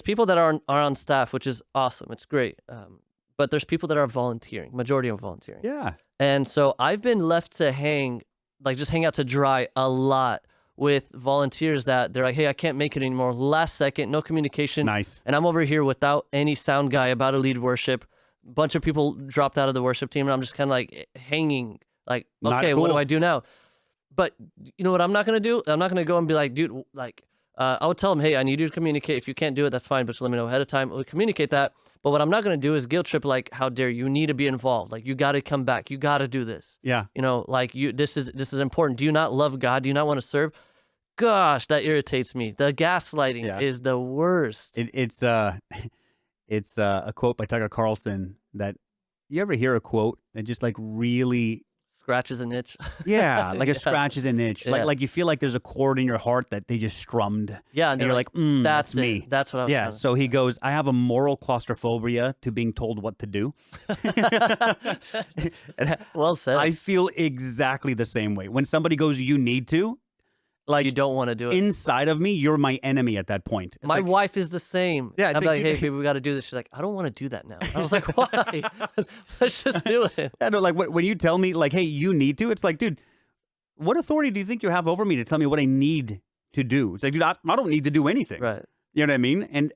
people that are on staff, which is awesome. It's great. But there's people that are volunteering, majority of volunteering. Yeah. And so I've been left to just hang out to dry a lot with volunteers that they're like, hey, I can't make it anymore. Last second, no communication. Nice. And I'm over here without any sound guy about to lead worship. Bunch of people dropped out of the worship team, and I'm just kind of like hanging, like, Not okay, what do cool. I do now? But you know what I'm not going to do? I'm not going to go and be like, dude, like, I would tell them, hey, I need you to communicate. If you can't do it, that's fine, but just let me know ahead of time. We'll communicate that. But what I'm not going to do is guilt trip, like, how dare you? You need to be involved. Like, you got to come back. You got to do this. Yeah. Like, this is important. Do you not love God? Do you not want to serve? Gosh, that irritates me. The gaslighting Yeah. is the worst. It's a quote by Tucker Carlson that, you ever hear a quote that just like really scratches an itch. Yeah, like a Yeah, scratch is an itch. yeah, Like you feel like there's a chord in your heart that they just strummed, yeah. And and they're you're like, like, that's "That's me. it. That's what I was Yeah. trying to So he say." goes, I have a moral claustrophobia to being told what to do. And Well said. I feel exactly the same way. When somebody goes, you need to, You like don't want to do it. inside of me, you're my enemy at that point. It's My like, wife is the same. yeah, it's I'm like, like, "Hey, dude, baby, we got to do this." She's like, "I don't want to do that now." I was like, "Why? Let's just do it." I know, like when you tell me, like, hey, you need to, it's like, dude, what authority do you think you have over me to tell me what I need to do? It's like, dude, I don't need to do anything. Right. You know what I mean? And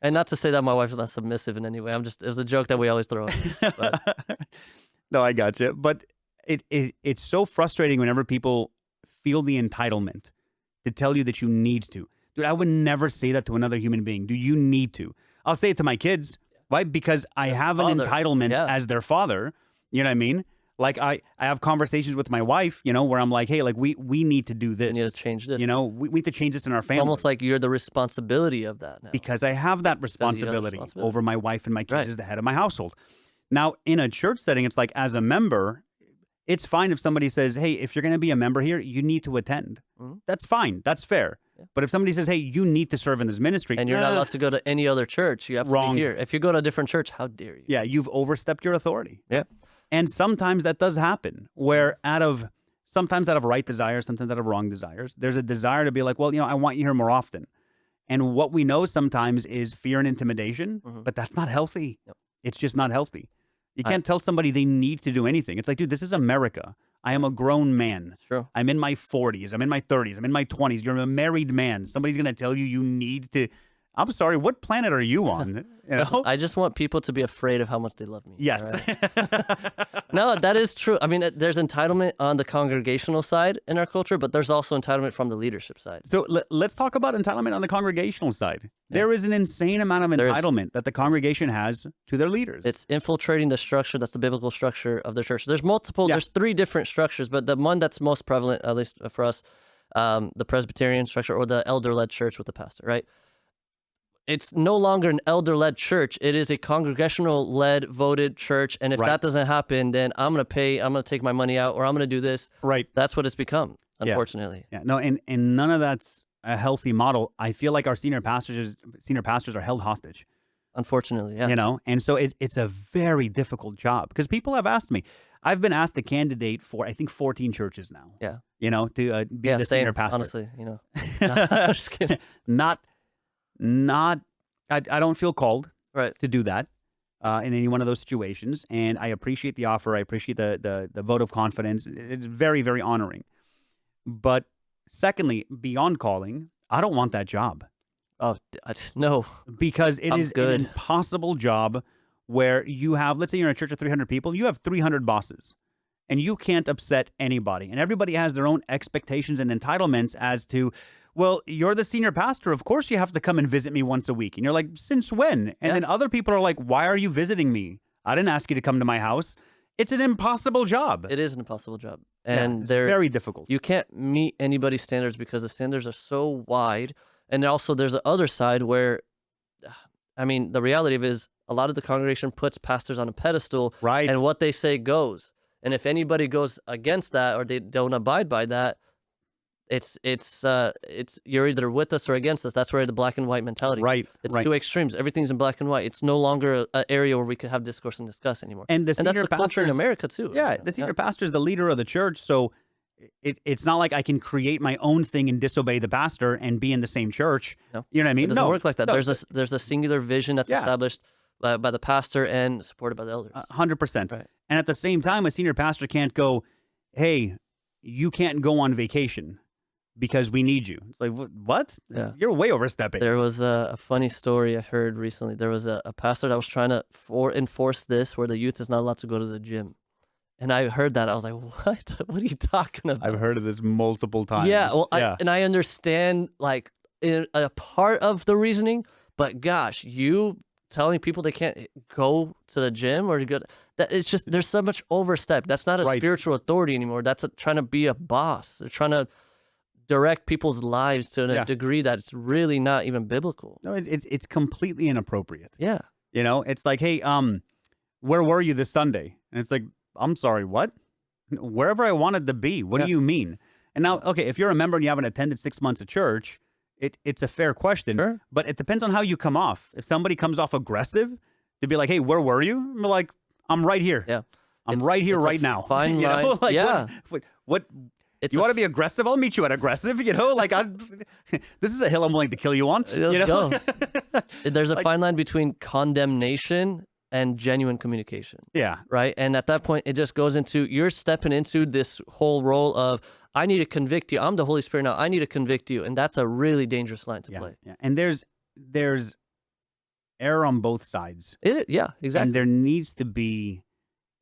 And not to say that my wife's not submissive in any way. It was a joke that we always throw in. But no, I got you. But it's so frustrating whenever people feel the entitlement to tell you that you need to. Dude, I would never say that to another human being. Do you need to? I'll say it to my kids. Why? Because I have an father. entitlement Yeah. as their father. You know what I mean? Like I have conversations with my wife, where I'm like, hey, like we need to do this. We need to change this. We need to change this in our It's family. almost like you're the responsibility of that now. Because I have that responsibility over my wife and my kids Right. as the head of my household. Now, in a church setting, it's like as a member, it's fine if somebody says, hey, if you're going to be a member here, you need to attend. Mhm. That's fine. That's fair. Yeah. But if somebody says, hey, you need to serve in this ministry, And you're not allowed to go to any other church. You have to Wrong. be here. If you go to a different church, how dare you? yeah, you've overstepped your authority. Yeah. And sometimes that does happen, where sometimes out of right desires, sometimes out of wrong desires, there's a desire to be like, well, I want you here more often. And what we know sometimes is fear and intimidation, Mhm. but that's not healthy. Yep. It's just not healthy. You can't tell somebody they need to do anything. It's like, dude, this is America. I am a grown man. True. I'm in my 40s. I'm in my 30s. I'm in my 20s. You're a married man. Somebody's going to tell you need to. I'm sorry. What planet are you on? Listen, I just want people to be afraid of how much they love me. Yes. all right? No, that is true. I mean, there's entitlement on the congregational side in our culture, but there's also entitlement from the leadership side. So let's talk about entitlement on the congregational side. There is an insane amount of There is. entitlement that the congregation has to their leaders. It's infiltrating the structure. That's the biblical structure of the church. There's multiple. Yeah. There's 3 different structures, but the one that's most prevalent, at least for us, the Presbyterian structure or the elder-led church with the pastor, right? It's no longer an elder-led church. It is a congregational-led, voted church. And if Right. that doesn't happen, then I'm going to take my money out, or I'm going to do this. right. That's what it's become, Yeah. unfortunately. Yeah. No, and none of that's a healthy model. I feel like our senior pastors are held hostage. Unfortunately, yeah. And so it's a very difficult job because people have asked me. I've been asked to candidate for, I think, 14 churches now. Yeah. To be Yeah, the same, senior pastor. honestly, I'm just kidding. Not, I don't feel called Right. to do that in any one of those situations. And I appreciate the offer. I appreciate the vote of confidence. It's very, very honoring. But secondly, beyond calling, I don't want that job Oh, no. because it I'm is good. an impossible job where you have, let's say you're in a church of 300 people, you have 300 bosses and you can't upset anybody. And everybody has their own expectations and entitlements as to, well, you're the senior pastor. Of course you have to come and visit me once a week. And you're like, since when? And Yeah. then other people are like, why are you visiting me? I didn't ask you to come to my house. It's an impossible job. It is an impossible job. Yeah, And it's they're very difficult. you can't meet anybody's standards because the standards are so wide. And also there's the other side where, I mean, the reality of it is a lot of the congregation puts pastors on a pedestal, Right. and what they say goes. And if anybody goes against that or they don't abide by that, it's you're either with us or against us. That's where the black and white mentality. Right. It's right. 2 extremes. Everything's in black and white. It's no longer an area where we could have discourse and discuss anymore. And the And that's senior the culture in pastors, America too. yeah, the senior pastor is the leader of the church. So it's not like I can create my own thing and disobey the pastor and be in the same church. No. You know what I mean? It doesn't No, work like that. no, There's a singular vision that's Yeah. established by the pastor and supported by the elders. 100%. Right. And at the same time, a senior pastor can't go, hey, you can't go on vacation because we need you. It's like, what? Yeah. You're way overstepping. There was a funny story I heard recently. There was a pastor that was trying to enforce this where the youth is not allowed to go to the gym. And I heard that. I was like, what? What are you talking about? I've heard of this multiple times. Yeah, well, I understand like a part of the reasoning, but gosh, you telling people they can't go to the gym or to go, that it's just there's so much overstep. That's not a Right. spiritual authority anymore. That's trying to be a boss. They're trying to direct people's lives to a Yeah. degree that it's really not even biblical. No, it's completely inappropriate. Yeah, It's like, hey, where were you this Sunday? And it's like, I'm sorry, what? Wherever I wanted to be. What Yeah. do you mean? And now, okay, if you're a member and you haven't attended 6 months of church, it's a fair question, Sure. but it depends on how you come off. If somebody comes off aggressive, to be like, "Hey, where were you?" I'm like, "I'm right here. Yeah. I'm right here It's a right now." fine You line. know, like Yeah. what It's you a want to be aggressive? I'll meet you at aggressive. You know, like this is a hill I'm willing to kill you on. Let's You know? go. There's a Like, fine line between condemnation and genuine communication, yeah, right? And at that point, it just goes into you're stepping into this whole role of I need to convict you. I'm the Holy Spirit now. I need to convict you, and that's a really dangerous line to yeah, play. yeah. And there's error on both sides, Yeah, and exactly. there needs to be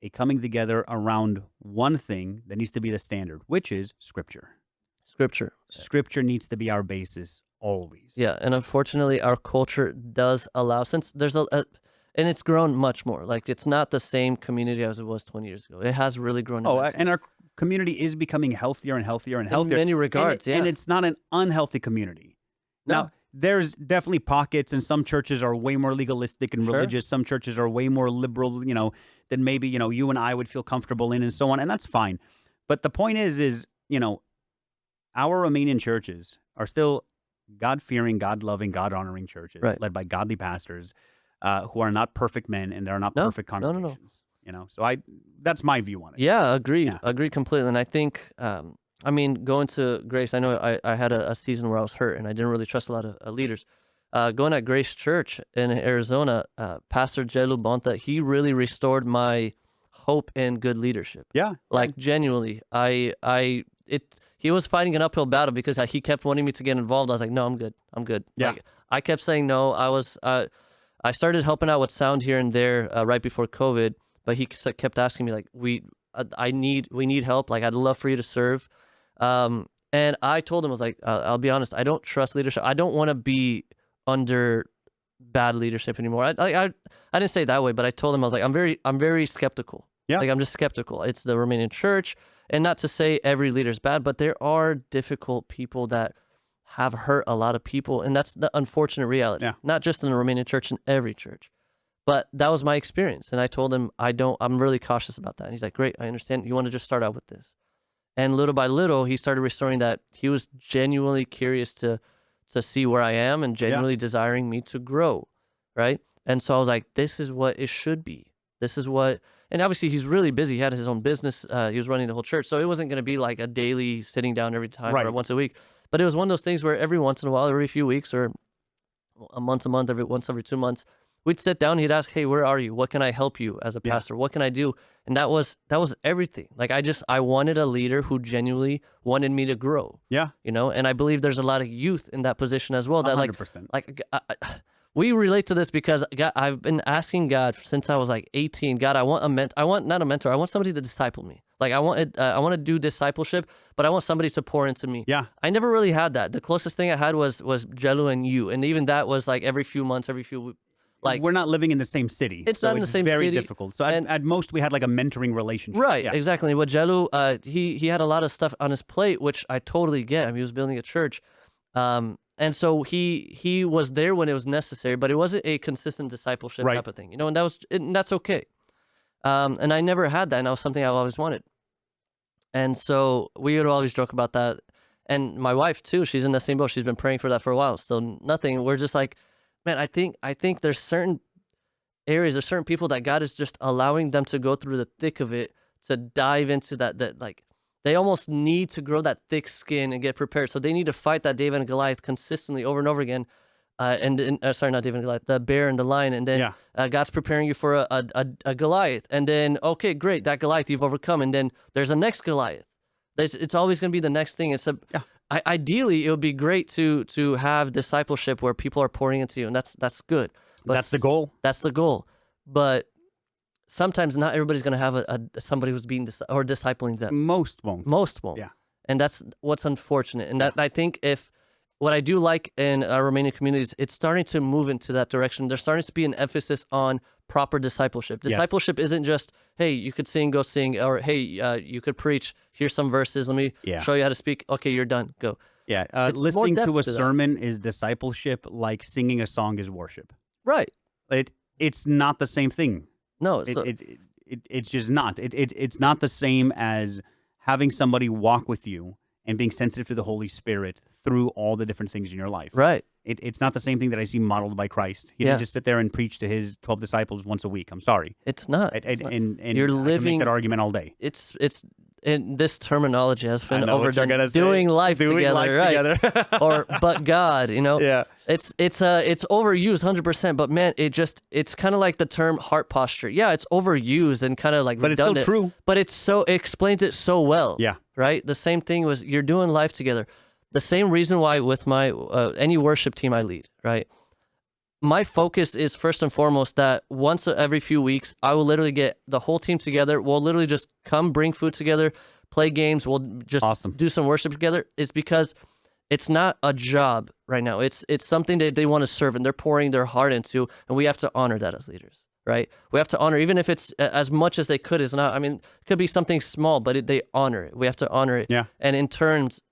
a coming together around one thing that needs to be the standard, which is Scripture. Scripture. Scripture needs to be our basis always. Yeah, and unfortunately, our culture does allow since there's and it's grown much more. Like it's not the same community as it was 20 years ago. It has really grown. Oh, immensely. and our community is becoming healthier and healthier and In healthier. many regards, and yeah. it's not an unhealthy community. No. Now, there's definitely pockets, and some churches are way more legalistic and Sure. religious. Some churches are way more liberal, than maybe, you and I would feel comfortable in, and so on, and that's fine. But the point is, our Romanian churches are still God-fearing, God-loving, God-honoring churches Right. led by godly pastors who are not perfect men, and they're not No, perfect no, no, no. congregations. So that's my view on it. Yeah, agreed. Yeah. Agreed completely. And I think, I mean, going to Grace, I know I had a season where I was hurt and I didn't really trust a lot of leaders. Going at Grace Church in Arizona, Pastor Jelu Bonta, he really restored my hope in good leadership. Yeah. Like genuinely, he was fighting an uphill battle because he kept wanting me to get involved. I was like, no, I'm good. I'm good. Yeah. Like, I kept saying no. I started helping out with sound here and there right before COVID, but he kept asking me like, we need help. Like, I'd love for you to serve. And I told him, I was like, I'll be honest, I don't trust leadership. I don't want to be under bad leadership anymore. I didn't say it that way, but I told him, I was like, I'm very skeptical. Yeah. Like, I'm just skeptical. It's the Romanian church, and not to say every leader's bad, but there are difficult people that have hurt a lot of people, and that's the unfortunate reality. Yeah. Not just in the Romanian church, in every church. But that was my experience, and I told him I'm really cautious about that. And he's like, great, I understand. You want to just start out with this. And little by little, he started restoring that. He was genuinely curious to see where I am and genuinely desiring me to grow, right? And so I was like, this is what it should be. This is what, and obviously he's really busy. He had his own business. He was running the whole church. So it wasn't going to be like a daily sitting down every time Right. or once a week. But it was one of those things where every once in a while, every few weeks or a month, every 2 months, we'd sit down. He'd ask, "Hey, where are you? What can I help you as a pastor? What can I do?" And that was everything. Like I wanted a leader who genuinely wanted me to grow. Yeah. And I believe there's a lot of youth in that position as well. That 100%. we relate to this because I've been asking God since I was like 18. God, I want not a mentor. I want somebody to disciple me. Like I want to do discipleship, but I want somebody to pour into me. Yeah. I never really had that. The closest thing I had was Jelu and you, and even that was like every few months, every few. Like, we're not living in the same city. It's not in the same very city, difficult. So and- at most, we had like a mentoring relationship. right, Yeah. exactly. But Jelu, he had a lot of stuff on his plate, which I totally get. I mean, he was building a church, and so he was there when it was necessary, but it wasn't a consistent discipleship Right. type of thing, and that's okay. And I never had that, and that was something I always wanted. And so we would always joke about that. And my wife too, she's in the same boat. She's been praying for that for a while. Still nothing. We're just like, man, I think there's certain areas, there's certain people that God is just allowing them to go through the thick of it, to dive into that like they almost need to grow that thick skin and get prepared. So they need to fight that David and Goliath consistently over and over again. Sorry, not David and Goliath, the bear and the lion. And then God's preparing you for a Goliath. And then, okay, great, that Goliath you've overcome. And then there's a next Goliath. It's always going to be the next thing. Ideally, it would be great to have discipleship where people are pouring into you, and that's good. But That's the goal. That's the goal. But sometimes not everybody's going to have somebody who's being or discipling them. Most won't. Most won't. Yeah. And that's what's unfortunate. And that I think what I do like in our Romanian communities, it's starting to move into that direction. There's starting to be an emphasis on proper discipleship. Discipleship isn't just, hey, you could sing, go sing, or hey, you could preach. Here's some verses. Let me show you how to speak. Okay, you're done. Go. Yeah. It's more Listening depth to a to that. sermon is discipleship, like singing a song is worship. Right. It's not the same thing. No. it's just not. It's not the same as having somebody walk with you and being sensitive to the Holy Spirit through all the different things in your life. Right. It's not the same thing that I see modeled by Christ. He Yeah. didn't just sit there and preach to his 12 disciples once a week. I'm sorry. It's not. And You're I can living. make that argument all day. It's and this terminology has I been know what you're overdone. gonna say. Doing life Doing together, life right? together. Or but God, Yeah. It's overused 100%. But man, it's kind of like the term heart posture. Yeah, it's overused and kind of like But it's still redundant. true. But it explains it so well. Yeah. Right. The same thing was you're doing life together. The same reason why with my any worship team I lead, right? My focus is first and foremost that once every few weeks, I will literally get the whole team together. We'll literally just come bring food together, play games. We'll just Awesome. do some worship together. It's because it's not a job right now. It's something that they want to serve and they're pouring their heart into, and we have to honor that as leaders, right? We have to honor, even if it's as much as they could is not. I mean, it could be something small, but they honor it. We have to honor it. Yeah. And in terms,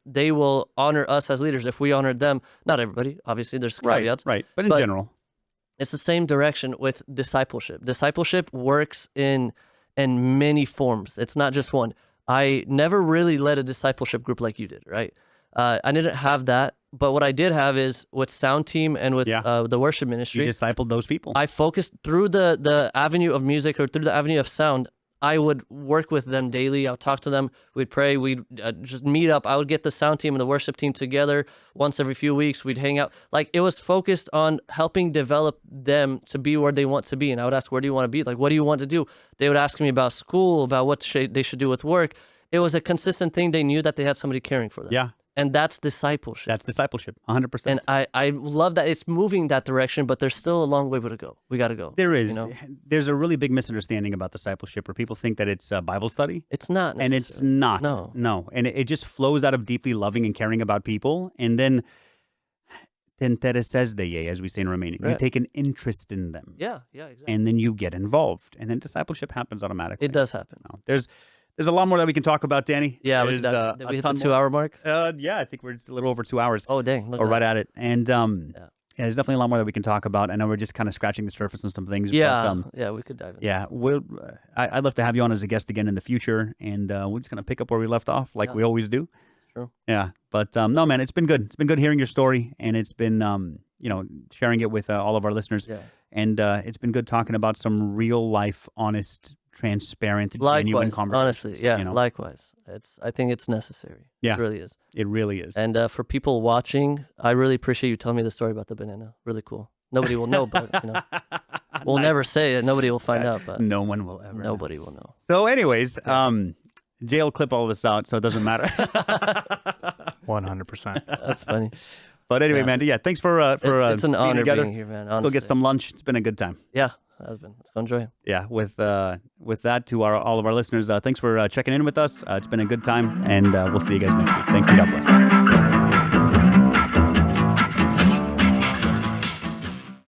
they will honor us as leaders if we honor them. Not everybody, obviously. There's caveats. Right. But in general. It's the same direction with discipleship. Discipleship works in many forms. It's not just one. I never really led a discipleship group like you did, right? I didn't have that, but what I did have is with sound team and with the worship ministry. You discipled those people. I focused through the avenue of music or through the avenue of sound. I would work with them daily. I'll talk to them. We'd pray. We'd just meet up. I would get the sound team and the worship team together once every few weeks. We'd hang out. Like it was focused on helping develop them to be where they want to be. And I would ask, where do you want to be? Like, what do you want to do? They would ask me about school, about what they should do with work. It was a consistent thing. They knew that they had somebody caring for them. Yeah. And that's discipleship. That's discipleship, 100%. And I love that it's moving that direction, but there's still a long way to go. We got to go. There is. You know? There's a really big misunderstanding about discipleship where people think that it's a Bible study. It's not And it's not. No. And it just flows out of deeply loving and caring about people. And then intereses de ye, as we say in Romanian. Right. You take an interest in them. Yeah, exactly. And then you get involved. And then discipleship happens automatically. It does happen. No, there's a lot more that we can talk about, Danny. Yeah, There's, did we hit the 2-hour mark? Yeah, I think we're just a little over 2 hours. Oh, dang. Look Or at right that. at it. And there's definitely a lot more that we can talk about. I know we're just kind of scratching the surface on some things. Yeah, But, we could dive in. yeah, I'd love to have you on as a guest again in the future. And we're just going to pick up where we left off like we always do. True. Yeah. But no, man, it's been good. It's been good hearing your story. And it's been, sharing it with all of our listeners. Yeah. And it's been good talking about some real life, honest, transparent, genuine Likewise, conversations. honestly, yeah, you know? likewise. I think it's necessary. Yeah. It really is. It really is. And for people watching, I really appreciate you telling me the story about the banana. Really cool. Nobody will know, but we'll never say it. Nobody will find out, but no one will ever. nobody will know. So, anyways, Jay will clip all this out, so it doesn't matter. 100%. That's funny. But anyway, man, thanks for It's an being honor together. being here, man. Let's go get some lunch. It's been a good time. Yeah, it has been. Let's go enjoy it. Yeah, with that, to all of our listeners, thanks for checking in with us. It's been a good time, and we'll see you guys next week. Thanks and God bless.